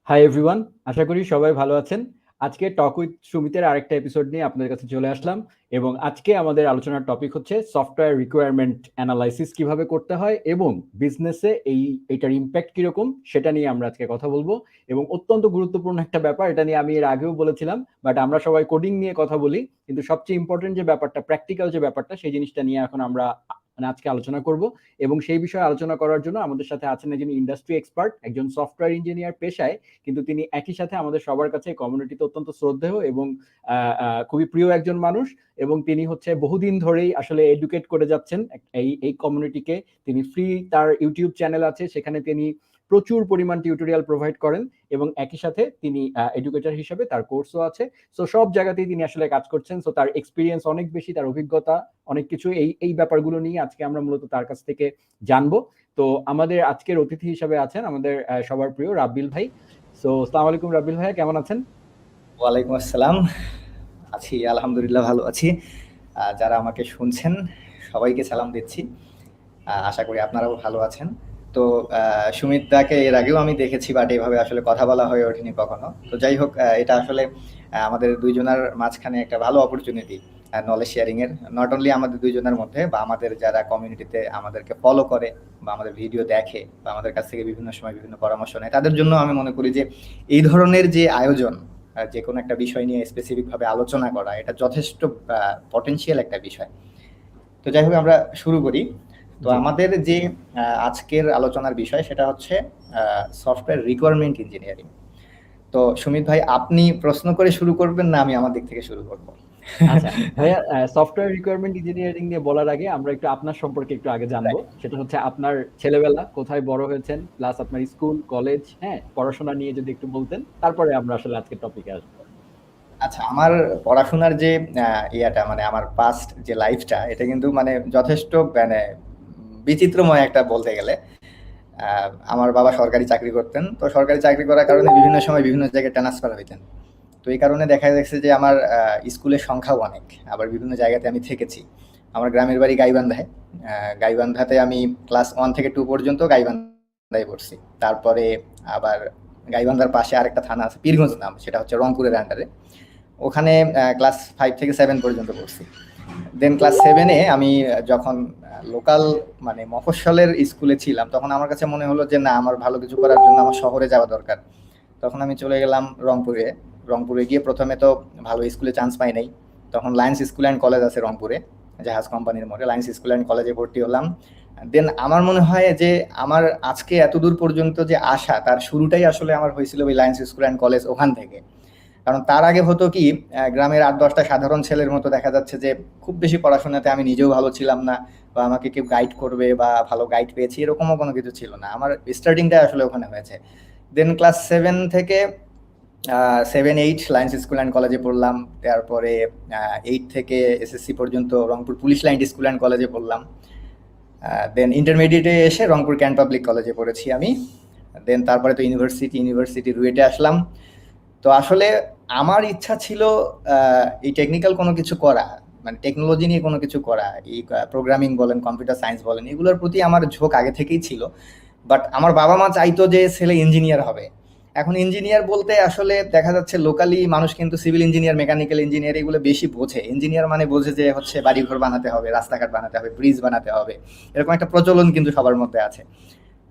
Hi everyone, আশা করি সবাই ভালো আছেন। আজকে টক উইথ সুমিতের আরেকটা এপিসোড নিয়ে আপনাদের কাছে চলে আসলাম এবং আজকে আমাদের আলোচনার টপিক হচ্ছে সফটওয়্যার রিকোয়ারমেন্ট অ্যানালাইসিস কিভাবে করতে হয় এবং বিজনেসে এটার ইম্প্যাক্ট কিরকম সেটা নিয়ে আমরা আজকে কথা বলবো। এবং অত্যন্ত গুরুত্বপূর্ণ একটা ব্যাপার, এটা নিয়ে আমি এর আগেও বলেছিলাম, বাট আমরা সবাই কোডিং নিয়ে কথা বলি, কিন্তু সবচেয়ে ইম্পর্টেন্ট যে ব্যাপারটা, প্র্যাকটিক্যাল যে ব্যাপারটা, সেই জিনিসটা নিয়ে এখন আমরা আজকে আলোচনা করব। এবং সেই বিষয়ে আলোচনা করার জন্য আমাদের সাথে আছেন একজন ইন্ডাস্ট্রি এক্সপার্ট, একজন সফটওয়্যার ইঞ্জিনিয়ার পেশায়, কিন্তু তিনি একই সাথে আমাদের সবার কাছে কমিউনিটিতে অত্যন্ত শ্রদ্ধেয় এবং খুবই প্রিয় একজন মানুষ। এবং তিনি হচ্ছে বহুদিন ধরেই আসলে এডুকেট করে যাচ্ছেন এই এই কমিউনিটিকে। তিনি ফ্রি, তার ইউটিউব চ্যানেল আছে, সেখানে তিনি প্রচুর পরিমাণ টিউটোরিয়াল প্রোভাইড করেন এবং একই সাথে তিনি এডুকেটর হিসেবে তার কোর্সও আছে। সো সব জায়গাতেই তিনি আসলে কাজ করছেন। সো তার এক্সপিরিয়েন্স অনেক বেশি, তার অভিজ্ঞতা অনেক কিছু। এই এই ব্যাপারগুলো নিয়ে আজকে আমরা মূলত তার কাছ থেকে জানবো। তো আমাদের আজকের অতিথি হিসেবে আছেন আমাদের সবার প্রিয় রাব্বিল ভাই। সো আসসালামু আলাইকুম রাব্বিল ভাই, কেমন আছেন? ওয়ালাইকুম আসসালাম। আছি, আলহামদুলিল্লাহ ভালো আছি। যারা আমাকে শুনছেন সবাইকে সালাম দিচ্ছি। আশা করি আপনারাও ভালো আছেন। তো সুমিত দাকে এর আগেও আমি দেখেছি, বাট এভাবে আসলে কথা বলা হয়ে ওঠেনি কখনো। তো যাই হোক, এটা আসলে আমাদের দুইজনের মাঝখানে একটা ভালো অপরচুনিটি নলেজ শেয়ারিং এর। নট অনলি আমাদের দুইজনের মধ্যে, বা আমাদের যারা কমিউনিটিতে আমাদেরকে ফলো করে বা আমাদের ভিডিও দেখে বা আমাদের কাছ থেকে বিভিন্ন সময় বিভিন্ন পরামর্শ নেয়, তাদের জন্য আমি মনে করি যে এই ধরনের যে আয়োজন, যে কোনো একটা বিষয় নিয়ে স্পেসিফিকভাবে আলোচনা করা, এটা যথেষ্ট পটেনশিয়াল একটা বিষয়। তো যাই হোক, আমরা শুরু করি। তো আমাদের যে আজকের আলোচনার বিষয় সেটা হচ্ছে সফটওয়্যার রিকোয়ারমেন্ট ইঞ্জিনিয়ারিং। তো সুমিত ভাই, আপনি প্রশ্ন করে শুরু করবেন না আমি আমার দিক থেকে শুরু করব? আচ্ছা ভাইয়া, সফটওয়্যার রিকোয়ারমেন্ট ইঞ্জিনিয়ারিং নিয়ে বলার আগে আমরা একটু আপনার সম্পর্কে একটু আগে জানবো। সেটা হচ্ছে আপনার ছেলেবেলা কোথায় বড় হয়েছেন, প্লাস আপনার স্কুল কলেজ, হ্যাঁ, পড়াশোনা নিয়ে যদি একটু বলতেন, তারপরে আমরা আসলে আজকের টপিকে আসবো। আচ্ছা, আমার পড়াশোনার যে ইয়াটা, মানে আমার পাস্ট যে লাইফটা, এটা কিন্তু মানে যথেষ্ট মানে বিচিত্রময় একটা বলতে গেলে। আমার বাবা সরকারি চাকরি করতেন। তো সরকারি চাকরি করার কারণে বিভিন্ন সময় বিভিন্ন জায়গায় ট্রান্সফার হইতেন। তো এই কারণে দেখা যাচ্ছে যে আমার স্কুলের সংখ্যাও অনেক, আবার বিভিন্ন জায়গাতে আমি থেকেছি। আমার গ্রামের বাড়ি গাইবান্ধায়। গাইবান্ধাতে আমি ক্লাস 1 থেকে 2 পর্যন্ত গাইবান্ধায় পড়ছি। তারপরে আবার গাইবান্ধার পাশে আরেকটা থানা আছে, পীরগঞ্জ নাম, সেটা হচ্ছে রংপুরের আন্ডারে। ওখানে ক্লাস 5 থেকে 7 পর্যন্ত পড়ছি। দেন ক্লাস 7-এ আমি যখন লোকাল মানে মফস্বলের স্কুলে ছিলাম, তখন আমার কাছে মনে হলো যে না, আমার ভালো কিছু করার জন্য আমার শহরে যাওয়া দরকার। তখন আমি চলে গেলাম রংপুরে। রংপুরে গিয়ে প্রথমে তো ভালো স্কুলে চান্স পাই নাই। তখন লায়েন্স স্কুল অ্যান্ড কলেজ আছে রংপুরে, জাহাজ কোম্পানির মোড়ে লায়েন্স স্কুল অ্যান্ড কলেজে ভর্তি হলাম। দেন আমার মনে হয় যে আমার আজকে এতদূর পর্যন্ত যে আসা, তার শুরুটাই আসলে আমার হয়েছিল ওই লায়েন্স স্কুল অ্যান্ড কলেজ, ওখান থেকে। কারণ তার আগে হতো কি, গ্রামের 8-10টা সাধারণ ছেলের মতো দেখা যাচ্ছে যে খুব বেশি পড়াশোনাতে আমি নিজেও ভালো ছিলাম না, বা আমাকে কেউ গাইড করবে বা ভালো গাইড পেয়েছি এরকমও কোনো কিছু ছিল না। আমার স্টার্টিংটা আসলে ওখানে হয়েছে। দেন ক্লাস 7 থেকে 7-8 লায়েন্স স্কুল অ্যান্ড কলেজে পড়লাম। তারপরে 8 থেকে এসএসসি পর্যন্ত Rangpur police line school and কলেজে পড়লাম। দেন ইন্টারমিডিয়েটে এসে রংপুর ক্যান্ট পাবলিক কলেজে পড়েছি আমি। দেন তারপরে তো ইউনিভার্সিটি রুয়েটে আসলাম। তো আসলে আমার ইচ্ছা ছিল এই টেকনিক্যাল কোনো কিছু করা, মানে টেকনোলজি নিয়ে কোনো কিছু করা। এই প্রোগ্রামিং বলেন, কম্পিউটার সায়েন্স বলেন, এগুলোর প্রতি আমার ঝোঁক আগে থেকেই ছিল। বাট আমার বাবা মা চাইতো যে ছেলে ইঞ্জিনিয়ার হবে। এখন ইঞ্জিনিয়ার বলতে আসলে দেখা যাচ্ছে লোকালি মানুষ কিন্তু সিভিল ইঞ্জিনিয়ার, মেকানিক্যাল ইঞ্জিনিয়ার এগুলো বেশি বোঝে। ইঞ্জিনিয়ার মানে বোঝে যে হচ্ছে বাড়িঘর বানাতে হবে, রাস্তাঘাট বানাতে হবে, ব্রিজ বানাতে হবে, এরকম একটা প্রচলন কিন্তু সবার মধ্যে আছে।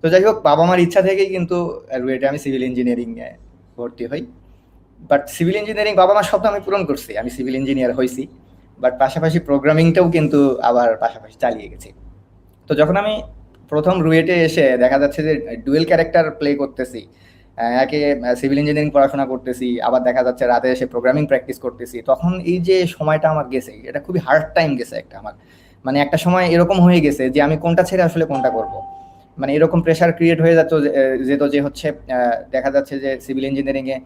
তো যাই হোক, বাবা মার ইচ্ছা থেকেই কিন্তু রুয়েটে আমি সিভিল ইঞ্জিনিয়ারিং ভর্তি হই। বাট সিভিল ইঞ্জিনিয়ারিং বাবা মার স্বপ্ন আমি পূরণ করছি, আমি সিভিল ইঞ্জিনিয়ার হয়েছি। বাট পাশাপাশি প্রোগ্রামিংটাও কিন্তু আবার পাশাপাশি চালিয়ে গেছি। তো যখন আমি প্রথম রুয়েটে এসে দেখা যাচ্ছে যে ডুয়েল ক্যারেক্টার প্লে করতেছি, একে সিভিল ইঞ্জিনিয়ারিং পড়াশোনা করতেছি, আবার দেখা যাচ্ছে রাতে এসে প্রোগ্রামিং প্র্যাকটিস করতেছি, তখন এই যে সময়টা আমার গেছে, এটা খুবই হার্ড টাইম গেছে একটা আমার। মানে একটা সময় এরকম হয়ে গেছে যে আমি কোনটা ছেড়ে আসলে কোনটা করব। মানে এরকম প্রেশার ক্রিয়েট হয়ে যেত যে হচ্ছে দেখা যাচ্ছে যে সিভিল ইঞ্জিনিয়ারিংয়ে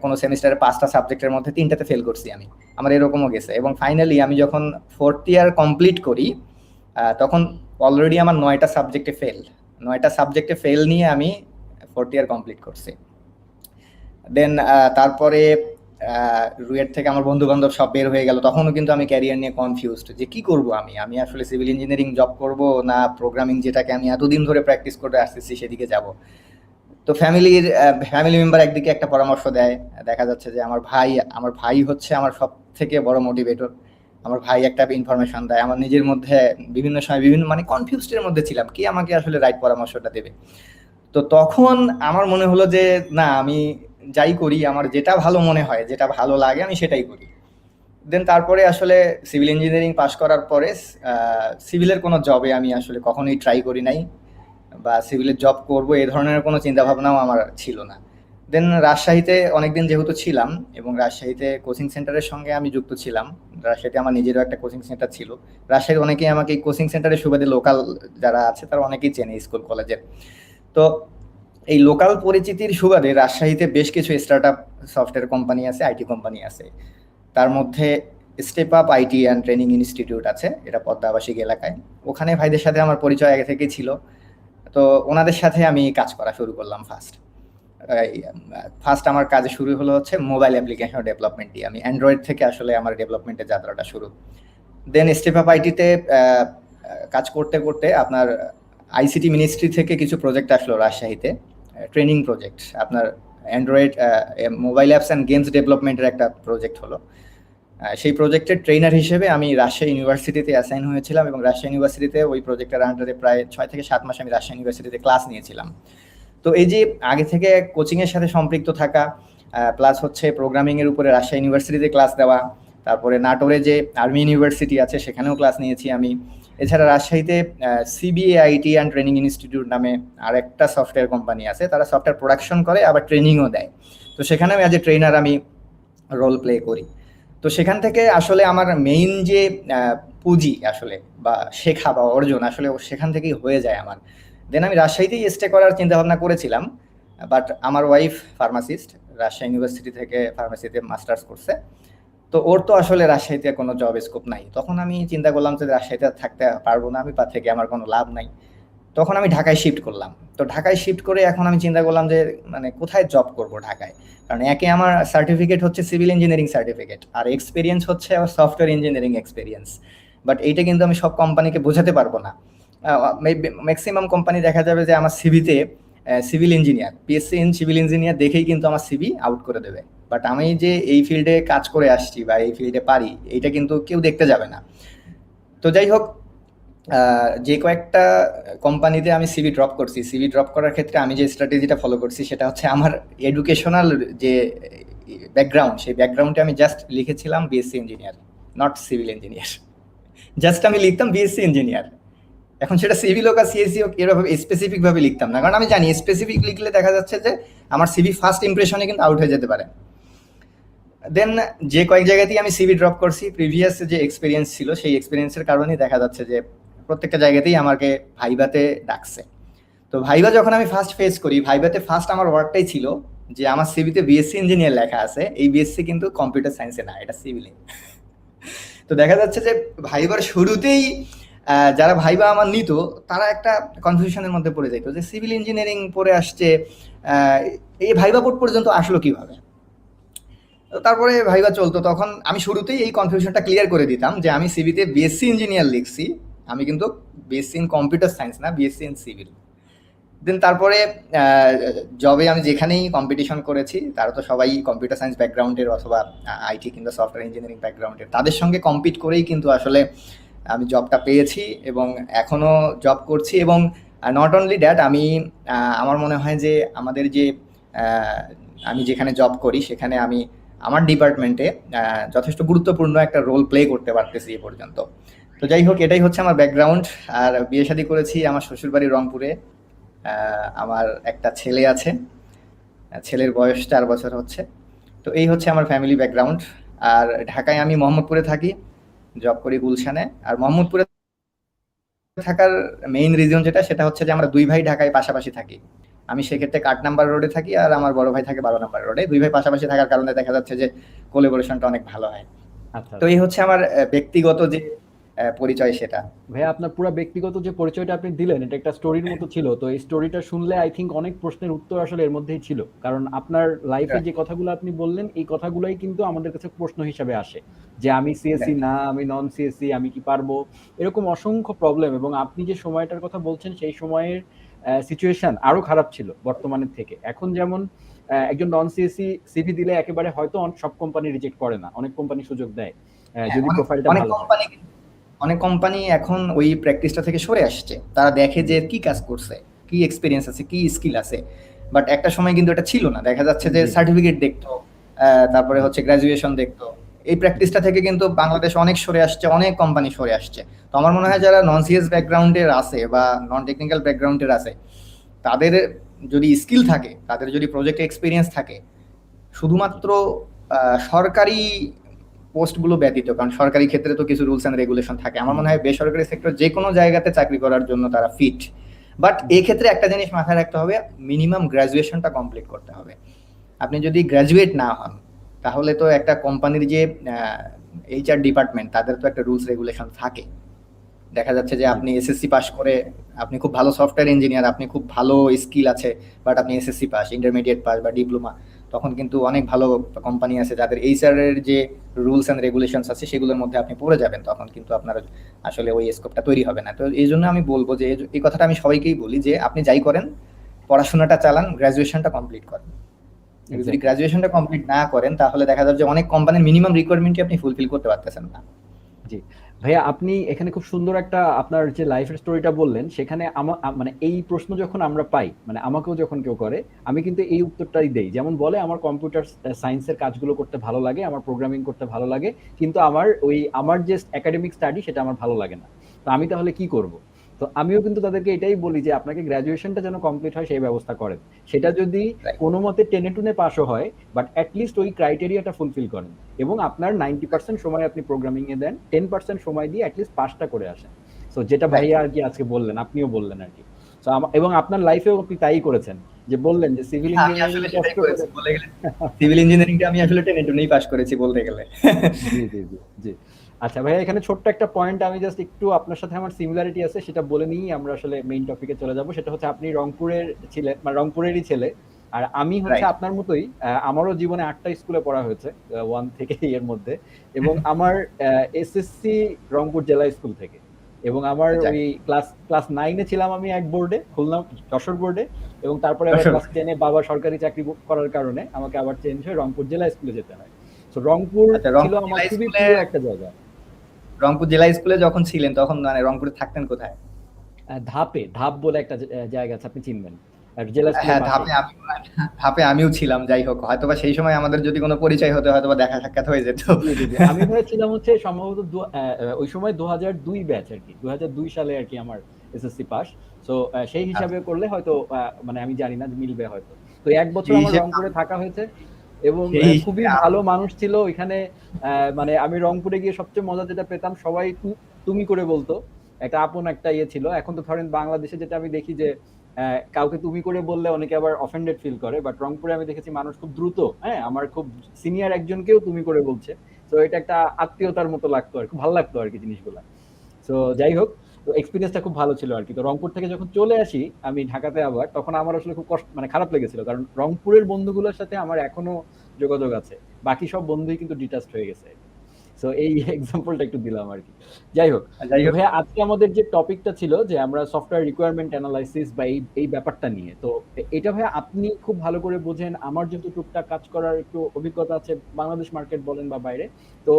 কোনো সেমিস্টারে 5টা সাবজেক্টের মধ্যে 3টাতে ফেল করছি আমি। আমার এরকমও গেছে। এবং ফাইনালি আমি যখন 4th ইয়ার কমপ্লিট করি, তখন অলরেডি আমার 9টা সাবজেক্টে ফেল। 9টা সাবজেক্টে ফেল নিয়ে আমি 4th ইয়ার কমপ্লিট করছি। দেন তারপরে রুয়েট থেকে আমার বন্ধু বান্ধব সব বের হয়ে গেল। তখনও কিন্তু আমি ক্যারিয়ার নিয়ে কনফিউজড যে কি করব আমি। আমি আসলে সিভিল ইঞ্জিনিয়ারিং জব করব না প্রোগ্রামিং, যেটাকে আমি এতদিন ধরে প্র্যাকটিস করে আসতেছি, সেদিকে যাব। তো ফ্যামিলি মেম্বার একদিকে একটা পরামর্শ দেয়, দেখা যাচ্ছে যে আমার ভাই হচ্ছে আমার সব থেকে বড় মোটিভেটর। আমার ভাই একটা ইনফরমেশন দেয়, আমার নিজের মধ্যে বিভিন্ন সময় বিভিন্ন মানে কনফিউজড এর মধ্যে ছিলাম কি আমাকে আসলে রাইট পরামর্শটা দেবে। তো তখন আমার মনে হলো যে না, আমি যাই করি আমার যেটা ভালো মনে হয়, যেটা ভালো লাগে আমি সেটাই করি। দেন তারপরে আসলে সিভিল ইঞ্জিনিয়ারিং পাশ করার পরে সিভিলের কোনো জবে আমি আসলে কখনোই ট্রাই করি নাই, বা সিভিলের জব করব এই ধরনের কোনো চিন্তা ভাবনাও আমার ছিল না। দেন রাজশাহীতে অনেকদিন যেহেতু ছিলাম এবং রাজশাহীতে কোচিং সেন্টারের সঙ্গে আমি যুক্ত ছিলাম, রাজশাহীতে আমার নিজেরও একটা কোচিং সেন্টার ছিল। রাজশাহীর অনেকেই আমাকে এই কোচিং সেন্টারের সুবাদে, লোকাল যারা আছে তারা অনেকেই চেনে স্কুল কলেজের। তো এই লোকাল পরিচিতির সুবাদে রাজশাহীতে বেশ কিছু স্টার্ট আপ সফটওয়্যার কোম্পানি আছে, আইটি কোম্পানি আছে। তার মধ্যে step up IT and training institute আছে, এটা পদ্মা আবাসিক এলাকায়। ওখানে ভাইদের সাথে আমার পরিচয় আগে থেকেই ছিল। তো ওনাদের সাথে আমি কাজ করা শুরু করলাম ফার্স্ট আমার কাজে শুরু হলো হচ্ছে মোবাইল অ্যাপ্লিকেশন ডেভেলপমেন্ট দিয়ে। আমি অ্যান্ড্রয়েড থেকে আসলে আমার ডেভেলপমেন্টের যাত্রাটা শুরু। দেন স্টেপ আপ আইটিতে কাজ করতে করতে আপনার আইসিটি মিনিস্ট্রি থেকে কিছু প্রজেক্ট আসলো রাজশাহীতে, ট্রেনিং প্রজেক্ট। আপনার Android mobile apps and games ডেভেলপমেন্টের একটা প্রজেক্ট হলো। সেই প্রজেক্টের ট্রেনার হিসেবে আমি রাজশাহী ইউনিভার্সিটিতে অ্যাসাইন হয়েছিলাম, এবং রাজশাহী ইউনিভার্সিটিতে ওই প্রজেক্টের আন্ডারে প্রায় 6 থেকে 7 মাস আমি রাজশাহী ইউনিভার্সিটিতে ক্লাস নিয়েছিলাম। তো এই যে আগে থেকে কোচিংয়ের সাথে সম্পৃক্ত থাকা, প্লাস হচ্ছে প্রোগ্রামিংয়ের উপরে রাজশাহী ইউনিভার্সিটিতে ক্লাস দেওয়া, তারপরে নাটোরে যে আর্মি ইউনিভার্সিটি আছে সেখানেও ক্লাস নিয়েছি আমি। এছাড়া রাজশাহীতে CBA IT and training institute নামে আরেকটা সফটওয়্যার কোম্পানি আছে, তারা সফটওয়্যার প্রোডাকশন করে আবার ট্রেনিংও দেয়। তো সেখানেও অ্যাজ এ ট্রেনার আমি রোল প্লে করি। তো সেখান থেকে আসলে আমার মেইন যে পুঁজি আসলে বা শেখা বা অর্জন আসলে সেখান থেকেই হয়ে যায় আমার। দেন আমি রাজশাহীতেই স্টে করার চিন্তা ভাবনা করেছিলাম, বাট আমার ওয়াইফ ফার্মাসিস্ট, রাজশাহী ইউনিভার্সিটি থেকে ফার্মাসিতে মাস্টার্স করছে। তো ওর তো আসলে রাজশাহীতে কোনো জব স্কোপ নাই। তখন আমি চিন্তা করলাম যে রাজশাহীতে থাকতে পারবো না আমি, বা থেকে আমার কোনো লাভ নাই। তখন আমি ঢাকায় শিফট করলাম। তো ঢাকায় শিফট করে এখন আমি চিন্তা করলাম যে মানে কোথায় জব করব ঢাকায়। কারণ একে আমার সার্টিফিকেট হচ্ছে সিভিল ইঞ্জিনিয়ারিং সার্টিফিকেট, আর এক্সপিরিয়েন্স হচ্ছে আমার সফটওয়্যার ইঞ্জিনিয়ারিং এক্সপিরিয়েন্স। বাট এইটা কিন্তু আমি সব কোম্পানিকে বোঝাতে পারবো না। ম্যাক্সিমাম কোম্পানি দেখা যাবে যে আমার সিভিতে civil engineer, PSC in civil engineer দেখেই কিন্তু আমার সিভি আউট করে দেবে। বাট আমি যে এই ফিল্ডে কাজ করে আসছি বা এই ফিল্ডে পারি, এইটা কিন্তু কেউ দেখতে যাবে না। তো যাই হোক, যে কয়েকটা কোম্পানিতে আমি সিভি ড্রপ করছি, সিভি ড্রপ করার ক্ষেত্রে আমি যে স্ট্র্যাটেজিটা ফলো করছি সেটা হচ্ছে আমার এডুকেশনাল যে ব্যাকগ্রাউন্ড, সেই ব্যাকগ্রাউন্ডে আমি জাস্ট লিখেছিলাম BSc engineer, not civil engineer. Just আমি লিখতাম বিএসসি ইঞ্জিনিয়ার। এখন সেটা সিভিল হোক আর সিএসসি হোক, এরকম স্পেসিফিক ভাবে লিখতাম না, কারণ আমি জানি স্পেসিফিক লিখলে দেখা যাচ্ছে যে আমার সিভি ফার্স্ট ইমপ্রেশনে কিন্তু আউট হয়ে যেতে পারে। দেন যে কয়েক জায়গাতেই আমি সিভি ড্রপ করছি, প্রিভিয়াস যে এক্সপিরিয়েন্স ছিল সেই এক্সপিরিয়েন্সের কারণেই দেখা যাচ্ছে যে প্রত্যেকটা জায়গাতেই আমাকে ভাইভাতে ডাকছে। তো ভাইভা যখন আমি ফার্স্ট ফেস করি, ভাইভাতে ফার্স্ট আমার ওয়ার্কটাই ছিল যে আমার সিভিতে বিএসসি ইঞ্জিনিয়ার লেখা আছে, এই বিএসসি কিন্তু কম্পিউটার সায়েন্সে না, এটা সিভিলে। তো দেখা যাচ্ছে যে ভাইবার শুরুতেই যারা ভাইবা আমার নিত তারা একটা কনফিউশনের মধ্যে পড়ে যেত যে সিভিল ইঞ্জিনিয়ারিং পড়ে আসছে, এই ভাইবা বোর্ড পর্যন্ত আসলো কিভাবে। তারপরে ভাইবা চলতো, তখন আমি শুরুতেই এই কনফিউশনটা ক্লিয়ার করে দিতাম যে আমি সিভিতে বিএসসি ইঞ্জিনিয়ার লিখছি, আমি কিন্তু বিএসসি ইন কম্পিউটার সায়েন্স না, বিএসসি ইন সিভিল। দেন তারপরে জবে আমি যেখানেই কম্পিটিশন করেছি তারা তো সবাই কম্পিউটার সায়েন্স ব্যাকগ্রাউন্ডের অথবা আইটি কিংবা সফটওয়্যার ইঞ্জিনিয়ারিং ব্যাকগ্রাউন্ডের, তাদের সঙ্গে কম্পিট করেই কিন্তু আসলে আমি জবটা পেয়েছি এবং এখনও জব করছি। এবং নট অনলি দ্যাট, আমি আমার মনে হয় যে আমাদের যে আমি যেখানে জব করি সেখানে আমি আমার ডিপার্টমেন্টে যথেষ্ট গুরুত্বপূর্ণ একটা রোল প্লে করতে পারতেছি এ পর্যন্ত। তো যাই হোক, এটাই হচ্ছে আমার ব্যাকগ্রাউন্ড। আর বিয়ে শাদী করেছি আমার শ্বশুরবাড়ি রংপুরে। আমার একটা ছেলে আছে, ছেলের বয়স 4 বছর হচ্ছে। তো এই হচ্ছে আমার ফ্যামিলি ব্যাকগ্রাউন্ড। আর ঢাকায় আমি মোহাম্মদপুরে থাকি, জব করি গুলশানে। আর মোহাম্মদপুরে থাকার মেইন রিজন যেটা, সেটা হচ্ছে যে আমরা 2 ভাই ঢাকায় পাশাপাশি থাকি। আমি সেক্ষেত্রে 8 নাম্বার রোডে থাকি আর আমার বড় ভাই থাকে 12 নাম্বার রোডে। 2 ভাই পাশাপাশি থাকার কারণে দেখা যাচ্ছে যে কোলাবোরেশনটা অনেক ভালো হয়। আচ্ছা তো এই হচ্ছে আমার ব্যক্তিগত যে পরিচয় সেটা। ভাইয়া, আপনার পুরো ব্যক্তিগত যে পরিচয়টা আপনি দিলেন এটা একটা স্টোরির মতো ছিল। তো এই স্টোরিটা শুনলে আই থিঙ্ক অনেক প্রশ্নের উত্তর আসলে এর মধ্যেই ছিল, কারণ আপনার লাইফে যে কথাগুলো আপনি বললেন এই কথাগুলোই কিন্তু আমাদের কাছে প্রশ্ন হিসাবে আসে যে আমি সিএসসি না, আমি নন সিএসসি, আমি কি পারবো, এরকম অসংখ্য প্রবলেম। এবং আপনি যে সময়টার কথা বলছেন সেই সময়ের সিচুয়েশন আরো খারাপ ছিল বর্তমানের থেকে। এখন যেমন একজন নন সিএসসি সিভি দিলে একেবারে হয়তো সব কোম্পানি রিজেক্ট করে না, অনেক কোম্পানি সুযোগ দেয় যদি প্রোফাইলটা ভালো হয়। অনেক কোম্পানি এখন ওই প্র্যাকটিসটা থেকে সরে আসছে, তারা দেখে যে কি কাজ করছে, কি এক্সপিরিয়েন্স আছে, কি স্কিল আছে। বাট একটা সময় কিন্তু এটা ছিল না, দেখা যাচ্ছে যে সার্টিফিকেট দেখতো, তারপরে হচ্ছে গ্রাজুয়েশন দেখতো। এই প্র্যাকটিসটা থেকে কিন্তু বাংলাদেশ অনেক সরে আসছে, অনেক কোম্পানি সরে আসছে। তো আমার মনে হয় যারা নন সিএস ব্যাকগ্রাউন্ডের আছে বা নন টেকনিক্যাল ব্যাকগ্রাউন্ডের আছে, তাদের যদি স্কিল থাকে, তাদের যদি প্রজেক্ট এক্সপিরিয়েন্স থাকে, শুধুমাত্র সরকারি পোস্টগুলো ব্যতীত, কারণ সরকারি ক্ষেত্রে তো কিছু রুলস এন্ড রেগুলেশন থাকে, আমার মনে হয় বেসরকারি সেক্টর যে কোনো জায়গাতে চাকরি করার জন্য তারা ফিট। বাট এই ক্ষেত্রে একটা জিনিস মাথায় রাখতে হবে, মিনিমাম গ্রাজুয়েশনটা কমপ্লিট করতে হবে। আপনি যদি গ্রাজুয়েট না হন, তাহলে তো একটা কোম্পানির যে এইচআর ডিপার্টমেন্ট, তাদের তো একটা রুলস রেগুলেশন থাকে। দেখা যাচ্ছে যে আপনি এসএসসি পাস করে, আপনি খুব ভালো সফটওয়্যার ইঞ্জিনিয়ার, আপনি খুব ভালো স্কিল আছে, বাট আপনি এসএসসি পাস, ইন্টারমিডিয়েট পাস বা ডিপ্লোমা, তখন কিন্তু অনেক ভালো কোম্পানি আছে যাদের এইচআর এর যে রুলস এন্ড রেগুলেশনস আছে সেগুলোর মধ্যে আপনি পড়ে যাবেন, তখন কিন্তু আপনার আসলে ওই স্কোপটা তৈরি হবে না। তো এই জন্য আমি বলবো যে এই কথাটা আমি সবাইকেই বলি যে আপনি যাই করেন, পড়াশোনাটা চালান, গ্রাজুয়েশনটা কমপ্লিট করেন। যদি গ্রাজুয়েশনটা কমপ্লিট না করেন, তাহলে দেখা যাবে যে অনেক কোম্পানির মিনিমাম রিকোয়ারমেন্টই আপনি ফুলফিল করতে পারতেছেন না। জি ভাইয়া, আপনি এখানে খুব সুন্দর একটা আপনার যে লাইফের স্টোরিটা বললেন, সেখানে মানে এই প্রশ্ন যখন আমরা পাই, মানে আমাকেও যখন কেউ করে, আমি কিন্তু এই উত্তরটাই দেই। যেমন বলে আমার কম্পিউটার সায়েন্সের কাজগুলো করতে ভালো লাগে, আমার প্রোগ্রামিং করতে ভালো লাগে, কিন্তু আমার যে একাডেমিক স্টাডি সেটা আমার ভালো লাগে না। তো আমি তাহলে কি করব? তো আমিও কিন্তু তাদেরকে এটাই বলি যে আপনাকে গ্র্যাজুয়েশনটা যেন কমপ্লিট হয় সেই ব্যবস্থা করেন। সেটা যদি কোনো মতে টেনে টুনে পাসও হয়, বাট অ্যাটলিস্ট ওই ক্রাইটেরিয়াটা ফুলফিল করেন এবং আপনার 90% সময় আপনি প্রোগ্রামিং এ দেন, 10% সময় দিয়ে অ্যাটলিস্ট পাসটা করে আসেন। সো যেটা ভাইয়া আর কি আজকে বললেন, আপনিও বললেন আর কি। সো এবং আপনার লাইফেও আপনি তাই করেছেন, যে বললেন যে সিভিল ইঞ্জিনিয়ারিং কষ্ট করে, সিভিল ইঞ্জিনিয়ারিংটা আমি আসলে টেনে টুনেই পাস করেছি বলতে গেলে। জি জি জি জি। আচ্ছা ভাইয়া, এখানে ছোট্ট একটা পয়েন্ট আমি জাস্ট একটু আপনার সাথে আমার সিমিলারিটি আছে সেটা বলে নিই, আমরা আসলে মেইন টপিকে চলে যাব। সেটা হচ্ছে আপনি রংপুরের ছিলেন, মানে রংপুরেরই ছেলে, আর আমি হচ্ছে আপনার মতোই, আমারও জীবনে 8টা স্কুলে পড়া হয়েছে 1 থেকে এর মধ্যে, এবং আমার এসএসসি রংপুর জেলা স্কুল থেকে, এবং আমার ওই ক্লাস 9-এ ছিলাম আমি এক বোর্ডে, খুলনা যশোর বোর্ডে, এবং তারপরে আবার ক্লাস 10-এ বাবা সরকারি চাকরি করার কারণে আমাকে আবার চেঞ্জ হয়ে রংপুর জেলা স্কুলে যেতে হয়। তো রংপুর ছিল আমার খুবই প্রিয় একটা জায়গা। রংপুর জেলা স্কুলে যখন ছিলেন তখন মানে রংপুরে থাকতেন কোথায়? ধাপ বলে একটা জায়গা আছে, আপনি চিনবেন। ধাপে আমিও ছিলাম, যাই হোক হয়তোবা সেই সময় আমাদের যদি কোনো পরিচয় হতো হয়তোবা দেখা সাক্ষাৎ হয়ে যেত। আমি ছিলাম হচ্ছে সম্ভবত ওই সময় 2002 ব্যাচ আর কি, 2002 সালে আর কি আমার এসএসসি পাস। সো সেই হিসাবে করলে হয়তো মানে আমি জানি না মিলবে হয়তো। তো এক বছর আমার রংপুরে থাকা হয়েছে এবং খুবই ভালো মানুষ ছিল ওইখানে। মানে আমি রংপুরে গিয়ে সবচেয়ে মজা যেটা পেতাম, সবাই তুমি করে বলতো, একটা আপন একটা ইয়ে ছিল। এখন তো ধরেন বাংলাদেশে যেটা আমি দেখি যে কাউকে তুমি করে বললে অনেকে আবার অফেন্ডেড ফিল করে, বাট রংপুরে আমি দেখেছি মানুষ খুব দ্রুত, আমার খুব সিনিয়র একজনকেও তুমি করে বলছে। তো এটা একটা আত্মীয়তার মতো লাগতো আর খুব ভালো লাগতো আর কি জিনিসগুলো। তো যাই হোক, তো এক্সপিরিয়েন্সটা খুব ভালো ছিল আর কি। তো রংপুর থেকে যখন চলে আসি আমি ঢাকাতে আবার, তখন আমার আসলে খুব কষ্ট, মানে খারাপ লেগেছিল, কারণ রংপুরের বন্ধুগুলোর সাথে আমার এখনো যোগাযোগ আছে, বাকি সব বন্ধুই কিন্তু ডিটাচড হয়ে গেছে। সো এই এক্সাম্পলটা একটু দিলাম আর কি। যাই হোক ভাইয়া, আজকে আমাদের যে টপিকটা ছিল যে আমরা সফটওয়্যার রিকোয়ারমেন্ট অ্যানালাইসিস বা এই ব্যাপারটা নিয়ে, তো এটা ভাইয়া আপনি খুব ভালো করে বোঝেন, আমার যেহেতু টুকটাক কাজ করার একটু অভিজ্ঞতা আছে বাংলাদেশ মার্কেট বলেন বা বাইরে, তো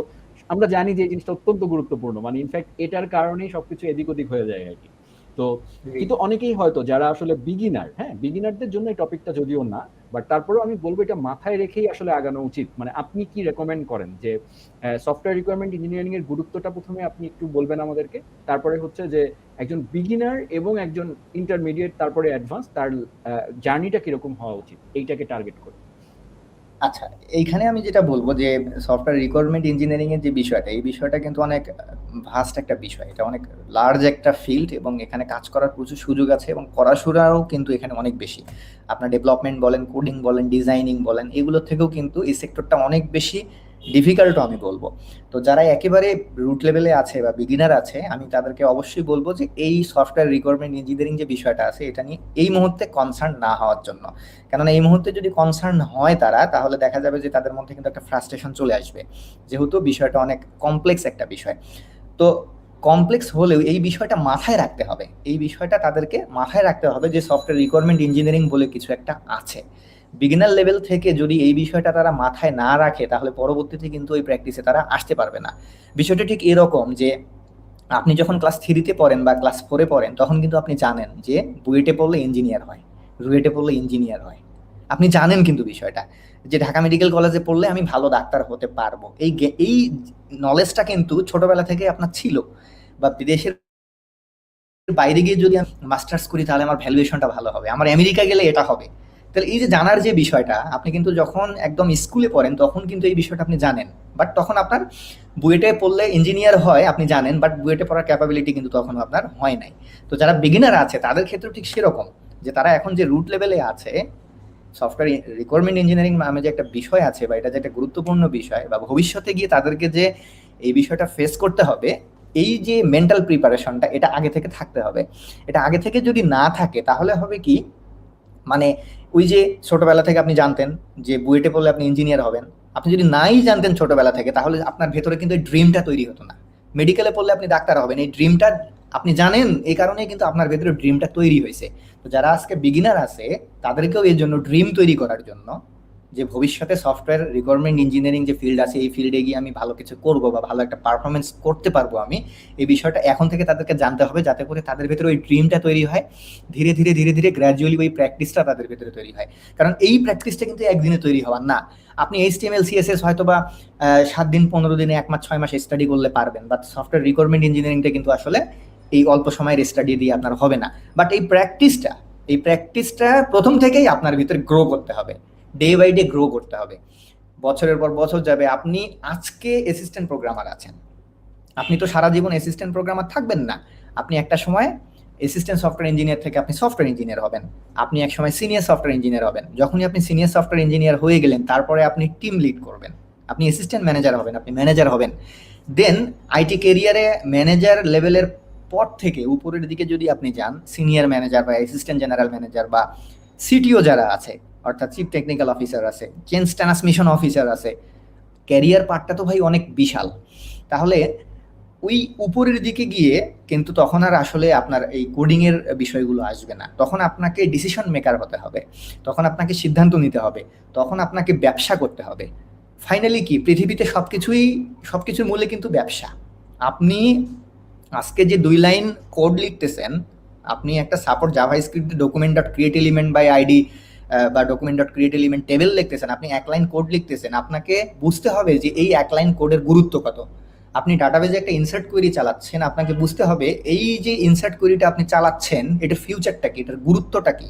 আমরা জানি যে এই জিনিসটা অত্যন্ত গুরুত্বপূর্ণ, মানে ইনফ্যাক্ট এটার কারণেই সবকিছু এদিক ওদিক হয়ে যায় আর কি। তো কিন্তু অনেকেই হয়তো যারা আসলে বিগিনারদের জন্য এই টপিকটা যদিও না, বাট তারপরেও আমি বলবো এটা মাথায় রেখেই আসলে আগানো উচিত। মানে আপনি কি রেকমেন্ড করেন যে সফটওয়্যার রিকোয়ারমেন্ট ইঞ্জিনিয়ারিং এর গুরুত্বটা প্রথমে আপনি একটু বলবেন আমাদেরকে, তারপরে হচ্ছে যে একজন বিগিনার এবং একজন ইন্টারমিডিয়েট তারপরে অ্যাডভান্স, তার জার্নিটা কিরকম হওয়া উচিত এইটাকে টার্গেট করে। আচ্ছা, এইখানে আমি যেটা বলবো যে সফটওয়্যার রিকোয়ারমেন্ট ইঞ্জিনিয়ারিং এর যে বিষয়টা, এই বিষয়টা কিন্তু অনেক ভাস্ট একটা বিষয়, এটা অনেক লার্জ একটা ফিল্ড এবং এখানে কাজ করার প্রচুর সুযোগ আছে এবং পড়াশোনাও কিন্তু এখানে অনেক বেশি। আপনার ডেভেলপমেন্ট বলেন, কোডিং বলেন, ডিজাইনিং বলেন, এগুলোর থেকেও কিন্তু এই সেক্টরটা অনেক বেশি ডিফিকাল্টও আমি বলবো। তো যারা একেবারে রুট লেভেলে আছে বা বিগিনার আছে, আমি তাদেরকে অবশ্যই বলবো যে এই সফটওয়্যার রিকোয়ারমেন্ট ইঞ্জিনিয়ারিং যে বিষয়টা আছে এটা নিয়ে এই মুহূর্তে কনসার্ন না হওয়ার জন্য। কেননা এই মুহূর্তে যদি কনসার্ন হয় তারা, তাহলে দেখা যাবে যে তাদের মধ্যে কিন্তু একটা ফ্রাস্ট্রেশন চলে আসবে, যেহেতু বিষয়টা অনেক কমপ্লেক্স একটা বিষয়। তো কমপ্লেক্স হলেও এই বিষয়টা মাথায় রাখতে হবে, এই বিষয়টা তাদেরকে মাথায় রাখতে হবে যে সফটওয়্যার রিকোয়ারমেন্ট ইঞ্জিনিয়ারিং বলে কিছু একটা আছে। বিগিনার লেভেল থেকে যদি এই বিষয়টা তারা মাথায় না রাখে তাহলে পরবর্তীতে কিন্তু ওই প্র্যাকটিসে তারা আসতে পারবে না। বিষয়টা ঠিক এরকম যে আপনি যখন ক্লাস 3-তে পড়েন বা ক্লাস 4-এ পড়েন তখন কিন্তু আপনি জানেন যে বুয়েটে পড়লে ইঞ্জিনিয়ার হয়, রুয়েটে পড়লে ইঞ্জিনিয়ার হয়। আপনি জানেন কিন্তু বিষয়টা যে ঢাকা মেডিকেল কলেজে পড়লে আমি ভালো ডাক্তার হতে পারবো। এই নলেজটা কিন্তু ছোটবেলা থেকে আপনার ছিল। বা বিদেশের বাইরে গিয়ে যদি আমি মাস্টার্স করি তাহলে আমার ভ্যালুয়েশনটা ভালো হবে, আমার আমেরিকা গেলে এটা হবে। তাহলে এই যে জানার যে বিষয়টা, আপনি কিন্তু যখন একদম স্কুলে পড়েন তখন কিন্তু এই বিষয়টা আপনি জানেন, বাট তখন আপনার বুয়েটে পড়লে ইঞ্জিনিয়ার হয় আপনি জানেন, বাট বুয়েটে পড়ার ক্যাপাবিলিটি কিন্তু তখনও আপনার হয় নাই। তো যারা বিগিনার আছে তাদের ক্ষেত্রে ঠিক সেরকম, যে তারা এখন যে রুট লেভেলে আছে, সফটওয়্যার রিকোয়ারমেন্ট ইঞ্জিনিয়ারিং নামে যে একটা বিষয় আছে বা এটা যে একটা গুরুত্বপূর্ণ বিষয়, বা ভবিষ্যতে গিয়ে তাদেরকে যে এই বিষয়টা ফেস করতে হবে, এই যে মেন্টাল প্রিপারেশনটা এটা আগে থেকে থাকতে হবে। এটা আগে থেকে যদি না থাকে তাহলে হবে কি, মানে ওই যে ছোটবেলা থেকে আপনি জানতেন যে বুয়েটে পড়লে আপনি ইঞ্জিনিয়ার হবেন, আপনি যদি নাই জানতেন ছোটবেলা থেকে তাহলে আপনার ভেতরে কিন্তু এই ড্রিমটা তৈরি হতো না। মেডিকেলে পড়লে আপনি ডাক্তার হবেন, এই ড্রিমটা আপনি জানেন, এই কারণে কিন্তু আপনার ভেতরে ড্রিমটা তৈরি হয়েছে। তো যারা আজকে বিগিনার আছে তাদেরকেও এর জন্য ড্রিম তৈরি করার জন্য, যে ভবিষ্যতে সফটওয়্যার রিকোয়ারমেন্ট ইঞ্জিনিয়ারিং যে ফিল্ড আছে এই ফিল্ডে গিয়ে আমি ভালো কিছু করব বা ভালো একটা পারফরমেন্স করতে পারবো আমি, এই বিষয়টা এখন থেকে তাদেরকে জানতে হবে, যাতে করে তাদের ভেতরে ওই ড্রিমটা তৈরি হয়। ধীরে ধীরে ধীরে ধীরে গ্র্যাজুয়ালি ওই প্র্যাকটিসটা তাদের ভেতরে তৈরি হয়। কারণ এই প্র্যাকটিসটা কিন্তু একদিনে তৈরি হওয়ার না। আপনি HTML CSS হয়তো বা 7 দিন 15 দিনে 1 মাস 6 মাস স্টাডি করলে পারবেন, বাট সফটওয়্যার রিকোয়ারমেন্ট ইঞ্জিনিয়ারিংটা কিন্তু আসলে এই অল্প সময়ের স্টাডি দিয়ে আপনার হবে না। বাট এই প্র্যাকটিসটা প্রথম থেকেই আপনার ভিতরে গ্রো করতে হবে, ডে বাই ডে গ্রো করতে হবে। বছরের পর বছর যাবে, আপনি আজকে অ্যাসিস্ট্যান্ট প্রোগ্রামার আছেন, আপনি তো সারা জীবন অ্যাসিস্ট্যান্ট প্রোগ্রামার থাকবেন না। আপনি একটা সময় অ্যাসিস্ট্যান্ট সফটওয়্যার ইঞ্জিনিয়ার থেকে আপনি সফটওয়্যার ইঞ্জিনিয়ার হবেন, আপনি এক সময় সিনিয়র সফটওয়্যার ইঞ্জিনিয়ার হবেন। যখনই আপনি সিনিয়র সফটওয়্যার ইঞ্জিনিয়ার হয়ে গেলেন তারপরে আপনি টিম লিড করবেন, আপনি অ্যাসিস্ট্যান্ট ম্যানেজার হবেন, আপনি ম্যানেজার হবেন। দেন আইটি ক্যারিয়ারে ম্যানেজার লেভেলের পর থেকে উপরের দিকে যদি আপনি যান, সিনিয়র ম্যানেজার বা অ্যাসিস্ট্যান্ট জেনারেল ম্যানেজার বা CTO যারা আছে, অর্থাৎ চিফ টেকনিক্যাল অফিসার আছে, চেঞ্জ ট্রান্সমিশন অফিসার আছে, ক্যারিয়ার পার্টটা তো ভাই অনেক বিশাল। তাহলে ওই উপরের দিকে গিয়ে কিন্তু তখন আর আসলে আপনার এই কোডিংয়ের বিষয়গুলো আসবে না, তখন আপনাকে ডিসিশন মেকার হতে হবে, তখন আপনাকে সিদ্ধান্ত নিতে হবে, তখন আপনাকে ব্যবসা করতে হবে। ফাইনালি কি, পৃথিবীতে সবকিছুর মূলে কিন্তু ব্যবসা। আপনি আজকে যে 2 লাইন কোড লিখতেছেন, আপনি একটা support JavaScript document dot create element by ID বা document dot create element table লিখতেছেন, আপনি 1 লাইন কোড লিখতেছেন, আপনাকে বুঝতে হবে যে এই 1 লাইন কোডের গুরুত্ব কত। আপনি ডাটাবেজে একটা ইনসার্ট কোয়েরি চালাচ্ছেন, আপনাকে বুঝতে হবে এই যে ইনসার্ট কোয়েরিটা আপনি চালাচ্ছেন এটার ফিউচারটা কি, এটার গুরুত্বটা কি।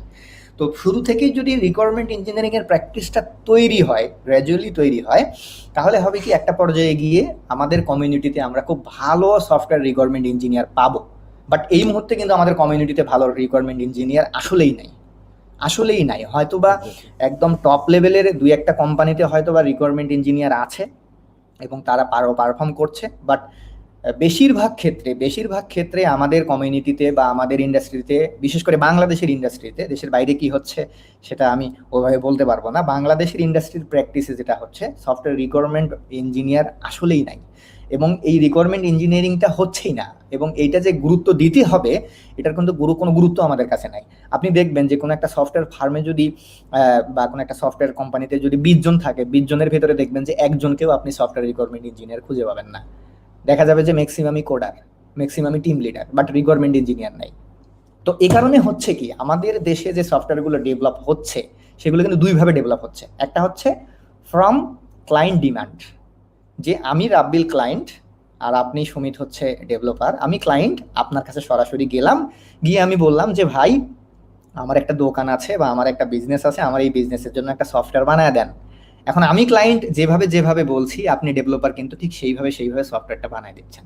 তো শুরু থেকেই যদি রিকোয়ারমেন্ট ইঞ্জিনিয়ারিং এর প্র্যাকটিসটা তৈরি হয়, গ্র্যাজুয়ালি তৈরি হয়, তাহলে হবে কি একটা পর্যায়ে গিয়ে আমাদের কমিউনিটিতে আমরা খুব ভালো সফটওয়্যার রিকোয়ারমেন্ট ইঞ্জিনিয়ার পাবো। বাট এই মুহূর্তে কিন্তু আমাদের কমিউনিটিতে ভালো রিকোয়ারমেন্ট ইঞ্জিনিয়ার আসলেই নাই। হয়তোবা একদম টপ লেভেলের 2-1টা কোম্পানিতে হয়তোবা রিকোয়ারমেন্ট ইঞ্জিনিয়ার আছে এবং তারা পারফর্ম করছে, বাট বেশিরভাগ ক্ষেত্রে আমাদের কমিউনিটিতে বা আমাদের ইন্ডাস্ট্রিতে, বিশেষ করে বাংলাদেশের ইন্ডাস্ট্রিতে, দেশের বাইরে কি হচ্ছে সেটা আমি ওভাবে বলতে পারবো না, বাংলাদেশের ইন্ডাস্ট্রির প্র্যাকটিসে যেটা হচ্ছে সফটওয়্যার রিকোয়ারমেন্ট ইঞ্জিনিয়ার আসলেই নাই, এবং এই রিকোয়ারমেন্ট ইঞ্জিনিয়ারিংটা হচ্ছেই না, এবং এইটা যে গুরুত্ব দিতে হবে এটার কিন্তু কোনো গুরুত্ব আমাদের কাছে নাই। আপনি দেখবেন যে কোনো একটা সফটওয়্যার ফার্মে যদি বা কোনো একটা সফটওয়্যার কোম্পানিতে যদি 20 জন থাকে, 20 জনের ভেতরে দেখবেন যে একজনকেও আপনি সফটওয়্যার রিকোয়ারমেন্ট ইঞ্জিনিয়ার খুঁজে পাবেন না। দেখা যাবে যে ম্যাক্সিমামই কোডার, ম্যাক্সিমামই team leader, but requirement engineer নাই। তো এই কারণে হচ্ছে কি, আমাদের দেশে যে সফটওয়্যারগুলো ডেভেলপ হচ্ছে সেগুলো কিন্তু 2 ভাবে ডেভেলপ হচ্ছে। একটা হচ্ছে ফ্রম ক্লায়েন্ট ডিমান্ড, যে আমি রাব্বিল ক্লায়েন্ট আর আপনি সুমিত হচ্ছে ডেভেলপার, আমি ক্লায়েন্ট, আপনার কাছে সরাসরি গেলাম, গিয়ে আমি বললাম যে ভাই আমার একটা দোকান আছে বা আমার একটা বিজনেস আছে, আমার এই বিজনেসের জন্য একটা সফটওয়্যার বানায় দেন। এখন আমি ক্লায়েন্ট যেভাবে বলছি, আপনি ডেভেলপার কিন্তু ঠিক সেইভাবে সফটওয়্যারটা বানায় দিচ্ছেন।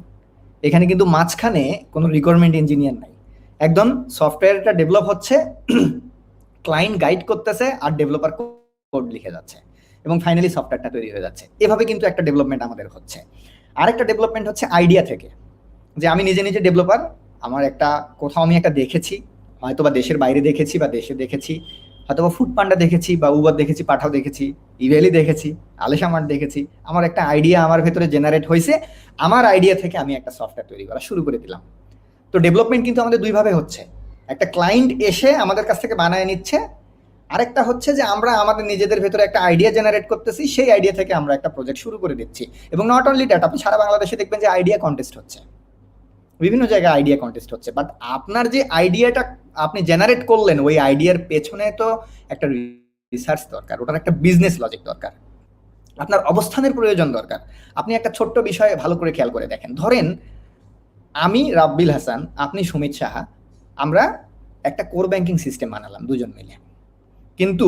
এখানে কিন্তু মাঝখানে কোনো রিকোয়ারমেন্ট ইঞ্জিনিয়ার নাই, একদম সফটওয়্যারটা ডেভেলপ হচ্ছে, ক্লায়েন্ট গাইড করতেছে আর ডেভেলপার কোড লিখে যাচ্ছে, এবং ফাইনালি সফটওয়্যারটা তৈরি হয়ে যাচ্ছে। এভাবে কিন্তু একটা ডেভেলপমেন্ট আমাদের হচ্ছে। আরেকটা ডেভেলপমেন্ট হচ্ছে আইডিয়া থেকে, যে আমি নিজে ডেভেলপার, আমার একটা কোথাও আমি একটা দেখেছি, হয়তো বা দেশের বাইরে দেখেছি বা দেশে দেখেছি, হয়তো ফুড পান্ডা দেখেছি বা উবার দেখেছি, পাঠাও দেখেছি, ইভেলি দেখেছি, আলেশামার্ট দেখেছি। আমার একটা আইডিয়া আমার ভেতরে জেনারেট হয়েছে, আমার আইডিয়া থেকে আমি একটা সফটওয়্যার তৈরি করা শুরু করে দিলাম। তো ডেভেলপমেন্ট কিন্তু আমাদের দুইভাবে হচ্ছে, একটা ক্লায়েন্ট এসে আমাদের কাছ থেকে বানায় নিচ্ছে, আরেকটা হচ্ছে যে আমরা আমাদের নিজেদের ভেতরে একটা আইডিয়া জেনারেট করতেছি, সেই আইডিয়া থেকে আমরা একটা প্রজেক্ট শুরু করে দিচ্ছি। এবং নট অনলি দ্যাট, আপনি সারা বাংলাদেশে দেখবেন যে আইডিয়া কন্টেস্ট হচ্ছে, বিভিন্ন জায়গায় আইডিয়া কন্টেস্ট হচ্ছে। বাট আপনার যে আইডিয়াটা আপনি জেনারেট করলেন, ওই আইডিয়ার পেছনে তো একটা রিসার্চ দরকার, ওটার একটা বিজনেস লজিক দরকার, আপনার অবস্থানের প্রয়োজন দরকার। আপনি একটা ছোট্ট বিষয়ে ভালো করে খেয়াল করে দেখেন, ধরেন আমি রাব্বিল হাসান, আপনি সুমিত সাহা, আমরা একটা কোর ব্যাংকিং সিস্টেম বানালাম দুজন মিলে, কিন্তু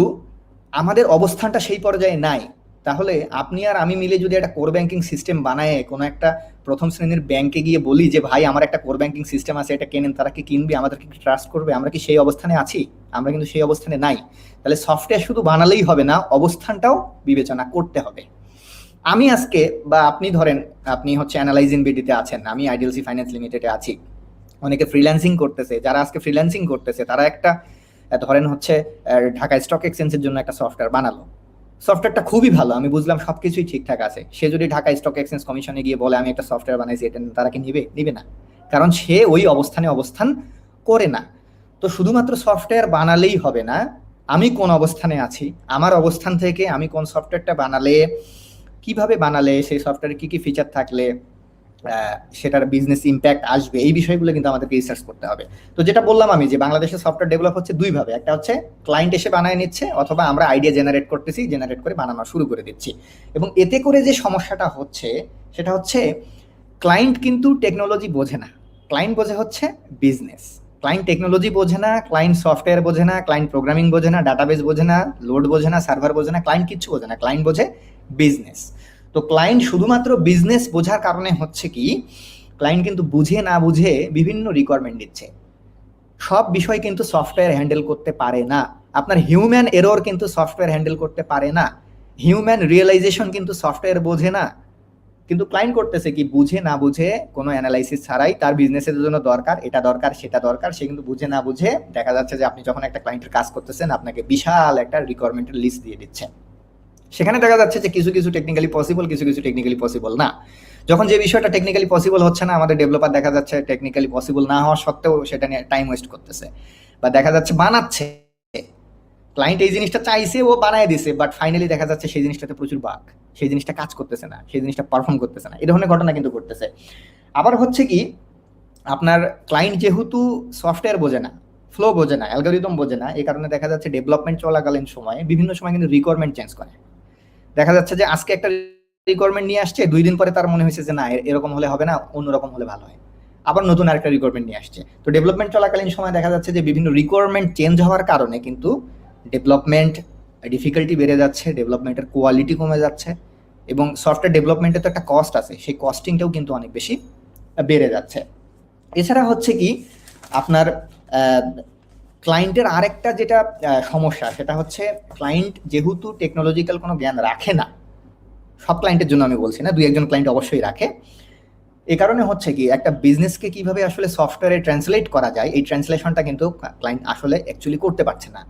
আমাদের অবস্থানটা সেই পর্যায়ে নাই। তাহলে আপনি আর আমি মিলে যদি একটা কোর ব্যাংকিং সিস্টেম বানায় কোনো একটা প্রথম শ্রেণীর ব্যাংকে গিয়ে বলি যে ভাই আমার একটা কোর ব্যাংকিং সিস্টেম আছে, এটা কেনেন, তারা কি কিনবে, আমাদেরকে কি ট্রাস্ট করবে? আমরা কি সেই অবস্থানে আছি? আমরা কিন্তু সেই অবস্থানে নাই। তাহলে সফটওয়্যার শুধু বানালেই হবে না, অবস্থানটাও বিবেচনা করতে হবে। আমি আজকে বা আপনি ধরেন, আপনি হচ্ছে অ্যানালাইজিং বিডিতে আছেন, আমি আইডিএলসি ফাইন্যান্স লিমিটেডে আছি, অনেকে ফ্রিল্যান্সিং করতেছে, যারা আজকে ফ্রিল্যান্সিং করতেছে তারা একটা ধরেন হচ্ছে ঢাকা স্টক এক্সচেঞ্জের জন্য একটা সফটওয়্যার বানালো, সফটওয়্যারটা খুবই ভালো, আমি বুঝলাম সবকিছুই ঠিকঠাক আছে। সে যদি ঢাকা স্টক এক্সচেঞ্জ কমিশনে গিয়ে বলে আমি একটা সফটওয়্যার বানাইছি, এটা তারা কি নিবে না, কারণ সে ওই অবস্থানে অবস্থান করে না। তো শুধুমাত্র সফটওয়্যার বানালেই হবে না, আমি কোন অবস্থানে আছি, আমার অবস্থান থেকে আমি কোন সফটওয়্যারটা বানালে, কিভাবে বানালে, সেই সফটওয়্যারে কি কি ফিচার থাকলে সেটার বিজনেস ইম্প্যাক্ট আসবে, এই বিষয়গুলো কিন্তু আমাদেরকে রিসার্চ করতে হবে। তো যেটা বললাম আমি, যে বাংলাদেশের সফটওয়্যার ডেভেলপ হচ্ছে দুইভাবে, একটা হচ্ছে ক্লায়েন্ট এসে বানায় নিচ্ছে, অথবা আমরা আইডিয়া জেনারেট করতেছি, জেনারেট করে বানানো শুরু করে দিচ্ছি। এবং এতে করে যে সমস্যাটা হচ্ছে সেটা হচ্ছে ক্লায়েন্ট কিন্তু টেকনোলজি বোঝে না, ক্লায়েন্ট বোঝে হচ্ছে বিজনেস। ক্লায়েন্ট টেকনোলজি বোঝে না, ক্লায়েন্ট সফটওয়্যার বোঝে না, ক্লায়েন্ট প্রোগ্রামিং বোঝে না, ডাটাবেস বোঝে না, লোড বোঝে না, সার্ভার বোঝে না, ক্লায়েন্ট কিচ্ছু বোঝে না, ক্লায়েন্ট বোঝে বিজনেস। তো ক্লায়েন্ট শুধুমাত্র বিজনেস বোঝার কারণে হচ্ছে কি, ক্লায়েন্ট কিন্তু বুঝে না বুঝে বিভিন্ন রিকোয়ারমেন্ট দিচ্ছে। সব বিষয় কিন্তু সফটওয়্যার হ্যান্ডেল করতে পারে না, আপনার হিউম্যান এরর কিন্তু সফটওয়্যার হ্যান্ডেল করতে পারে না, হিউম্যান রিয়েলাইজেশন কিন্তু সফটওয়্যার বোঝে না। কিন্তু ক্লায়েন্ট করতেছে কি, বুঝে না বুঝে, কোনো অ্যানালাইসিস ছাড়াই, তার বিজনেসের জন্য দরকার এটা দরকার সেটা দরকার, সে কিন্তু বুঝে না বুঝে দেখা যাচ্ছে যে আপনি যখন একটা ক্লায়েন্টের কাজ করতেছেন, আপনাকে বিশাল একটা রিকোয়ারমেন্টের লিস্ট দিয়ে দিচ্ছে। সেখানে দেখা যাচ্ছে যে কিছু কিছু টেকনিক্যালি পসিবল, কিছু কিছু টেকনিক্যালি পসিবল না। যখন যে বিষয়টা টেকনিক্যালি পসিবল হচ্ছে না, আমাদের ডেভেলপার দেখা যাচ্ছে টেকনিক্যালি পসিবল না হওয়া সত্ত্বেও সেটা নিয়ে টাইম ওয়েস্ট করতেছে, বা দেখা যাচ্ছে বানাচ্ছে, ক্লায়েন্ট এই জিনিসটা চাইছে, ও বানায় দিছে, বাট ফাইনালি দেখা যাচ্ছে সেই জিনিসটাতে প্রচুর বাগ, সেই জিনিসটা কাজ করতেছে না, সেই জিনিসটা পারফর্ম করতেছে না, এই ধরনের ঘটনা কিন্তু ঘটতেছে। আবার হচ্ছে কি, আপনার ক্লায়েন্ট যেহেতু সফটওয়্যার বোঝে না, ফ্লো বোঝে না, অ্যালগরিদম বোঝে না, এই কারণে দেখা যাচ্ছে ডেভেলপমেন্ট চলাকালীন সময়ে বিভিন্ন সময় কিন্তু রিকোয়ারমেন্ট চেঞ্জ করে। দেখা যাচ্ছে যে আজকে একটা রিকোয়ারমেন্ট নিয়ে আসছে, 2 দিন পরে তার মনে হয়েছে যে না এরকম হলে হবে না, অন্যরকম হলে ভালো হয়, আবার নতুন আরেকটা রিকোয়ারমেন্ট নিয়ে আসছে। তো ডেভেলপমেন্ট চলাকালীন সময় দেখা যাচ্ছে যে বিভিন্ন রিকোয়ারমেন্ট চেঞ্জ হওয়ার কারণে কিন্তু ডেভেলপমেন্ট ডিফিকাল্টি বেড়ে যাচ্ছে, ডেভেলপমেন্টের কোয়ালিটি কমে যাচ্ছে, এবং সফটওয়্যার ডেভেলপমেন্টের তো একটা কস্ট আছে, সেই কস্টিংটাও কিন্তু অনেক বেশি বেড়ে যাচ্ছে। এছাড়া হচ্ছে কি, আপনার ক্লায়েন্টের আরেকটা যেটা সমস্যা, সেটা হচ্ছে ক্লায়েন্ট যেহেতু টেকনোলজিক্যাল কোনো জ্ঞান রাখে না, সব ক্লায়েন্টের জন্য আমি বলছি না, 2-1 ক্লায়েন্ট অবশ্যই রাখে, এই কারণে হচ্ছে কি, একটা বিজনেসকে কিভাবে আসলে সফটওয়্যারে ট্রান্সলেট করা যায়, এই ট্রান্সলেশনটা কিন্তু ক্লায়েন্ট আসলে অ্যাকচুয়ালি করতে পারছে না।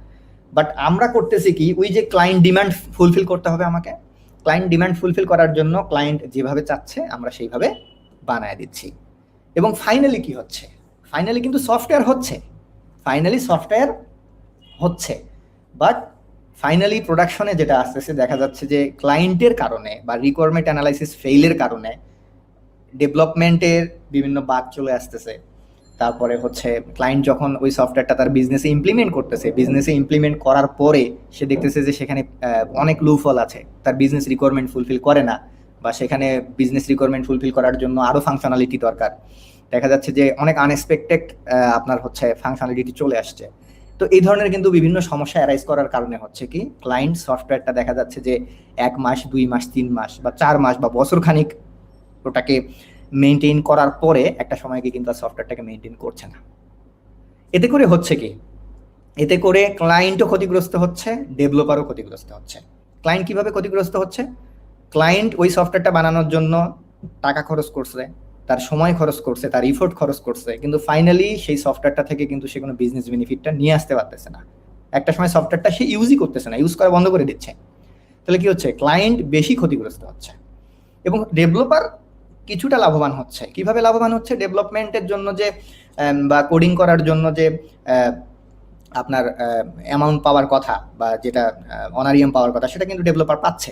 বাট আমরা করতেছি কি, ওই যে ক্লায়েন্ট ডিমান্ড ফুলফিল করতে হবে আমাকে, ক্লায়েন্ট ডিমান্ড ফুলফিল করার জন্য ক্লায়েন্ট যেভাবে চাচ্ছে আমরা সেইভাবে বানায় দিচ্ছি। এবং ফাইনালি কি হচ্ছে, ফাইনালি কিন্তু সফটওয়্যার হচ্ছে, ফাইনালি সফটওয়্যার হচ্ছে, বাট ফাইনালি প্রোডাকশনে যেটা আসতেছে দেখা যাচ্ছে যে ক্লায়েন্টের কারণে বা রিকোয়ারমেন্ট অ্যানালাইসিস ফেইলের কারণে ডেভেলপমেন্টের বিভিন্ন বাগ চলে আসতেছে। তারপরে হচ্ছে ক্লায়েন্ট যখন ওই সফটওয়্যারটা তার বিজনেসে ইমপ্লিমেন্ট করতেছে, বিজনেসে ইমপ্লিমেন্ট করার পরে সে দেখতেছে যে সেখানে অনেক লুফল আছে, তার বিজনেস রিকোয়ারমেন্ট ফুলফিল করে না, বা সেখানে বিজনেস রিকোয়ারমেন্ট ফুলফিল করার জন্য আরও ফাংশনালিটি দরকার, দেখা যাচ্ছে যে অনেক আনএক্সপেক্টেড আপনার হচ্ছে ফাংশনালিটি চলে আসছে। তো এই ধরনের কিন্তু বিভিন্ন সমস্যা অ্যারাইজ করার কারণে হচ্ছে কি, ক্লায়েন্ট সফটওয়্যারটা দেখা যাচ্ছে যে 1 মাস 2 মাস 3 মাস বা 4 মাস বা বছর খানিক ওটাকে মেনটেন করার পরে একটা সময় কি কিন্তু সফটওয়্যারটাকে মেনটেন করছে না। এতে করে হচ্ছে কি, এতে করে ক্লায়েন্টও ক্ষতিগ্রস্ত হচ্ছে, ডেভেলপারও ক্ষতিগ্রস্ত হচ্ছে। ক্লায়েন্ট কিভাবে ক্ষতিগ্রস্ত হচ্ছে, ক্লায়েন্ট ওই সফটওয়্যারটা বানানোর জন্য টাকা খরচ করছে, তার সময় খরচ করছে, তার ইফোর্ট খরচ করছে, কিন্তু ফাইনালি সেই সফটওয়্যারটা থেকে কিন্তু সে কোনো বিজনেস বেনিফিটটা নিয়ে আসতে পারতেছে না। একটা সময় সফটওয়্যারটা সে ইউজই করতেছে না, ইউজ করা বন্ধ করে দিচ্ছে। তাহলে কি হচ্ছে, ক্লায়েন্ট বেশি ক্ষতিগ্রস্ত হচ্ছে এবং ডেভেলপার কিছুটা লাভবান হচ্ছে। কিভাবে লাভবান হচ্ছে, ডেভেলপমেন্টের জন্য যে বা কোডিং করার জন্য যে আপনার অ্যামাউন্ট পাওয়ার কথা বা যেটা অনারিয়াম পাওয়ার কথা, সেটা কিন্তু ডেভেলপার পাচ্ছে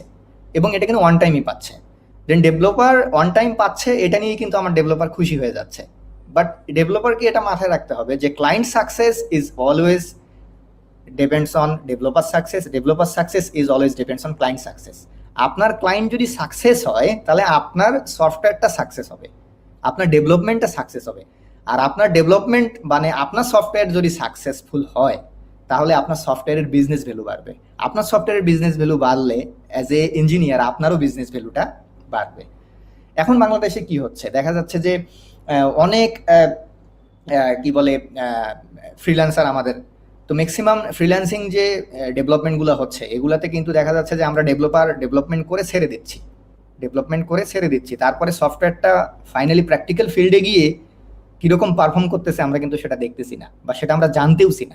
এবং এটা কিন্তু ওয়ান টাইমই পাচ্ছে। দেন ডেভেলপার ওয়ান টাইম পাচ্ছে, এটা নিয়ে কিন্তু আমার ডেভেলপার খুশি হয়ে যাচ্ছে। বাট ডেভেলপারকে এটা মাথায় রাখতে হবে যে client success is always depends on developer success, developer success is always depends on client success. আপনার ক্লায়েন্ট যদি সাকসেস হয় তাহলে আপনার সফটওয়্যারটা সাকসেস হবে, আপনার ডেভেলপমেন্টটা সাকসেস হবে। আর আপনার ডেভেলপমেন্ট মানে আপনার সফটওয়্যার যদি সাকসেসফুল হয় তাহলে আপনার সফটওয়্যারের বিজনেস ভ্যালু বাড়বে। আপনার সফটওয়্যারের বিজনেস ভ্যালু বাড়লে অ্যাজ এ ইঞ্জিনিয়ার আপনারও বিজনেস ভ্যালুটা বাড়বে। এখন বাংলাদেশে কি হচ্ছে, দেখা যাচ্ছে যে অনেক কি বলে ফ্রিল্যান্সার আমাদের, তো ম্যাক্সিমাম ফ্রিল্যান্সিং যে ডেভেলপমেন্টগুলো হচ্ছে এগুলাতে কিন্তু দেখা যাচ্ছে যে আমরা ডেভেলপমেন্ট করে ছেড়ে দিচ্ছি, তারপরে সফটওয়্যারটা ফাইনালি প্র্যাকটিক্যাল ফিল্ডে গিয়ে কিরকম পারফর্ম করতেছে আমরা কিন্তু সেটা দেখতেছি না, বা সেটা আমরা জানতেছি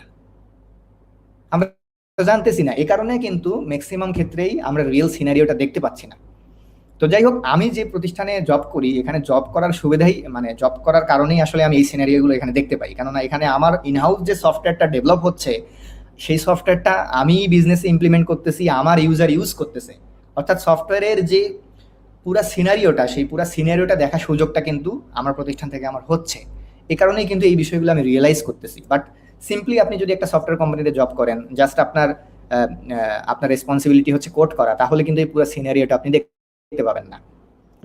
না। এই কারণে কিন্তু ম্যাক্সিমাম ক্ষেত্রেই আমরা রিয়েল সিনারিওটা দেখতে পাচ্ছি না। তো যাই হোক, আমি যে প্রতিষ্ঠানে জব করি এখানে জব করার সুবিধাই মানে জব করার কারণেই আসলে আমি এই সিনারিওগুলো এখানে দেখতে পাই। কেননা এখানে আমার ইনহাউস যে সফটওয়্যারটা ডেভেলপ হচ্ছে সেই সফটওয়্যারটা আমি বিজনেসে ইমপ্লিমেন্ট করতেছি, আমার ইউজার ইউজ করতেছে। অর্থাৎ সফটওয়্যারের যে পুরা সিনারিওটা, সেই পুরা সিনারিওটা দেখার সুযোগটা কিন্তু আমার প্রতিষ্ঠান থেকে আমার হচ্ছে। এই কারণেই কিন্তু এই বিষয়গুলো আমি রিয়েলাইজ করতেছি। বাট সিম্পলি আপনি যদি একটা সফটওয়্যার কোম্পানিতে জব করেন, জাস্ট আপনার রেসপন্সিবিলিটি হচ্ছে কোড করা, তাহলে কিন্তু এই পুরো সিনারিওটা আপনি দেখতে পাবেন না।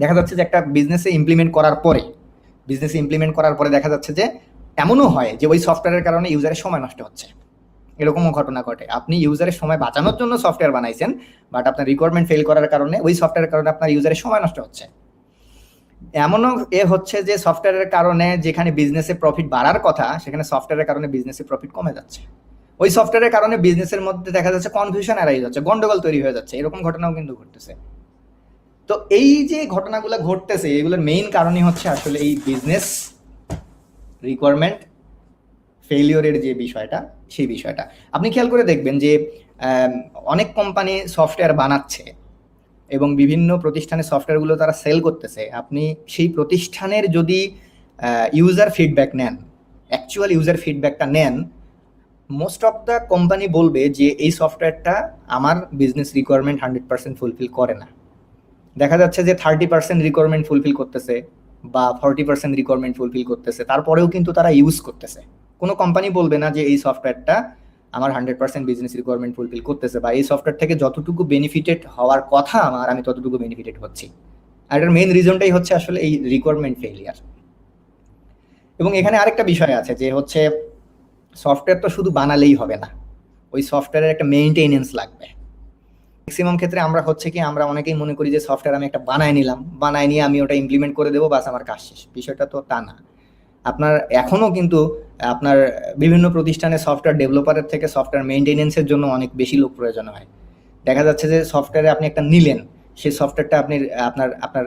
দেখা যাচ্ছে যে একটা বিজনেসে ইমপ্লিমেন্ট করার পরে দেখা যাচ্ছে যে এমনও হয় যে ওই সফটওয়্যারের কারণে ইউজারের সময় নষ্ট হচ্ছে, এরকমও ঘটনা ঘটে। আপনি ইউজারের সময় বাঁচানোর জন্য সফটওয়্যার বানাইছেন, বাট আপনার রিকোয়ারমেন্ট ফেল করার কারণে ওই সফটওয়্যারের কারণে আপনার ইউজারের সময় নষ্ট হচ্ছে। এমনও হচ্ছে যে সফটওয়্যারের কারণে যেখানে বিজনেসে প্রফিট বাড়ার কথা সেখানে সফটওয়্যারের কারণে বিজনেসে প্রফিট কমে যাচ্ছে। ওই সফটওয়্যারের কারণে বিজনেসের মধ্যে দেখা যাচ্ছে কনফিউশন এড়াই যাচ্ছে, গন্ডগোল তৈরি হয়ে যাচ্ছে, এরকম ঘটনাও কিন্তু ঘটতেছে। তো এই যে ঘটনাগুলো ঘটতেছে এগুলোর মেইন কারণই হচ্ছে আসলে এই বিজনেস রিকোয়ারমেন্ট ফেলিওরের যে বিষয়টা, সেই বিষয়টা আপনি খেয়াল করে দেখবেন যে অনেক কোম্পানি সফটওয়্যার বানাচ্ছে এবং বিভিন্ন প্রতিষ্ঠানে সফটওয়্যারগুলো তারা সেল করতেছে। আপনি সেই প্রতিষ্ঠানের যদি ইউজার ফিডব্যাক নেন, অ্যাকচুয়াল ইউজার ফিডব্যাকটা নেন, মোস্ট অফ দ্য কোম্পানি বলবে যে এই সফটওয়্যারটা আমার বিজনেস রিকোয়ারমেন্ট 100% ফুলফিল করে না। দেখা যাচ্ছে যে 30% রিকোয়ারমেন্ট ফুলফিল করতেছে বা 40% রিকোয়ারমেন্ট ফুলফিল করতেছে, তারপরেও কিন্তু তারা ইউজ করতেছে। কোনো কোম্পানি বলবে না যে এই সফটওয়্যারটা আমার 100% বিজনেস রিকোয়ারমেন্ট ফুলফিল করতেছে বা এই সফটওয়্যার থেকে যতটুকু বেনিফিটেড হওয়ার কথা আমি ততটুকু বেনিফিটেড হচ্ছি। আর এটার মেইন রিজনটাই হচ্ছে আসলে এই রিকোয়ারমেন্ট ফেলিয়ার। এবং এখানে আরেকটা বিষয় আছে যে হচ্ছে সফটওয়্যার তো শুধু বানালেই হবে না, ওই সফটওয়্যারের একটা মেইনটেনেন্স লাগবে। ম্যাক্সিমাম ক্ষেত্রে আমরা অনেকেই মনে করি যে সফটওয়্যার আমি একটা বানায় নিয়ে আমি ওটা ইমপ্লিমেন্ট করে দেবো, বাস আমার কাজ শেষ। বিষয়টা তো তা না। আপনার এখনও কিন্তু আপনার বিভিন্ন প্রতিষ্ঠানে সফটওয়্যার ডেভেলপারের থেকে সফটওয়্যার মেইনটেনেন্সের জন্য অনেক বেশি লোক প্রয়োজন হয়। দেখা যাচ্ছে যে সফটওয়্যারে আপনি একটা নিলেন, সেই সফটওয়্যারটা আপনার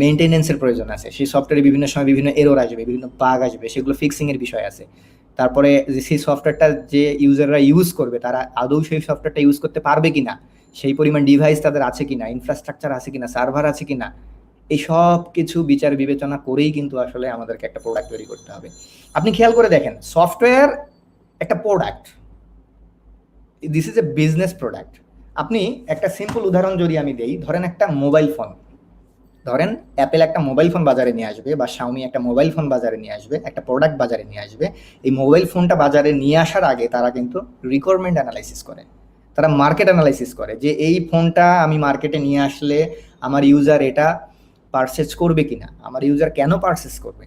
মেইনটেনেন্সের প্রয়োজন আছে। সেই সফটওয়্যারে বিভিন্ন সময় বিভিন্ন এরর আসবে, বিভিন্ন বাগ আসবে, সেগুলো ফিক্সিংয়ের বিষয় আছে। তারপরে সেই সফটওয়্যারটা যে ইউজাররা ইউজ করবে তারা আদৌ সেই সফটওয়্যারটা ইউজ করতে পারবে কিনা, সেই পরিমাণ ডিভাইস তাদের আছে কিনা, ইনফ্রাস্ট্রাকচার আছে কিনা, সার্ভার আছে কিনা, এই সব কিছু বিচার বিবেচনা করেই কিন্তু আসলে আমাদেরকে একটা প্রোডাক্ট তৈরি করতে হবে। আপনি খেয়াল করে দেখেন, সফটওয়্যার একটা product, this is a business product. আপনি একটা সিম্পল উদাহরণ যদি আমি দেই, ধরেন একটা মোবাইল ফোন, ধরেন অ্যাপেল একটা মোবাইল ফোন বাজারে নিয়ে আসবে বা শাওমি একটা মোবাইল ফোন বাজারে নিয়ে আসবে, একটা প্রোডাক্ট বাজারে নিয়ে আসবে। এই মোবাইল ফোনটা বাজারে নিয়ে আসার আগে তারা কিন্তু রিকোয়ারমেন্ট অ্যানালাইসিস করে, তারা মার্কেট অ্যানালাইসিস করে যে এই ফোনটা আমি মার্কেটে নিয়ে আসলে আমার ইউজার এটা পারচেজ করবে কিনা, আমার ইউজার কেন পারচেজ করবে,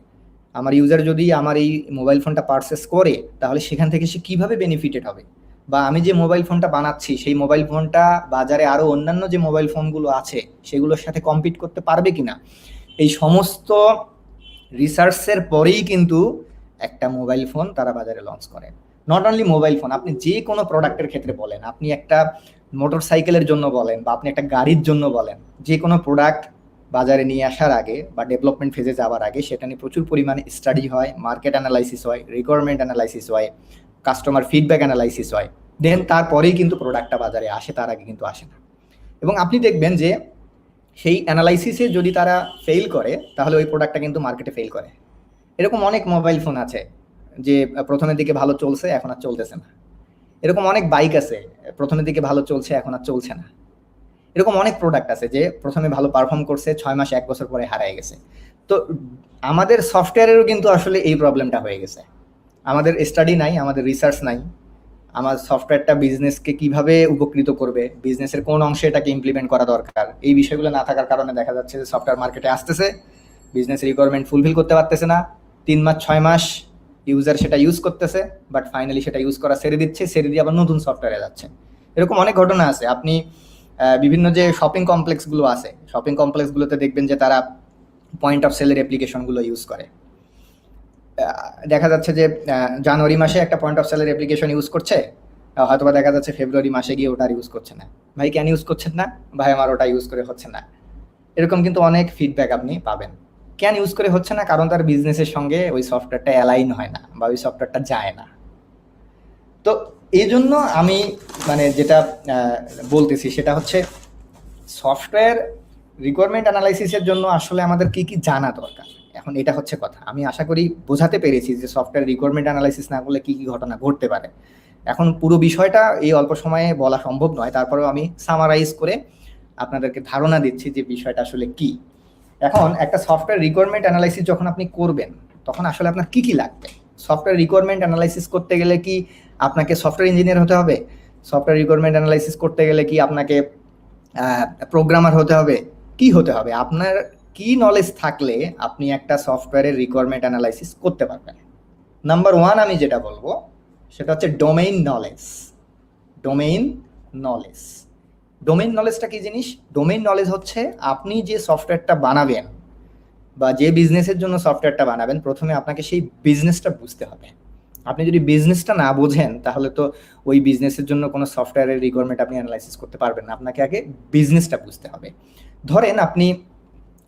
আমার ইউজার যদি আমার এই মোবাইল ফোনটা পারচেজ করে তাহলে সেখান থেকে সে কীভাবে বেনিফিটেড হবে, বা আমি যে মোবাইল ফোনটা বানাচ্ছি সেই মোবাইল ফোনটা বাজারে আরও অন্যান্য যে মোবাইল ফোনগুলো আছে সেগুলোর সাথে কম্পিট করতে পারবে কিনা। এই সমস্ত রিসার্চের পরেই কিন্তু একটা মোবাইল ফোন তারা বাজারে লঞ্চ করে। নট অনলি মোবাইল ফোন, আপনি যে কোনো প্রোডাক্টের ক্ষেত্রে বলেন, আপনি একটা মোটর সাইকেলের জন্য বলেন বা আপনি একটা গাড়ির জন্য বলেন, যে কোনো প্রোডাক্ট বাজারে নিয়ে আসার আগে বা ডেভেলপমেন্ট ফেজে যাওয়ার আগে সেটা নিয়ে প্রচুর পরিমাণে স্টাডি হয়, মার্কেট অ্যানালাইসিস হয়, রিকোয়ারমেন্ট অ্যানালাইসিস হয়, কাস্টমার ফিডব্যাক অ্যানালাইসিস হয়, দেন তারপরেই কিন্তু প্রোডাক্টটা বাজারে আসে, তার আগে কিন্তু আসে না। এবং আপনি দেখবেন যে সেই অ্যানালাইসিসে যদি তারা ফেল করে তাহলে ওই প্রোডাক্টটা কিন্তু মার্কেটে ফেল করে। এরকম অনেক মোবাইল ফোন আছে যে প্রথমের দিকে ভালো চলছে, এখন আর চলতেছে না। এরকম অনেক বাইক আছে, প্রথমের দিকে ভালো চলছে, এখন আর চলছে না। এরকম অনেক প্রোডাক্ট আছে যে প্রথমে ভালো পারফর্ম করছে, 6 মাস 1 বছর পরে হারায় গেছে। তো আমাদের সফটওয়্যারেরও কিন্তু আসলে এই প্রবলেমটা হয়ে গেছে। আমাদের স্টাডি নাই, আমাদের রিসার্চ নাই। আমার সফটওয়্যারটা বিজনেসকে কিভাবে উপকৃত করবে, বিজনেসের কোন অংশে এটাকে ইমপ্লিমেন্ট করা দরকার, এই বিষয়গুলো না থাকার কারণে দেখা যাচ্ছে যে সফটওয়্যার মার্কেটে আসতেছে, বিজনেস রিকোয়ারমেন্ট ফুলফিল করতে পারতেছে না। 3 মাস 6 মাস ইউজার সেটা ইউজ করতেছে, বাট ফাইনালি সেটা ইউজ করা ছেড়ে দিচ্ছে, ছেড়ে দিয়ে আবার নতুন সফটওয়্যারে যাচ্ছে। এরকম অনেক ঘটনা আছে। আপনি বিভিন্ন যে শপিং কমপ্লেক্সগুলো আছে, শপিং কমপ্লেক্সগুলোতে দেখবেন যে তারা পয়েন্ট অফ সেলের অ্যাপ্লিকেশনগুলো ইউজ করে। দেখা যাচ্ছে যে জানুয়ারি মাসে একটা পয়েন্ট অফ সেলের অ্যাপ্লিকেশন ইউজ করছে, হয়তোবা দেখা যাচ্ছে ফেব্রুয়ারি মাসে গিয়ে ওটা ইউজ করছে না। ভাই কেন ইউজ করছেন না? ভাই আমার ওটা ইউজ করে হচ্ছে না। এরকম কিন্তু অনেক ফিডব্যাক আপনি পাবেন। কেন ইউজ করে হচ্ছে না? কারণ তার বিজনেসের সঙ্গে ওই সফটওয়্যারটা অ্যালাইন হয় না বা ওই সফটওয়্যারটা যায় না। তো এই জন্য আমি মানে যেটা বলতেছি সেটা হচ্ছে সফটওয়্যার রিকোয়ারমেন্ট অ্যানালাইসিসের জন্য আসলে আমাদের কি কি জানা দরকার। এখন এটা হচ্ছে কথা। আমি আশা করি বোঝাতে পেরেছি যে সফটওয়্যার রিকোয়ারমেন্ট অ্যানালাইসিস না করলে কি কি ঘটনা ঘটতে পারে। এখন পুরো বিষয়টা এই অল্প সময়ে বলা সম্ভব নয়, তারপরেও আমি সামারাইজ করে আপনাদেরকে ধারণা দিচ্ছি যে বিষয়টা আসলে কি। এখন একটা সফটওয়্যার রিকোয়ারমেন্ট অ্যানালাইসিস যখন আপনি করবেন তখন আসলে আপনার কি কি লাগবে। সফটওয়্যার রিকোয়ারমেন্ট অ্যানালাইসিস করতে গেলে কি আপনাকে সফটওয়্যার ইঞ্জিনিয়ার হতে হবে? সফটওয়্যার রিকোয়ারমেন্ট অ্যানালাইসিস করতে গেলে কি আপনাকে প্রোগ্রামার হতে হবে? কি হতে হবে? আপনার কি নলেজ থাকলে আপনি একটা সফটওয়্যারের রিকোয়ারমেন্ট অ্যানালাইসিস করতে পারবেন? নাম্বার 1 আমি যেটা বলবো সেটা হচ্ছে domain knowledge. Domain knowledge, domain নলেজটা কি জিনিস? ডোমেইন নলেজ হচ্ছে আপনি যে সফটওয়্যারটা বানাবেন বা যে বিজনেসের জন্য সফটওয়্যারটা বানাবেন, প্রথমে আপনাকে সেই বিজনেসটা বুঝতে হবে। আপনি যদি বিজনেসটা না বোঝেন তাহলে তো ওই বিজনেসের জন্য কোনো সফটওয়্যারের রিকোয়ারমেন্ট আপনি অ্যানালাইসিস করতে পারবেন না। আপনাকে আগে বিজনেসটা বুঝতে হবে। ধরেন আপনি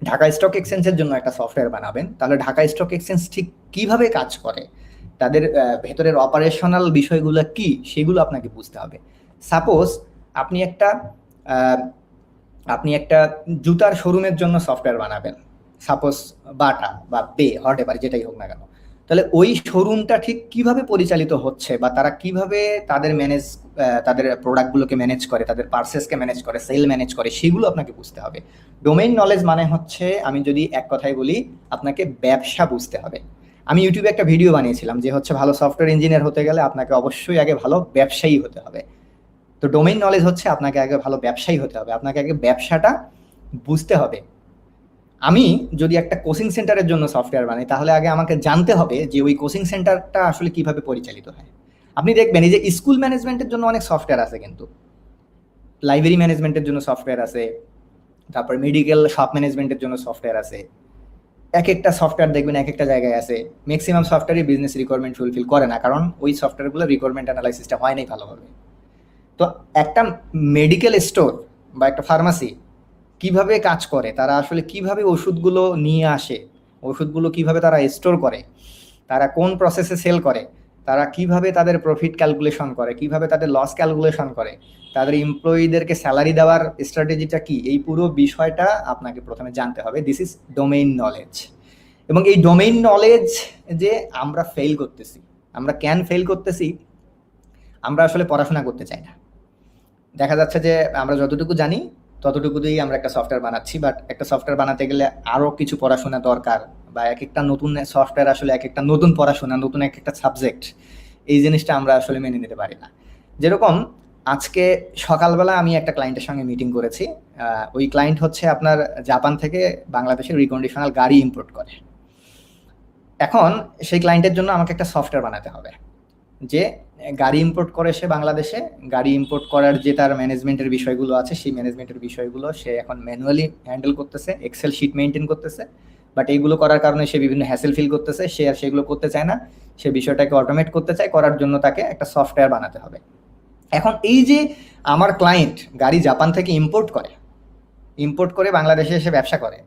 ঢাকা স্টক এক্সচেঞ্জের জন্য একটা সফটওয়্যার বানাবেন, তাহলে ঢাকা স্টক এক্সচেঞ্জ ঠিক কিভাবে কাজ করে, তাদের ভেতরের অপারেশনাল বিষয়গুলো কি, সেগুলো আপনাকে বুঝতে হবে। সাপোজ আপনি একটা জুতার শোরুমের জন্য সফটওয়্যার বানাবেন, সাপোজ বাটা বা পে হট এভার যেটাই হোক না কেন, তাহলে ওই শোরুমটা ঠিক কিভাবে পরিচালিত হচ্ছে বা তারা কিভাবে তাদের প্রোডাক্টগুলোকে ম্যানেজ করে, তাদের পার্সেসকে ম্যানেজ করে, সেল ম্যানেজ করে, সেগুলো আপনাকে বুঝতে হবে। ডোমেইন নলেজ মানে হচ্ছে, আমি যদি এক কথায় বলি, আপনাকে ব্যবসা বুঝতে হবে। আমি ইউটিউবে একটা ভিডিও বানিয়েছিলাম যে হচ্ছে ভালো সফটওয়্যার ইঞ্জিনিয়ার হতে গেলে আপনাকে অবশ্যই আগে ভালো ব্যবসায়ী হতে হবে। তো ডোমেইন নলেজ হচ্ছে আপনাকে আগে ভালো ব্যবসায়ী হতে হবে, আপনাকে আগে ব্যবসাটা বুঝতে হবে। আমি যদি একটা কোচিং সেন্টারের জন্য সফটওয়্যার বানাই তাহলে আগে আমাকে জানতে হবে যে ওই কোচিং সেন্টারটা আসলে কিভাবে পরিচালিত হয়। আপনি দেখবেন এই যে স্কুল ম্যানেজমেন্টের জন্য অনেক সফটওয়্যার আছে, কিন্তু লাইব্রেরি ম্যানেজমেন্টের জন্য সফটওয়্যার আছে, তারপর মেডিকেল শপ ম্যানেজমেন্টের জন্য সফটওয়্যার আছে। এক একটা সফটওয়্যার দেখবেন এক একটা জায়গায় আছে। ম্যাক্সিমাম সফটওয়্যারই বিজনেস রিকোয়ারমেন্ট ফুলফিল করে না, কারণ ওই সফটওয়্যারগুলো রিকোয়ারমেন্ট অ্যানালাইসিসটা হয় নাই ভালোভাবে। তো একটা মেডিকেল স্টোর বা একটা ফার্মাসি কিভাবে কাজ করে, তারা আসলে কিভাবে ওষুধগুলো নিয়ে আসে, ওষুধগুলো কিভাবে তারা স্টোর করে, তারা কোন প্রসেসে সেল করে, তারা কিভাবে তাদের প্রফিট ক্যালকুলেশন করে, কিভাবে তাদের লস ক্যালকুলেশন করে, তাদের এমপ্লয়ীদেরকে স্যালারি দেওয়ার স্ট্র্যাটেজিটা কি, এই পুরো বিষয়টা আপনাকে প্রথমে জানতে হবে। This is domain knowledge. এবং এই ডোমেইন নলেজ যে আমরা ফেল করতেছি, আমরা কেন ফেল করতেছি? আমরা আসলে পড়াশোনা করতে চাই না। দেখা যাচ্ছে যে আমরা যতটুকু জানি ততটুকু দিয়েই আমরা একটা সফটওয়্যার বানাচ্ছি, বাট একটা সফটওয়্যার বানাতে গেলে আরও কিছু পড়াশোনা দরকার, বা এক একটা নতুন সফটওয়্যার আসলে এক একটা নতুন পড়াশোনা, নতুন এক একটা সাবজেক্ট। এই জিনিসটা আমরা আসলে মেনে নিতে পারি না। যেরকম আজকে সকালবেলা আমি একটা ক্লায়েন্টের সঙ্গে মিটিং করেছি। ওই ক্লায়েন্ট হচ্ছে আপনার জাপান থেকে বাংলাদেশের রিকন্ডিশনাল গাড়ি ইম্পোর্ট করে। এখন সেই ক্লায়েন্টের জন্য আমাকে একটা সফটওয়্যার বানাতে হবে যে গাড়ি ইম্পোর্ট করে সে বাংলাদেশে, গাড়ি ইম্পোর্ট করার যে তার ম্যানেজমেন্টের বিষয়গুলো আছে, সেই ম্যানেজমেন্টের বিষয়গুলো সে এখন ম্যানুয়ালি হ্যান্ডেল করতেছে, এক্সেল শিট মেনটেন করতেছে। বাট এইগুলো করার কারণে সে বিভিন্ন হ্যাসেল ফিল করতেছে, সে আর সেগুলো করতে চায় না, সে বিষয়টাকে অটোমেট করতে চায়। করার জন্য তাকে একটা সফটওয়্যার বানাতে হবে। এখন এই যে আমার ক্লায়েন্ট গাড়ি জাপান থেকে ইম্পোর্ট করে বাংলাদেশে এসে ব্যবসা করে,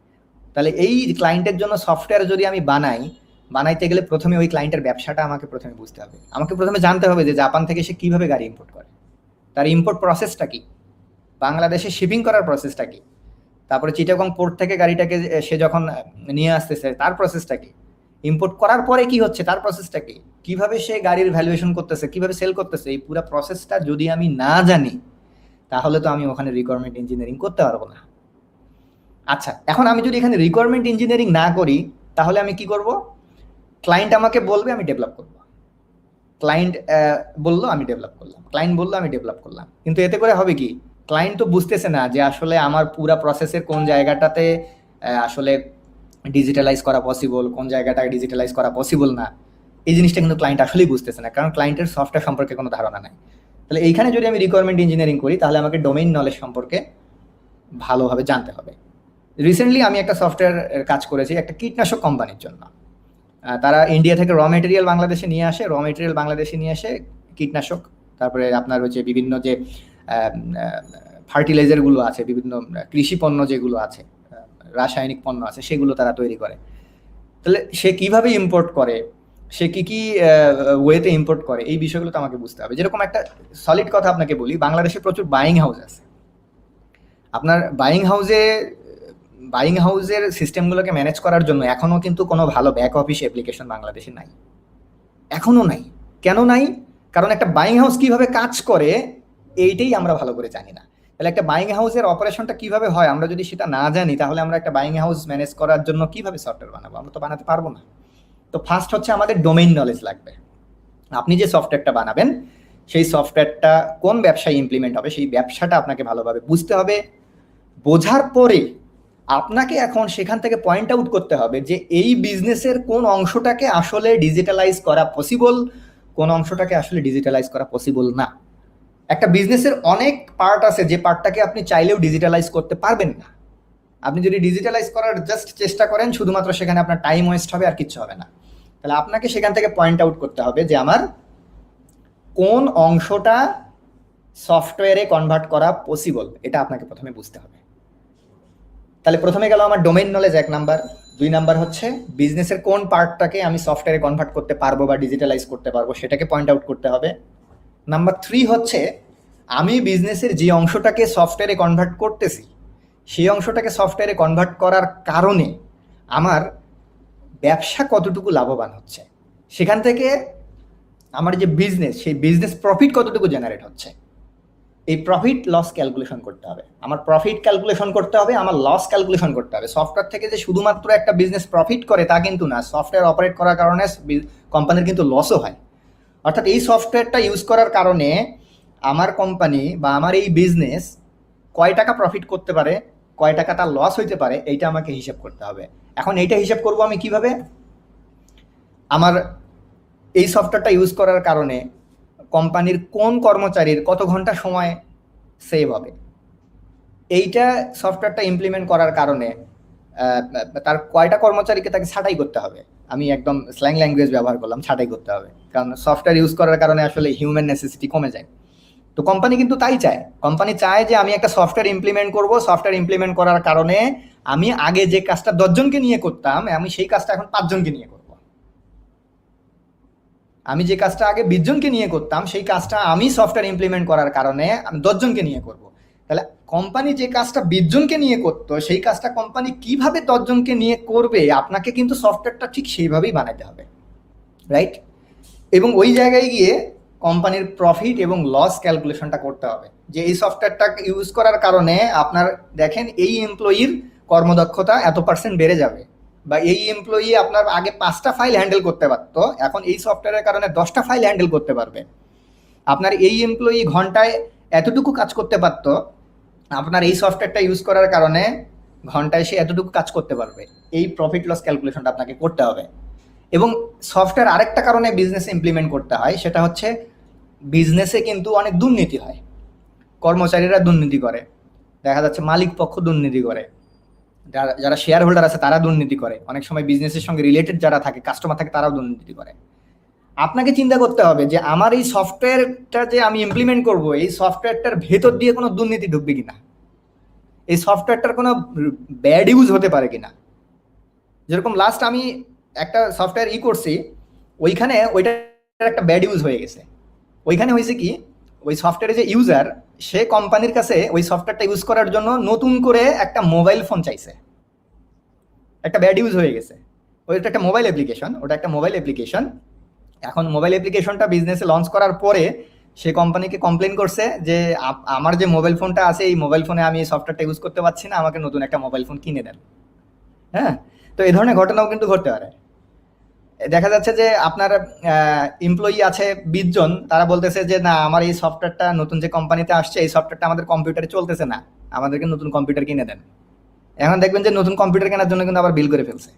তাহলে এই ক্লায়েন্টের জন্য সফটওয়্যার যদি আমি বানাইতে গেলে প্রথমে ওই ক্লায়েন্টের ব্যবসাটা আমাকে প্রথমে বুঝতে হবে। আমাকে প্রথমে জানতে হবে যে জাপান থেকে সে কিভাবে গাড়ি ইম্পোর্ট করে। তার ইম্পোর্ট প্রসেসটা কি, বাংলাদেশে শিপিং করার প্রসেসটা কি, তারপরে চিটাগং পোর্ট থেকে গাড়িটাকে সে যখন নিয়ে আসতেছে তার প্রসেসটা কি, ইম্পোর্ট করার পরে কি হচ্ছে তার প্রসেসটা কি, কিভাবে সে গাড়ির ভ্যালুয়েশন করতেছে, কিভাবে সেল করতেছে, এই পুরো প্রসেসটা যদি আমি না জানি তাহলে তো আমি ওখানে রিকোয়ারমেন্ট ইঞ্জিনিয়ারিং করতে পারবো না। আচ্ছা, এখন আমি যদি এখানে রিকোয়ারমেন্ট ইঞ্জিনিয়ারিং না করি তাহলে আমি কি করব? ক্লায়েন্ট আমাকে বলবে, আমি ডেভেলপ করব। ক্লায়েন্ট বললো, আমি ডেভেলপ করলাম, ক্লায়েন্ট বললো, আমি ডেভেলপ করলাম। কিন্তু এতে করে হবে কি, ক্লায়েন্ট তো বুঝতেছে না যে আসলে আমার পুরা প্রসেসের কোন জায়গাটাতে আসলে ডিজিটালাইজ করা পসিবল, কোন জায়গাটা ডিজিটালাইজ করা পসিবল না। এই জিনিসটা কিন্তু ক্লায়েন্ট আসলেই বুঝতেছে না, কারণ ক্লায়েন্টের সফটওয়্যার সম্পর্কে কোনো ধারণা নাই। তাহলে এইখানে যদি আমি রিকোয়ারমেন্ট ইঞ্জিনিয়ারিং করি তাহলে আমাকে ডোমেইন নলেজ সম্পর্কে ভালোভাবে জানতে হবে। রিসেন্টলি আমি একটা সফটওয়্যার কাজ করেছি একটা কীটনাশক কোম্পানির জন্য। তারা ইন্ডিয়া থেকে র মেটেরিয়াল বাংলাদেশে নিয়ে আসে, কীটনাশক, তারপরে আপনার হচ্ছে বিভিন্ন যে ফার্টিলাইজারগুলো আছে, বিভিন্ন কৃষি পণ্য যেগুলো আছে, রাসায়নিক পণ্য আছে, সেগুলো তারা তৈরি করে। তাহলে সে কিভাবে ইম্পোর্ট করে, সে কি ওয়েতে ইম্পোর্ট করে, এই বিষয়গুলো তো আমাকে বুঝতে হবে। যেরকম একটা সলিড কথা আপনাকে বলি, বাংলাদেশে প্রচুর বাইং হাউস আছে। আপনার বাইং হাউসের সিস্টেমগুলোকে ম্যানেজ করার জন্য এখনও কিন্তু কোনো ভালো ব্যাক অফিস অ্যাপ্লিকেশন বাংলাদেশে নাই, এখনও নাই। কেন নাই? কারণ একটা বাইং হাউস কিভাবে কাজ করে এইটাই আমরা ভালো করে জানি না। তাহলে একটা বাইং হাউসের অপারেশনটা কিভাবে হয় আমরা যদি সেটা না জানি তাহলে আমরা একটা বাইং হাউস ম্যানেজ করার জন্য কিভাবে সফটওয়্যার বানাবো? আমরা তো বানাতে পারবো না। তো ফার্স্ট হচ্ছে আমাদের ডোমেইন নলেজ লাগবে। আপনি যে সফটওয়্যারটা বানাবেন সেই সফটওয়্যারটা কোন ব্যবসায় ইমপ্লিমেন্ট হবে সেই ব্যবসাটা আপনাকে ভালোভাবে বুঝতে হবে। বোঝার পরে আপনাকে এখন সেখান থেকে পয়েন্ট আউট করতে হবে যে এই বিজনেসের কোন অংশটাকে আসলে ডিজিটালাইজ করা পসিবল, কোন অংশটাকে আসলে ডিজিটালাইজ করা পসিবল না। একটা বিজনেসের অনেক পার্ট আছে যে পার্টটাকে আপনি চাইলেও ডিজিটালাইজ করতে পারবেন না। আপনি যদি ডিজিটালাইজ করার জাস্ট চেষ্টা করেন শুধুমাত্র সেখানে আপনার টাইম ওয়েস্ট হবে, আর কিচ্ছু হবে না। তাহলে আপনাকে সেখান থেকে পয়েন্ট আউট করতে হবে যে আমার কোন অংশটা সফটওয়্যারে কনভার্ট করা পসিবল, এটা আপনাকে প্রথমে বুঝতে হবে। তাহলে প্রথমে গেল আমার ডোমেইন নলেজ 1 নাম্বার। 2 নাম্বার হচ্ছে বিজনেসের কোন পার্টটাকে আমি সফটওয়্যারে কনভার্ট করতে পারবো বা ডিজিটালাইজ করতে পারবো সেটাকে পয়েন্ট আউট করতে হবে। নাম্বার 3 হচ্ছে আমি বিজনেসের যে অংশটাকে সফটওয়্যারে কনভার্ট করতেছি সেই অংশটাকে সফটওয়্যারে কনভার্ট করার কারণে আমার ব্যবসা কতটুকু লাভবান হচ্ছে, সেখান থেকে আমার যে বিজনেস সেই বিজনেস প্রফিট কতটুকু জেনারেট হচ্ছে, এই প্রফিট লস ক্যালকুলেশন করতে হবে। আমার প্রফিট ক্যালকুলেশন করতে হবে, আমার লস ক্যালকুলেশন করতে হবে। সফটওয়্যার থেকে যে শুধুমাত্র একটা বিজনেস প্রফিট করে তা কিন্তু না, সফটওয়্যার অপারেট করার কারণে কোম্পানির কিন্তু লসও হয়। অর্থাৎ এই সফটওয়্যারটা ইউজ করার কারণে আমার কোম্পানি বা আমার এই বিজনেস কয় টাকা প্রফিট করতে পারে, কয় টাকা তার লস হইতে পারে, এইটা আমাকে হিসাব করতে হবে। এখন এইটা হিসাব করব আমি কিভাবে? আমার এই সফটওয়্যারটা ইউজ করার কারণে কোম্পানির কোন কর্মচারীর কত ঘন্টা সময় সেভ হবে, এইটা সফটওয়্যারটা ইমপ্লিমেন্ট করার কারণে তার কয়টা কর্মচারীকে তাকে ছাঁটাই করতে হবে। আমি একদম স্ল্যাং ল্যাঙ্গুয়েজ ব্যবহার করলাম, ছাঁটাই করতে হবে, কারণ সফটওয়্যার ইউজ করার কারণে আসলে হিউম্যান নেসেসিটি কমে যায়। তো কোম্পানি কিন্তু তাই চায়, কোম্পানি চায় যে আমি একটা সফটওয়্যার ইমপ্লিমেন্ট করব, সফটওয়্যার ইমপ্লিমেন্ট করার কারণে আমি আগে যে কাজটা 10 জনকে নিয়ে করতাম আমি সেই কাজটা এখন 5 জনকে নিয়ে করব। আমি যে কাজটা আগে 20 জনকে নিয়ে করতাম সেই কাজটা আমি সফটওয়্যার ইমপ্লিমেন্ট করার কারণে আমি 10 জনকে নিয়ে করব। তাহলে কোম্পানি যে কাজটা 20 জনকে নিয়ে করতো সেই কাজটা কোম্পানি কিভাবে 10 জনকে নিয়ে করবে আপনাকে কিন্তু সফটওয়্যারটা ঠিক সেইভাবেই বানাতে হবে, রাইট? এবং ওই জায়গায় গিয়ে কোম্পানির প্রফিট এবং লস ক্যালকুলেশনটা করতে হবে যে এই সফটওয়্যারটা ইউজ করার কারণে আপনার দেখেন এই এমপ্লয়ির কর্মদক্ষতা এত % বেড়ে যাবে, বা এই এমপ্লয়ি আপনার আগে 5টা ফাইল হ্যান্ডেল করতে পারতো এখন এই সফটওয়্যারের কারণে 10টা ফাইল হ্যান্ডেল করতে পারবে। আপনার এই এমপ্লয়ি ঘন্টায় এতটুকু কাজ করতে পারতো, আপনার এই সফটওয়্যারটা ইউজ করার কারণে ঘন্টায় সে এতটুকু কাজ করতে পারবে। এই প্রফিট লস ক্যালকুলেশনটা আপনাকে করতে হবে। এবং সফটওয়্যার আরেকটা কারণে বিজনেসে ইমপ্লিমেন্ট করতে হয়, সেটা হচ্ছে বিজনেসে কিন্তু অনেক দুর্নীতি হয়, কর্মচারীরা দুর্নীতি করে, দেখা যাচ্ছে মালিক পক্ষ দুর্নীতি করে, যারা শেয়ার হোল্ডার আছে তারা দুর্নীতি করে, অনেক সময় বিজনেসের সঙ্গে রিলেটেড যারা থাকে কাস্টমার থাকে তারাও দুর্নীতি করে। আপনাকে চিন্তা করতে হবে যে আমার এই সফটওয়্যারটা যে আমি ইমপ্লিমেন্ট করব এই সফটওয়্যারটার ভেতর দিয়ে কোনো দুর্নীতি ঢুকবে কিনা, এই সফটওয়্যারটার কোনো ব্যাড ইউজ হতে পারে কিনা। যেরকম লাস্ট আমি একটা সফটওয়্যার করছি, ওইখানে ওইটার একটা ব্যাড ইউজ হয়ে গেছে। ওইখানে হয়েছে কি, ওই সফটওয়্যারে যে ইউজার, সে কোম্পানির কাছে ওই সফটওয়্যারটা ইউজ করার জন্য নতুন করে একটা মোবাইল ফোন চাইছে, একটা ব্যাড ইউজ হয়ে গেছে। ওইটা একটা মোবাইল অ্যাপ্লিকেশন, ওটা একটা মোবাইল অ্যাপ্লিকেশন। এখন মোবাইল অ্যাপ্লিকেশনটা বিজনেসে লঞ্চ করার পরে সে কোম্পানিকে কমপ্লেন করছে যে আমার যে মোবাইল ফোনটা আছে এই মোবাইল ফোনে আমি এই সফটওয়্যারটা ইউজ করতে পারছি না, আমাকে নতুন একটা মোবাইল ফোন কিনে দেন। হ্যাঁ, তো এই ধরনের ঘটনাও কিন্তু ঘটতে পারে। দেখা যাচ্ছে যে আপনার এমপ্লয়ি আছে 20 জন, তারা বলতেছে যে না, আমার এই সফটওয়্যারটা নতুন যে কোম্পানিতে আসছে এই সফটওয়্যারটা আমাদের কম্পিউটারে চলতেছে না, আমাদেরকে নতুন কম্পিউটার কিনে দেন। এখন দেখবেন যে নতুন কম্পিউটার কেনার জন্য কিন্তু আবার বিল করে ফেলছে।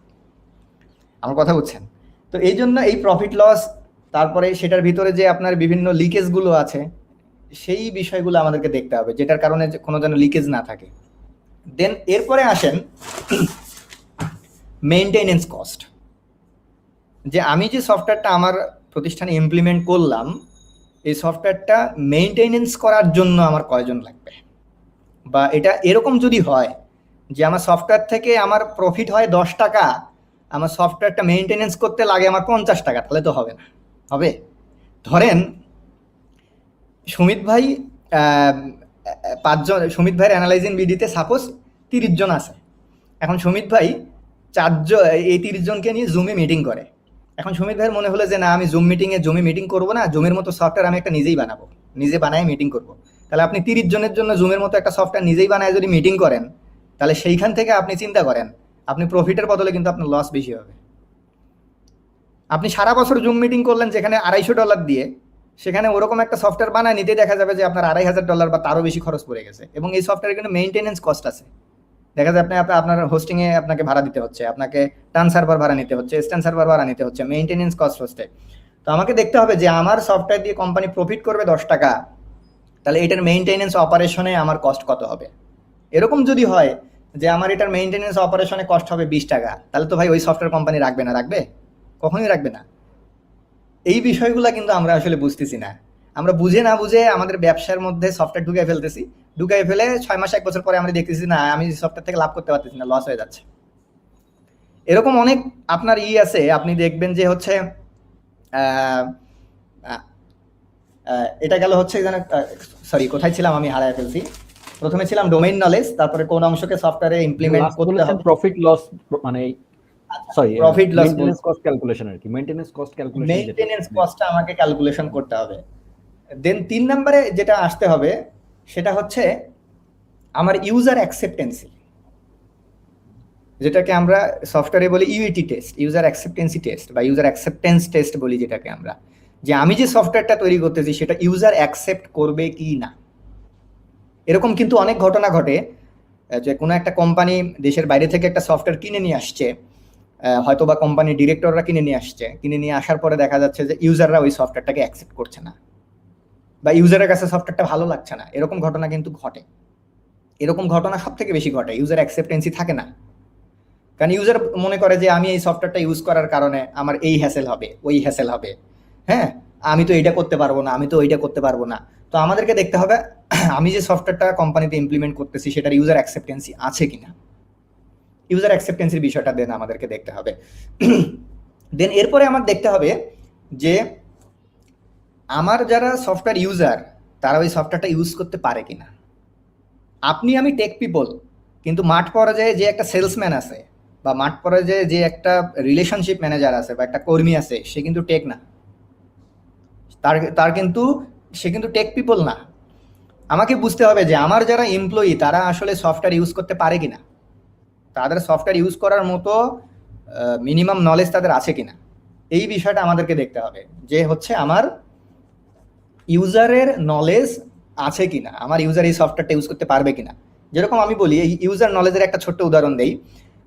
আমার কথা বুঝছেন? তো এই জন্য এই প্রফিট লস, তারপরে সেটার ভিতরে যে আপনার বিভিন্ন লিকেজগুলো আছে, সেই বিষয়গুলো আমাদেরকে দেখতে হবে, যেটার কারণে কোনো যেন লিকেজ না থাকে। দেন এরপরে আসেন মেইনটেনেন্স কস্ট। যে আমি যে সফটওয়্যারটা আমার প্রতিষ্ঠানে ইমপ্লিমেন্ট করলাম, এই সফটওয়্যারটা মেইনটেনেন্স করার জন্য আমার কয়জন লাগবে, বা এটা এরকম যদি হয় যে আমার সফটওয়্যার থেকে আমার প্রফিট হয় 10 টাকা, আমার সফটওয়্যারটা মেইনটেনেন্স করতে লাগে আমার 50 টাকা, তাহলে তো হবে না। হবে, ধরেন সুমিত ভাই 5 জন, সুমিত ভাইয়ের অ্যানালাইজিং বিডিতে সাপোজ 30 জন আছে। এখন সুমিত ভাই 4 জন, এই 30 জনকে নিয়ে জুমে মিটিং করে। এখন সুমিত ভাইয়ের মনে হলো যে না, আমি জুমে মিটিং করবো না, জুমের মতো সফটওয়্যার আমি একটা নিজেই বানাবো, নিজে বানায় মিটিং করব। তাহলে আপনি 30 জনের জন্য জুমের মতো একটা সফটওয়্যার নিজেই বানায় যদি মিটিং করেন, তাহলে সেইখান থেকে আপনি চিন্তা করেন, আপনি প্রফিটের বদলে কিন্তু আপনার লস বেশি হবে। আপনি সারা বছর জুম মিটিং করলেন যেখানে $250 দিয়ে, সেখানে ওরকম একটা সফটওয়্যার বানায় নিতে দেখা যাবে যে আপনার $2500 বা তারও বেশি খরচ পড়ে গেছে। এবং এই সফটওয়্যারে কিন্তু মেইনটেনেন্স কস্ট আছে। দেখা যায় আপনার হোস্টিংয়ে আপনাকে ভাড়া দিতে হচ্ছে, আপনাকে টান সার্ভার ভাড়া নিতে হচ্ছে, স্ট্যান্ড সার্ভার ভাড়া নিতে হচ্ছে, মেইনটেনেন্স কস্ট হচ্ছে। তো আমাকে দেখতে হবে যে আমার সফটওয়্যার দিয়ে কোম্পানি প্রফিট করবে 10 টাকা, তাহলে এটার মেইনটেনেন্স অপারেশনে আমার কস্ট কত হবে। এরকম যদি হয় যে আমার এটার মেইনটেনেন্স অপারেশনে কস্ট হবে 20 টাকা, তাহলে তো ভাই ওই সফটওয়্যার কোম্পানি রাখবে না, রাখবে? কখনোই রাখবে না। এই বিষয়গুলো কিন্তু আমরা আসলে বুঝতেছি না। আমরা বুঝে না বুঝে আমাদের ব্যবসার মধ্যে সফটওয়্যার ঢুকাই ফেলে 6 মাস 1 বছর পরে আমরা দেখতেছি না, আমি সফটওয়্যার থেকে লাভ করতে পারতেছি না, লস হয়ে যাচ্ছে। এরকম অনেক আপনার আছে, আপনি দেখবেন যে হচ্ছে এটা গেল হচ্ছে, সরি কোথায় ছিলাম, আমি হারায় ফেলছি। প্রথমে ছিলাম ডোমেইন নলেজ, তারপরে কোন অংশকে সফটওয়্যারে ইমপ্লিমেন্ট করতে হবে, প্রফিট লস, মানে sorry profit loss, maintenance cost calculation আর কি, মেইনটেনেন্স কস্টটা আমাকে ক্যালকুলেশন করতে হবে। দেন 3 নম্বরে যেটা আসতে হবে সেটা হচ্ছে আমার ইউজার অ্যাকসেপ্টেন্সি, যেটাকে আমরা সফটওয়্যারে বলি ইউইটি টেস্ট, ইউজার অ্যাকসেপ্টেন্সি টেস্ট বা ইউজার অ্যাকসেপ্টেন্স টেস্ট বলি যেটাকে আমরা, যে আমি যে সফটওয়্যারটা তৈরি করতেছি সেটা ইউজার অ্যাকসেপ্ট করবে কি না। এরকম কিন্তু অনেক ঘটনা ঘটে যে কোনো একটা কোম্পানি দেশের বাইরে থেকে একটা সফটওয়্যার কিনে নিয়ে আসছে, হয়তো বা কোম্পানির ডিরেক্টররা কিনে নিয়ে আসার পরে দেখা যাচ্ছে যে ইউজাররা ওই সফটওয়্যারটাকে অ্যাকসেপ্ট করছে না, বা ইউজারের কাছে সফটওয়্যারটা ভালো লাগছে না। এরকম ঘটনা কিন্তু ঘটে। এরকম ঘটনা সব থেকে বেশি ঘটে, ইউজার অ্যাকসেপ্টেন্সি থাকে না। কারণ ইউজার মনে করে যে আমি এই সফটওয়্যারটা ইউজ করার কারণে আমার এই হ্যাসেল হবে, ওই হ্যাসেল হবে, হ্যাঁ আমি তো এইটা করতে পারবো না, আমি তো ওইটা করতে পারবো না। তো আমাদেরকে দেখতে হবে আমি যে সফটওয়্যারটা কোম্পানিতে ইমপ্লিমেন্ট করতেছি সেটার ইউজার অ্যাকসেপ্টেন্সি আছে কিনা। ইউজার অ্যাকসেপ্টেন্সির বিষয়টা দেন আমাদেরকে দেখতে হবে। দেন এরপরে আমার দেখতে হবে যে আমার যারা সফটওয়্যার ইউজার তারা ওই সফটওয়্যারটা ইউজ করতে পারে কিনা। আপনি আমি টেক পিপল, কিন্তু মাঠ পর্যায়ে যে একটা সেলসম্যান আছে বা মাঠ পর্যায়ে যে একটা রিলেশনশিপ ম্যানেজার আছে বা একটা কর্মী আছে, সে কিন্তু টেক না, তার কিন্তু সে কিন্তু টেক পিপল না। আমাকে বুঝতে হবে যে আমার যারা এমপ্লয়ি তারা আসলে সফটওয়্যার ইউজ করতে পারে কিনা, তাদের সফটওয়্যার ইউজ করার মতো মিনিমাম নলেজ তাদের আছে কিনা। এই বিষয়টা আমাদেরকে দেখতে হবে যে হচ্ছে আমার ইউজারের নলেজ আছে কিনা, আমার ইউজার এই সফটওয়্যারটা ইউজ করতে পারবে কিনা। যেরকম আমি বলি, এই ইউজার নলেজের একটা ছোট্ট উদাহরণ দেই।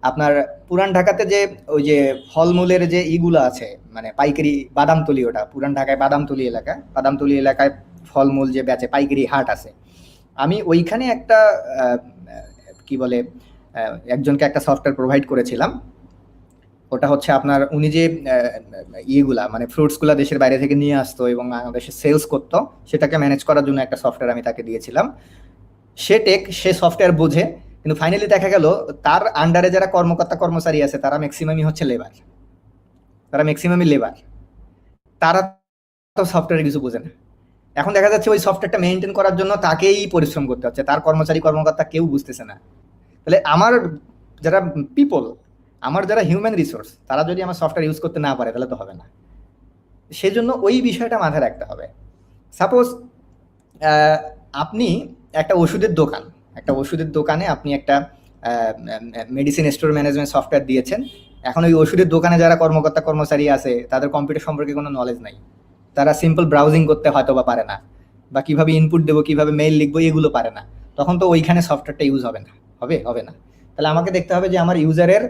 আপনার পুরান ঢাকাতে যে ওই যে ফলমূলের যে ইগুলো আছে, মানে পাইকারি বাদামতলি, ওটা পুরান ঢাকায় বাদামতলি এলাকায় ফলমূল যে বেচে পাইকারি হাট আছে, আমি ওইখানে একটা কি বলে একজনকে একটা সফটওয়্যার প্রোভাইড করেছিলাম। ওটা হচ্ছে আপনার উনি যে ইয়েগুলা মানে ফ্রুটসগুলা দেশের বাইরে থেকে নিয়ে আসতো এবং বাংলাদেশে সেলস করতো, সেটাকে ম্যানেজ করার জন্য একটা সফটওয়্যার আমি তাকে দিয়েছিলাম। সে সফটওয়্যার বোঝে, কিন্তু ফাইনালি দেখা গেল তার আন্ডারে যারা কর্মকর্তা কর্মচারী আছে তারা ম্যাক্সিমামই হচ্ছে লেবার, তারা তো সফটওয়্যার কিছু বোঝে না। এখন দেখা যাচ্ছে ওই সফটওয়্যারটা মেনটেন করার জন্য তাকেই পরিশ্রম করতে হচ্ছে, তার কর্মচারী কর্মকর্তা কেউ বুঝতেছে না। তাহলে আমার যারা পিপল, আমার যারা হিউম্যান রিসোর্স, তারা যদি আমার সফটওয়্যার ইউজ করতে না পারে তাহলে তো হবে না। সেজন্য ওই বিষয়টা মাথায় রাখতে হবে। সাপোজ আপনি একটা ওষুধের দোকানে আপনি একটা মেডিসিন স্টোর ম্যানেজমেন্ট সফটওয়্যার দিয়েছেন। এখন ওই ওষুধের দোকানে যারা কর্মকর্তা কর্মচারী আছে তাদের কম্পিউটার সম্পর্কে কোনো নলেজ নাই, তারা সিম্পল ব্রাউজিং করতে হয়তো বা পারে না, বা কিভাবে ইনপুট দেবো, কিভাবে মেইল লিখবো, এগুলো পারে না। তখন তো ওইখানে সফটওয়্যারটা ইউজ হবে না, হবে না। তাহলে আমাকে দেখতে হবে যে আমার ইউজারের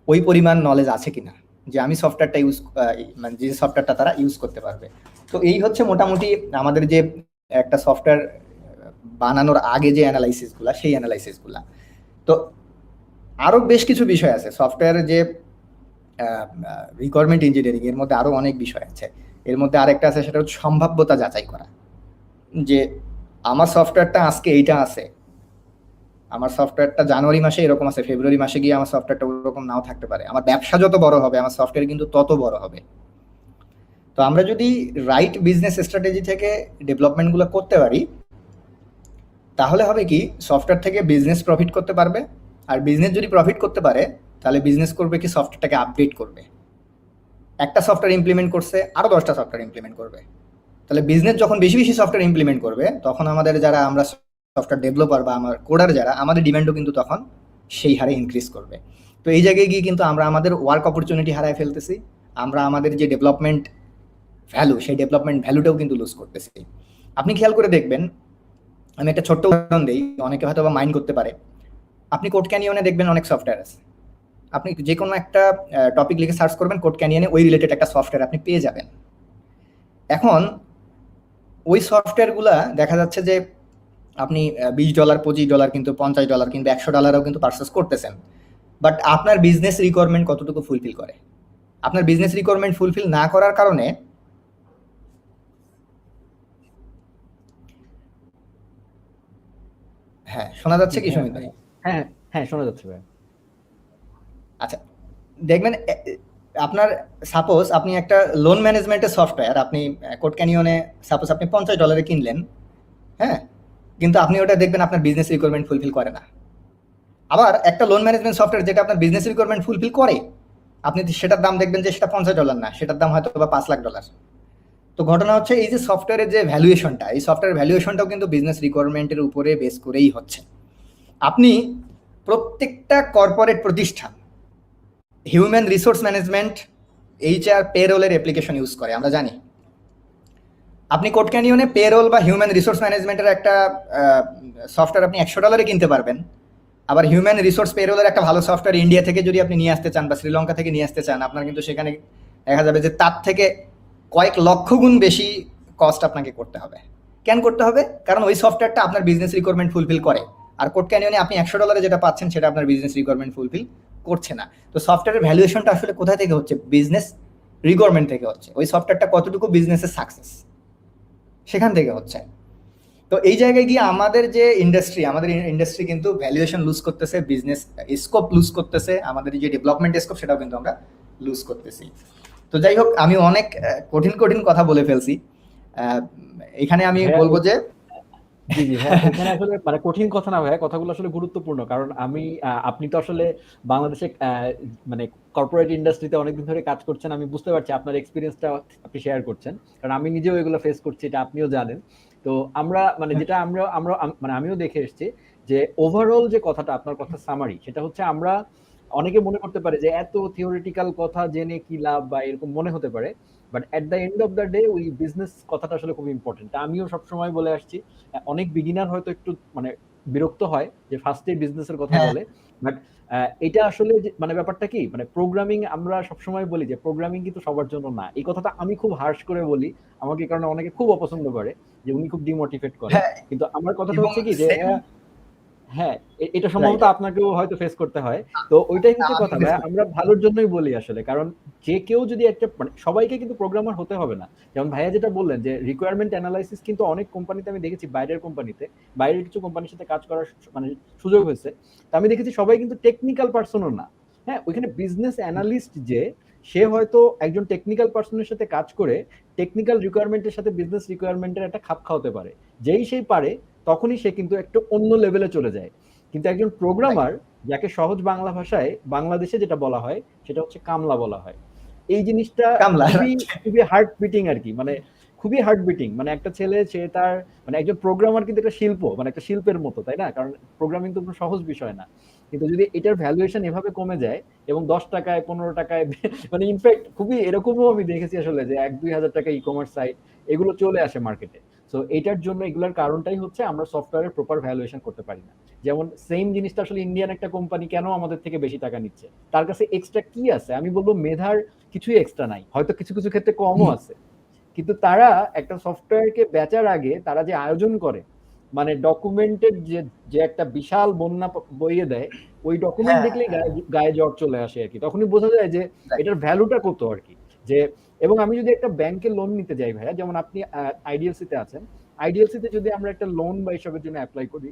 ওই পরিমাণ নলেজ আছে কিনা, যে আমি সফটওয়্যারটা মানে যে সফটওয়্যারটা তারা ইউজ করতে পারবে। তো এই হচ্ছে মোটামুটি আমাদের যে একটা সফটওয়্যার বানানোর আগে যে অ্যানালাইসিসগুলা, সেই অ্যানালাইসিসগুলা। তো আরো বেশ কিছু বিষয় আছে সফটওয়্যারের যে রিকোয়ারমেন্ট ইঞ্জিনিয়ারিং এর মধ্যে, আরো অনেক বিষয় আছে। এর মধ্যে আরেকটা আছে, সেটা হচ্ছে সম্ভাব্যতা যাচাই করা, যে আমার সফটওয়্যারটা আজকে এইটা আছে, আমার সফটওয়্যারটা জানুয়ারি মাসে এরকম আছে, ফেব্রুয়ারি মাসে গিয়ে আমার সফটওয়্যারটা ওরকম নাও থাকতে পারে। আমার ব্যবসা যত বড় হবে আমার সফটওয়্যার কিন্তু তত বড় হবে। তো আমরা যদি রাইট বিজনেস স্ট্র্যাটেজি থেকে ডেভেলপমেন্টগুলো করতে পারি, তাহলে হবে কি, সফটওয়্যার থেকে বিজনেস প্রফিট করতে পারবে। আর বিজনেস যদি প্রফিট করতে পারে, তাহলে বিজনেস করবে কি, সফটওয়্যারটাকে আপডেট করবে। একটা সফটওয়্যার ইমপ্লিমেন্ট করছে, আরো 10টা সফটওয়্যার ইমপ্লিমেন্ট করবে। তাহলে বিজনেস যখন বেশি বেশি সফটওয়্যার ইমপ্লিমেন্ট করবে, তখন আমাদের যারা আমরা সফটওয়্যার ডেভেলপার বা আমার কোডার যারা, আমাদের ডিমান্ডও কিন্তু তখন সেই হারে ইনক্রিজ করবে। তো এই জায়গায় গিয়ে কিন্তু আমরা আমাদের ওয়ার্ক অপরচুনিটি হারায় ফেলতেছি, আমরা আমাদের যে ডেভেলপমেন্ট ভ্যালু, সেই ডেভেলপমেন্ট ভ্যালুটাও কিন্তু লুজ করতেছি। আপনি খেয়াল করে দেখবেন, আমি একটা ছোট্ট উদাহরণ দিই, অনেকে হয়তো বা মাইন্ড করতে পারে। আপনি কোড ক্যানিয়নে দেখবেন অনেক সফটওয়্যার আছে, আপনি যে কোনো একটা টপিক লিখে সার্চ করবেন কোড ক্যানিয়নে, ওই রিলেটেড একটা সফটওয়্যার আপনি পেয়ে যাবেন। এখন ওই সফটওয়্যারগুলা দেখা যাচ্ছে যে আপনি $20, $25 কিন্তু $50 কিন্তু $100ও কিন্তু পারচেস করতেছেন, বাট আপনার বিজনেস রিকোয়ারমেন্ট কতটুকু ফুলফিল করে? আপনার বিজনেস রিকোয়ারমেন্ট ফুলফিল না করার কারণে, হ্যাঁ শোনা যাচ্ছে কি সুমিত ভাই? হ্যাঁ হ্যাঁ, শোনা যাচ্ছে ভাই। আচ্ছা, দেখবেন আপনার সাপোজ আপনি একটা লোন ম্যানেজমেন্টের সফটওয়্যার আপনি কোড ক্যানিয়নে সাপোজ আপনি $50 কিনলেন, হ্যাঁ, কিন্তু আপনি ওটা দেখবেন আপনার বিজনেস রিকোয়ারমেন্ট ফুলফিল করে না। আবার একটা লোন ম্যানেজমেন্ট সফটওয়্যার যেটা আপনার বিজনেস রিকোয়ারমেন্ট ফুলফিল করে, আপনি সেটার দাম দেখবেন যে সেটা $50 না, সেটার দাম হয়তো বা $5 লাখ। তো ঘটনা হচ্ছে এই যে সফটওয়্যারের যে ভ্যালুয়েশনটা, এই সফটওয়্যার ভ্যালুয়েশনটাও কিন্তু বিজনেস রিকোয়ারমেন্টের উপরে বেস করেই হচ্ছে। আপনি প্রত্যেকটা কর্পোরেট প্রতিষ্ঠান হিউম্যান রিসোর্স ম্যানেজমেন্ট, HR, পেরোলের অ্যাপ্লিকেশন ইউজ করে, আমরা জানি। আপনি কোড ক্যানিয়নে পেরোল বা হিউম্যান রিসোর্স ম্যানেজমেন্টের একটা সফটওয়্যার আপনি $100 কিনতে পারবেন। আবার হিউম্যান রিসোর্স পেরোলের একটা ভালো সফটওয়্যার ইন্ডিয়া থেকে যদি আপনি নিয়ে আসতে চান বা শ্রীলঙ্কা থেকে নিয়ে আসতে চান, আপনার কিন্তু সেখানে দেখা যাবে যে তার থেকে কয়েক লক্ষ গুণ বেশি কস্ট আপনাকে করতে হবে। কেন করতে হবে? কারণ ওই সফটওয়্যারটা আপনার বিজনেস রিকোয়ারমেন্ট ফুলফিল করে, আর কোড ক্যানিয়নে আপনি $100 যেটা পাচ্ছেন সেটা আপনার বিজনেস রিকোয়ারমেন্ট ফুলফিল করছে না। তো সফটওয়্যারের ভ্যালুয়েশনটা আসলে কোথায় থেকে হচ্ছে? বিজনেস রিকোয়ারমেন্ট থেকে হচ্ছে। ওই সফটওয়্যারটা কতটুকু বিজনেসের সাকসেস, সেখান থেকে হচ্ছে। তো এই জায়গায় গিয়ে আমাদের ইন্ডাস্ট্রি কিন্তু ভ্যালুয়েশন লুজ করতেছে, বিজনেস স্কোপ লুজ করতেছে, আমাদের যে ডেভেলপমেন্ট স্কোপ সেটাও কিন্তু আমরা লুজ করতেছি। তো যাই হোক, আমি অনেক কঠিন কঠিন কথা বলে ফেলছি। এখানে আমি বলবো যে জি জি হ্যাঁ, এখানে আসলে মানে কঠিন কথা না ভাই, কথাগুলো আসলে গুরুত্বপূর্ণ। কারণ আপনি তো আসলে বাংলাদেশে মানে কর্পোরেট ইন্ডাস্ট্রিতে অনেকদিন ধরে কাজ করছেন, আমি বুঝতে পারছি আপনার এক্সপিরিয়েন্সটা আপনি শেয়ার করছেন, কারণ আমি নিজেও এগুলো ফেস করছি, এটা আপনিও জানেন। তো আমরা মানে যেটা আমরা আমরা মানে আমিও দেখে এসেছি যে ওভারঅল যে কথাটা, আপনার কথা সামারি, সেটা হচ্ছে আমরা অনেকে মনে করতে পারে যে এত থিওরিটিক্যাল কথা জেনে কি লাভ, বা এরকম মনে হতে পারে। But at the end of the day ওই বিজনেস কথাটা আসলে খুব ইম্পর্টেন্ট। আমিও সবসময় বলে আসছি, অনেক বিগিনার হয়তো একটু মানে বিরক্ত হয় যে ফার্স্টে বিজনেসের কথা হ্যাঁ, বলে, বাট এটা আসলে মানে ব্যাপারটা কি, মানে প্রোগ্রামিং, আমরা সবসময় বলি যে প্রোগ্রামিং কিন্তু সবার জন্য না। এই কথাটা আমি খুব হার্শ করে বলি, আমাকে কারণে অনেকে খুব অপছন্দ করে, যে উনি খুব ডিমোটিভেট করে। হ্যাঁ, কিন্তু আমার কথাটা এবং হচ্ছে কি যে সেম হ্যাঁ, এটা রাইট, সম্ভবত আপনাকেও হয়তো ফেস করতে হয়। তো ওইটাই হচ্ছে আমি কথা ফেস ভাই, করি। আমরা ভালোর জন্যই বলি আসলে। কারণ যে কেউ যদি একটা মানে সবাইকে কিন্তু প্রোগ্রামার হতে হবে না। যেমন ভাইয়া যেটা বললেন যে রিকোয়ারমেন্ট অ্যানালাইসিস কিন্তু অনেক কোম্পানিতে আমি দেখেছি, বাইরের কিছু কোম্পানির সাথে কাজ করার মানে সুযোগ হয়েছে। তো আমি দেখেছি সবাই কিন্তু টেকনিক্যাল পারসনও না। হ্যাঁ, ওইখানে বিজনেস অ্যানালিস্ট যে সে হয়তো একজন টেকনিক্যাল পার্সনের সাথে কাজ করে টেকনিক্যাল রিকোয়ারমেন্টের সাথে বিজনেস রিকোয়ারমেন্টের একটা খাপ খাওয়াতে পারে। যেই সেই পারে তখনই সে কিন্তু একটা অন্য লেভেলে চলে যায়। কিন্তু একজন প্রোগ্রামার, যাকে সহজ বাংলা ভাষায় বাংলাদেশে যেটা বলা হয় সেটা হচ্ছে কামলা বলা হয়। এই জিনিসটা কামলা, খুবই খুবই হার্ট বিটিং আর কি, মানে খুবই হার্ট বিটিং। মানে একটা ছেলে, সে তার মানে একজন প্রোগ্রামার কিন্তু একটা শিল্প, মানে একটা শিল্পের মতো, তাই না? কারণ প্রোগ্রামিং তো কোনো সহজ বিষয় না। কিন্তু যদি এটার ভ্যালুয়েশন এভাবে কমে যায় এবং 10 টাকায় 15 টাকায় মানে ইনফ্যাক্ট খুবই এরকমও আমি দেখেছি আসলে যে 1-2 হাজার টাকা ই কমার্স সাইট এগুলো চলে আসে মার্কেটে। সো এটার জন্য এগুলোর কারণটাই হচ্ছে আমরা সফটওয়্যারের প্রপার ভ্যালুয়েশন করতে পারি না। যেমন সেম জিনিসটা আসলে ইন্ডিয়ান একটা কোম্পানি কেন আমাদের থেকে বেশি টাকা নিচ্ছে, তার কাছে এক্সট্রা কি আছে? আমি বলবো মেধার কিছুই এক্সট্রা নাই, হয়তো কিছু কিছু ক্ষেত্রে কমও আছে, কিন্তু তারা একটা সফটওয়্যারকে বেচার আগে তারা যে আয়োজন করে, মানে ডকুমেন্টের যে যে একটা বিশাল বন্যা বইয়ে দেয়, ওই ডকুমেন্ট হ্যাঁ, দেখলে গায়ে জ্বর চলে আসে আর কি। তখনই বোঝা যায় যে এটার ভ্যালুটা কত আর কি। যে এবং আমি যদি একটা ব্যাংকে লোন নিতে যাই ভাইয়া, যেমন আপনি আইডিএলসি তে আছেন, আইডিএলসি তে যদি আমরা একটা লোন বা এসবের জন্য অ্যাপ্লাই করি,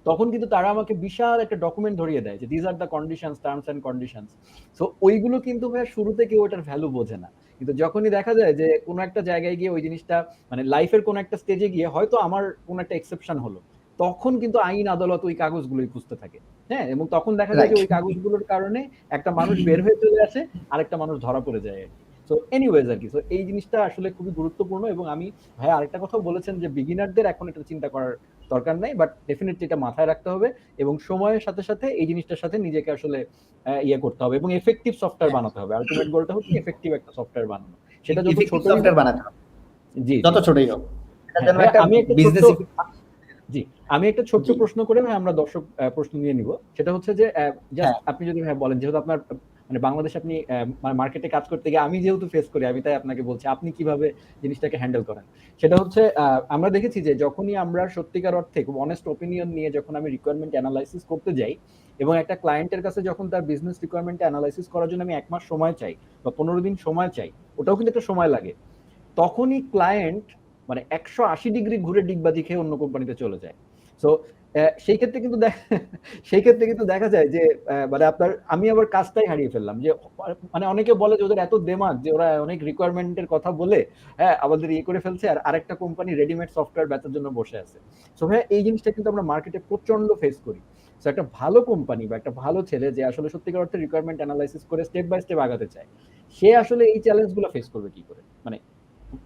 তখন কিন্তু তারা আমাকে বিশাল একটা ডকুমেন্ট ধরিয়ে দেয় যে this are the conditions, terms and conditions. So ওইগুলো কিন্তু ভাই শুরুতে কেউ ওটার ভ্যালু বোঝে না, কিন্তু যখনই দেখা যায় যে কোনো একটা জায়গায় গিয়ে ওই জিনিসটা মানে লাইফের কোনো একটা স্টেজে গিয়ে হয়তো আমার কোনো একটা এক্সেপশন হলো, তখন কিন্তু আইন আদালত ওই কাগজগুলোই খুঁজতে থাকে। হ্যাঁ, এবং তখন দেখা যায় যে রাইট। ওই কাগজগুলোর কারণে একটা মানুষ বের হয়ে চলে আসে, আরেকটা মানুষ ধরা পড়ে যায় আর কি। সো এনিওয়েজ আর কি, সো এই জিনিসটা আসলে খুবই গুরুত্বপূর্ণ। এবং আমি ভাই আরেকটা কথা বলেছেন যে বিগিনারদের এখন এটা চিন্তা করার দরকার নাই, বাট ডেফিনেটলি এটা মাথায় রাখতে হবে এবং সময়ের সাথে সাথে এই জিনিসটার সাথে নিজেকে আসলে ইয়ে করতে হবে এবং এফেক্টিভ সফটওয়্যার বানাতে হবে। আলটিমেট গোলটা হচ্ছে এফেক্টিভ একটা সফটওয়্যার বানানো, সেটা যত ইফেক্টিভ ছোটই হোক। সফটওয়্যার বানাতে হবে, জি যত জি। ছোটই হোক। এটা হ্যাঁ যেন ভাইয়া, একটা আমি একটা ছোট্ট, বিজনেস। জি, আমি একটা ছোট্ট জি, প্রশ্ন করে ভাই আমরা দর্শক প্রশ্ন নিয়ে নিব। সেটা হচ্ছে যে জাস্ট হ্যাঁ, আপনি যদি ভাই বলেন, যেহেতু আপনার মানে বাংলাদেশে আপনি মার্কেটে কাজ করতে গিয়ে আমি যেহেতু ফেস করি, আমি তাই আপনাকে বলছি আপনি কিভাবে জিনিসটাকে হ্যান্ডেল করেন। সেটা হচ্ছে আমরা দেখেছি যে যখনই আমরা সত্যিকার অর্থে খুব অনেস্ট ওপিনিয়ন নিয়ে যখন আমি রিকোয়ারমেন্ট অ্যানালাইসিস করতে যাই এবং একটা ক্লায়েন্টের কাছে যখন তার বিজনেস রিকোয়ারমেন্ট অ্যানালাইসিস করার জন্য আমি 1 মাস সময় চাই বা 15 দিন সময় চাই, ওটাও কিন্তু একটা সময় লাগে, তখনই ক্লায়েন্ট মানে 180 ডিগ্রি ঘুরে ডিগবাজি খেয়ে অন্য কোম্পানিতে চলে যায়। সো সেই ক্ষেত্রে কিন্তু সেই ক্ষেত্রে কিন্তু দেখা যায় যে মানে আপনার আমি আবার কাজটাই হারিয়ে ফেললাম। যে মানে অনেকে বলে যে ওদের এত দেমাগ যে ওরা অনেক রিকোয়ারমেন্টের কথা বলে হ্যাঁ আমাদের ইয়ে করে ফেলছে, আর আরেকটা কোম্পানি রেডিমেড সফটওয়্যার বেচার জন্য বসে আছে। সো হ্যাঁ, এই জিনিসটা কিন্তু আমরা মার্কেটে প্রচন্ড ফেস করি। সো একটা ভালো কোম্পানি বা একটা ভালো ছেলে যে আসলে সত্যিকার অর্থে রিকোয়ারমেন্ট অ্যানালাইসিস করে স্টেপ বাই স্টেপ আগাতে চায়, সে আসলে এই চ্যালেঞ্জগুলো ফেস করবে কি করে?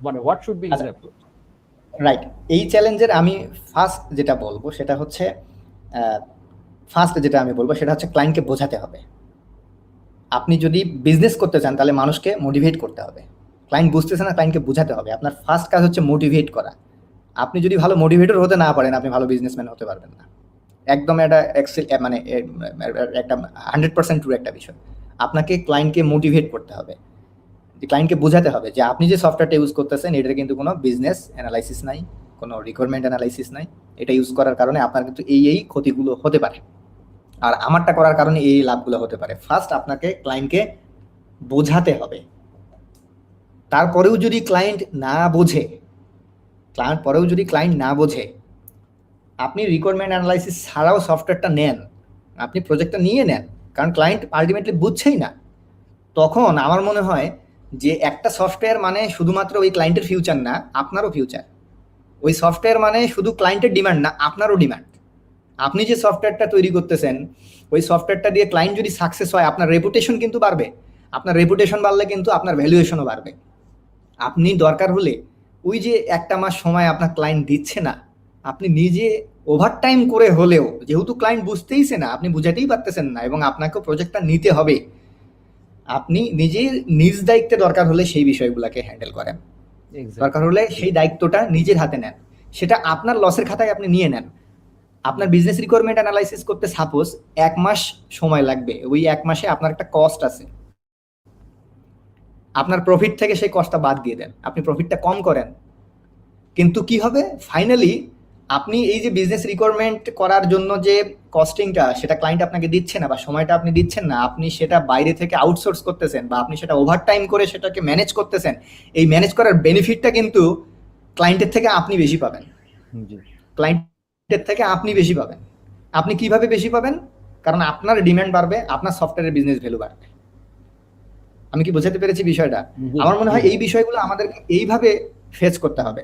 মানে হোয়াট শুড বি হিজ আচ্ছা, অ্যাপ্রোচ? রাইট। এই চ্যালেঞ্জের আমি ফার্স্ট যেটা বলবো সেটা হচ্ছে, ফার্স্ট যেটা আমি বলবো সেটা হচ্ছে ক্লায়েন্টকে বোঝাতে হবে। আপনি যদি বিজনেস করতে চান তাহলে মানুষকে মোটিভেট করতে হবে। ক্লায়েন্ট বুঝতেছে না, ক্লায়েন্টকে বোঝাতে হবে। আপনার ফার্স্ট কাজ হচ্ছে মোটিভেট করা। আপনি যদি ভালো মোটিভেটর হতে না পারেন, আপনি ভালো বিজনেসম্যান হতে পারবেন না। একদম এটা মানে একটা 100% ট্রু একটা বিষয়। আপনাকে ক্লায়েন্টকে মোটিভেট করতে হবে, যে ক্লায়েন্টকে বোঝাতে হবে যে আপনি যে সফটওয়্যারটা ইউজ করতেছেন এটার কিন্তু কোনো বিজনেস অ্যানালাইসিস নাই, কোনো রিকোয়ারমেন্ট অ্যানালাইসিস নাই। এটা ইউজ করার কারণে আপনার কিন্তু এই ক্ষতিগুলো হতে পারে, আর আমারটা করার কারণে এই লাভগুলো হতে পারে। ফার্স্ট আপনাকে ক্লায়েন্টকে বোঝাতে হবে। তারপরেও যদি ক্লায়েন্ট না বোঝে, আপনি রিকোয়ারমেন্ট অ্যানালাইসিস ছাড়াও সফটওয়্যারটা নেন, আপনি প্রজেক্টটা নিয়ে নেন, কারণ ক্লায়েন্ট আলটিমেটলি বুঝছেই না। তখন আমার মনে হয় যে একটা সফটওয়্যার মানে শুধুমাত্র ওই ক্লায়েন্টের ফিউচার না, আপনারও ফিউচার। ওই সফটওয়্যার মানে শুধু ক্লায়েন্টের ডিমান্ড না, আপনারও ডিমান্ড। আপনি যে সফটওয়্যারটা তৈরি করতেছেন, ওই সফটওয়্যারটা দিয়ে ক্লায়েন্ট যদি সাকসেস হয়, আপনার রেপুটেশন কিন্তু বাড়বে। আপনার রেপুটেশন বাড়লে কিন্তু আপনার ভ্যালুয়েশনও বাড়বে। আপনি দরকার হলে ওই যে একটা মাস সময় আপনার ক্লায়েন্ট দিচ্ছে না, আপনি নিজে ওভারটাইম করে হলেও, যেহেতু ক্লায়েন্ট বুঝতেইছে না, আপনি বুঝাতেই পারতেছেন না এবং আপনাকে প্রজেক্টটা নিতে হবে, আপনি নিজের নিজ দায়িত্বে দরকার হলে সেই বিষয়গুলোকে হ্যান্ডেল করেন। দরকার হলে সেই দায়িত্বটা নিজের হাতে নেন, সেটা আপনার লসের খাতায় আপনি নিয়ে নেন। আপনার বিজনেস রিকোয়ারমেন্ট অ্যানালাইসিস করতে সাপোজ 1 মাস সময় লাগবে, ওই 1 মাসে আপনার একটা কস্ট আছে, আপনার প্রফিট থেকে সেই কস্টটা বাদ দিয়ে দেন, আপনি প্রফিটটা কম করেন। কিন্তু কি হবে ফাইনালি, আপনি এই যে বিজনেস রিকোয়ারমেন্ট করার জন্য যে কস্টিংটা, সেটা ক্লায়েন্ট আপনাকে দিচ্ছে না বা সময়টা আপনি দিচ্ছেন না, আপনি সেটা বাইরে থেকে আউটসোর্স করতেছেন বা আপনি সেটা ওভারটাইম করে সেটাকে ম্যানেজ করতেছেন। এই ম্যানেজ করার বেনিফিটটা কিন্তু ক্লায়েন্টের থেকে আপনি বেশি পাবেন। ক্লায়েন্টের থেকে আপনি বেশি পাবেন। আপনি কিভাবে বেশি পাবেন? কারণ আপনার ডিমান্ড বাড়বে, আপনার সফটওয়্যারের বিজনেস ভ্যালু বাড়বে। আমি কি বোঝাতে পেরেছি বিষয়টা? জি আমার মনে জি হয় ভাই। এই বিষয়গুলো আমাদেরকে এইভাবে ফেস করতে হবে।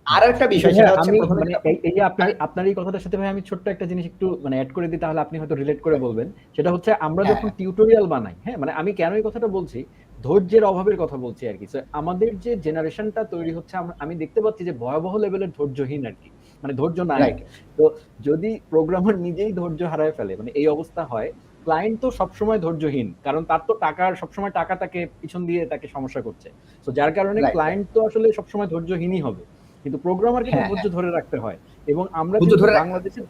আর একটা কিন্তু বিষয় ভাইয়া সেটা হচ্ছে আমি প্রথমে মানে যেটা এই এই যে আপনার এই কথাটার সাথে ভাই আমি ছোট্ট একটা জিনিস একটু মানে এড করে দিই, তাহলে আপনি হয়তো রিলেট করে বলবেন। সেটা হচ্ছে আমরা হ্যাঁ, যখন হ্যাঁ, টিউটোরিয়াল বানাই, হ্যাঁ? মানে আমি কেন এই কথাটা বলছি, ধৈর্যের অভাবের কথা বলছি আরকি। সো আমাদের যে জেনারেশনটা তৈরি হচ্ছে আমি দেখতে পাচ্ছি যে ভয়াবহ লেভেলের ধৈর্যহীন আরকি। মানে ধৈর্য নাই। রাইট। তো যদি প্রোগ্রামার নিজেই ধৈর্য হারায় ফেলে, মানে এই অবস্থা হয়, ক্লায়েন্ট তো সবসময় ধৈর্যহীন। কারণ তার তো সবসময় টাকা তাকে পিছন দিয়ে তাকে সমস্যা করছে। সো যার কারণে রাইট, রাইট। ক্লায়েন্ট তো আসলে সবসময় ধৈর্যহীনই হবে। কিন্তু প্রোগ্রামারকে তো হ্যাঁ, ধৈর্য হ্যাঁ। ধরে রাখতে হয়। এবং আমরা ধৈর্য যেহেতু ধরে রাখতে হবে। বাংলাদেশে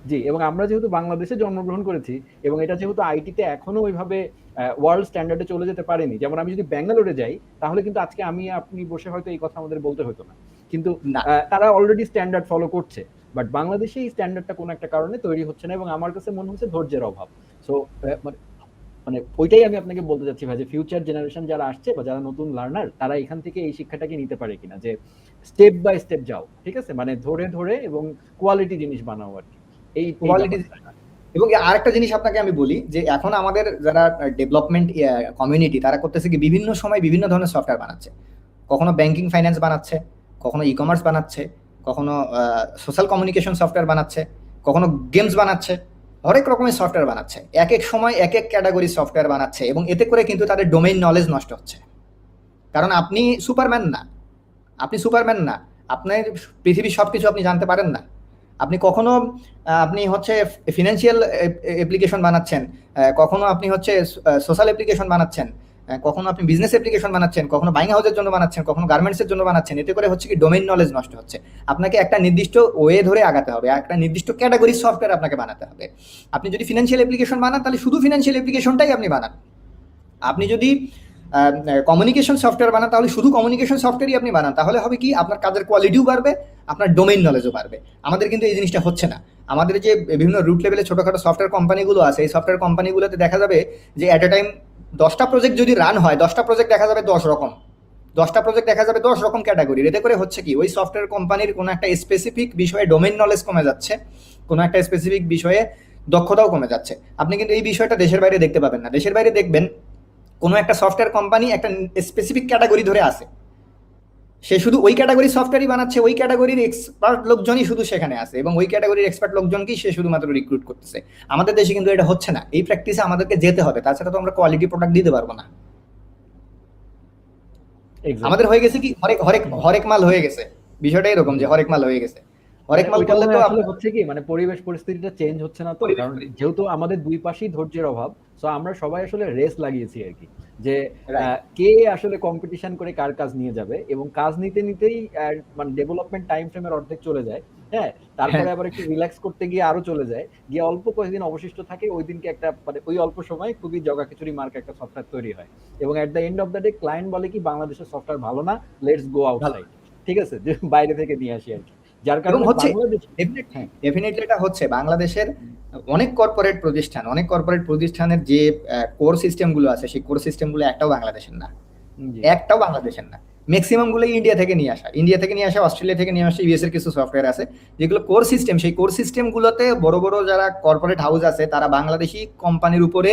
জি, এবং আমরা যেহেতু বাংলাদেশে জন্মগ্রহণ করেছি এবং এটা যেহেতু আইটিতে এখনো ওইভাবে ওয়ার্ল্ড স্ট্যান্ডার্ডে চলে যেতে পারেনি। যেমন আমি যদি ব্যাঙ্গালোরে যাই, তাহলে কিন্তু আজকে আমি আপনি বসে হয়তো এই কথা আমাদের বলতে হতো না। কিন্তু না। তারা অলরেডি স্ট্যান্ডার্ড ফলো করছে। বাট বাংলাদেশে এই স্ট্যান্ডার্ডটা কোনো একটা কারণে তৈরি হচ্ছে না এবং আমার কাছে মনে হচ্ছে ধৈর্যের অভাব। সো মানে মানে ওইটাই আমি আপনাকে বলতে চাচ্ছি ভাই, যে ফিউচার জেনারেশন যারা আসছে বা যারা নতুন লার্নার, তারা এখান থেকে এই শিক্ষাটাকে নিতে পারে কিনা, যে স্টেপ বাই স্টেপ যাও, ঠিক আছে, মানে ধরে ধরে এবং কোয়ালিটি জিনিস বানাও আর কি, এই কোয়ালিটি ব্যাপারটা। এবং আরেকটা জিনিস আপনাকে আমি বলি যে এখন আমাদের যারা ডেভেলপমেন্ট কমিউনিটি তারা করতেছে কি বিভিন্ন সময় বিভিন্ন ধরনের সফটওয়্যার বানাচ্ছে। কখনো ব্যাংকিং ফাইন্যান্স বানাচ্ছে, কখনো ই কমার্স বানাচ্ছে, কখনো সোশ্যাল কমিউনিকেশন সফটওয়্যার বানাচ্ছে, কখনো গেমস বানাচ্ছে, হরেক রকমের সফটওয়্যার বানাচ্ছে। এক এক সময় এক এক ক্যাটাগরি সফটওয়্যার বানাচ্ছে এবং এতে করে কিন্তু তাদের ডোমেইন নলেজ নষ্ট হচ্ছে। কারণ আপনি সুপারম্যান না, আপনি সুপারম্যান না, আপনার পৃথিবীর সব কিছু আপনি জানতে পারেন না। আপনি কখনো আপনি হচ্ছে ফিনান্সিয়াল অ্যাপ্লিকেশন বানাচ্ছেন, কখনো আপনি হচ্ছে সোশ্যাল অ্যাপ্লিকেশন বানাচ্ছেন, কখনো আপনি বিজনেস অ্যাপ্লিকেশন বানাচ্ছেন, কখনো বাইং হাউসের জন্য বানাচ্ছেন, কখনো গার্মেন্টসের জন্য বানাচ্ছেন। এতে করে হচ্ছে কি ডোমেইন নলেজ নষ্ট হচ্ছে। আপনাকে একটা নির্দিষ্ট ওয়ে ধরে আগাতে হবে, একটা নির্দিষ্ট ক্যাটাগরি সফটওয়্যার আপনাকে বানাতে হবে। আপনি যদি ফিনান্সিয়াল অ্যাপ্লিকেশন বানান তাহলে শুধু ফিনান্সিয়াল অ্যাপ্লিকেশনটাই আপনি বানান। আপনি যদি কমিউনিকেশন সফটওয়্যার বানান তাহলে শুধু কমিউনিকেশন সফটওয়্যারই আপনি বানান। তাহলে হবে কি আপনার কাজের কোয়ালিটিও বাড়বে, আপনার ডোমেইন নলেজও বাড়বে। আমাদের কিন্তু এই জিনিসটা হচ্ছে না। আমাদের যে বিভিন্ন রুট লেভেলে ছোটোখাটো সফটওয়্যার কোম্পানিগুলো আছে, এই সফটওয়্যার কোম্পানিগুলোতে দেখা যাবে যে অ্যাট এ টাইম 10টা প্রজেক্ট যদি রান হয়, 10টা প্রজেক্ট দেখা যাবে 10 রকম, 10টা প্রজেক্ট দেখা যাবে 10 রকম ক্যাটাগরির। এতে করে হচ্ছে কি ওই সফটওয়্যার কোম্পানির কোনো একটা স্পেসিফিক বিষয়ে ডোমেইন নলেজ কমে যাচ্ছে, কোনো একটা স্পেসিফিক বিষয়ে দক্ষতাও কমে যাচ্ছে। আপনি কিন্তু এই বিষয়টা দেশের বাইরে দেখতে পাবেন না। দেশের বাইরে দেখবেন কোনো একটা সফটওয়্যার কোম্পানি একটা স্পেসিফিক ক্যাটাগরি ধরে আছে, সে শুধু ওই ক্যাটাগরি সফটওয়্যারই বানাচ্ছে, ওই ক্যাটাগরির এক্সপার্ট লোকজনই শুধু সেখানে আছে এবং ওই ক্যাটাগরির এক্সপার্ট লোকজনকেই সে শুধুমাত্র রিক্রুট করতেছে। আমাদের দেশে কিন্তু এটা হচ্ছে না। এই প্র্যাকটিসে আমাদেরকে যেতে হবে, তাছাড়া তো আমরা কোয়ালিটি প্রোডাক্ট দিতে পারবো না। আমাদের এক্স্যাক্টলি। হয়ে গেছে কি হরেক হরেক হরেক মাল হয়ে গেছে। বিষয়টা এরকম যে হরেক মাল হয়ে গেছে। হরেক মানে মাল ওইটা করলে মনে তো হয় আসলে আপনার হচ্ছে কি, মানে পরিবেশ পরিস্থিতিটা চেঞ্জ হচ্ছে না, তো পরিবেশ কারণ পরিস্থিতি। যেহেতু আমাদের দুই পাশেই ধৈর্যের অভাব, সো আমরা সবাই আসলে রেস লাগিয়েছি আর কি, যে রাইট। কে আসলে কম্পিটিশন করে কার কাজ নিয়ে যাবে, এবং কাজ নিতে নিতেই মানে ডেভেলপমেন্ট টাইম ফ্রেমের অর্ধেক চলে যায়। হ্যাঁ, হ্যাঁ, তারপরে আবার একটু রিল্যাক্স করতে গিয়ে আরো চলে যায়, গিয়ে অল্প কয়েকদিন অবশিষ্ট থাকে, ওই দিনকে একটা মানে ওই অল্প সময় খুবই জগা খিচুড়ি মার্কা একটা সফটওয়্যার তৈরি হয়, এবং at the end of the day client বলে কি বাংলাদেশের সফটওয়্যার ভালো না, লেটস গো ভালো। আউটসাইড, ঠিক আছে, যে বাইরে থেকে নিয়ে আসি আর কি, যার এবং কারণে হচ্ছে বাংলাদেশ। ডেফিনেটলি হ্যাঁ ডেফিনেটলি এটা হচ্ছে বাংলাদেশের অনেক কর্পোরেট প্রতিষ্ঠানের যে কোর সিস্টেমগুলো আছে সেই কোর সিস্টেমগুলো একটাও বাংলাদেশের না, জি একটাও বাংলাদেশের না। ম্যাক্সিমাম গুলো ইন্ডিয়া থেকে নিয়ে আসা, অস্ট্রেলিয়া থেকে নিয়ে আসা, ইউএস এর কিছু সফটওয়্যার আছে যেগুলো কোর সিস্টেম। সেই কোর সিস্টেম গুলোতে বড় বড় যারা কর্পোরেট হাউস আছে তারা বাংলাদেশি কোম্পানির উপরে,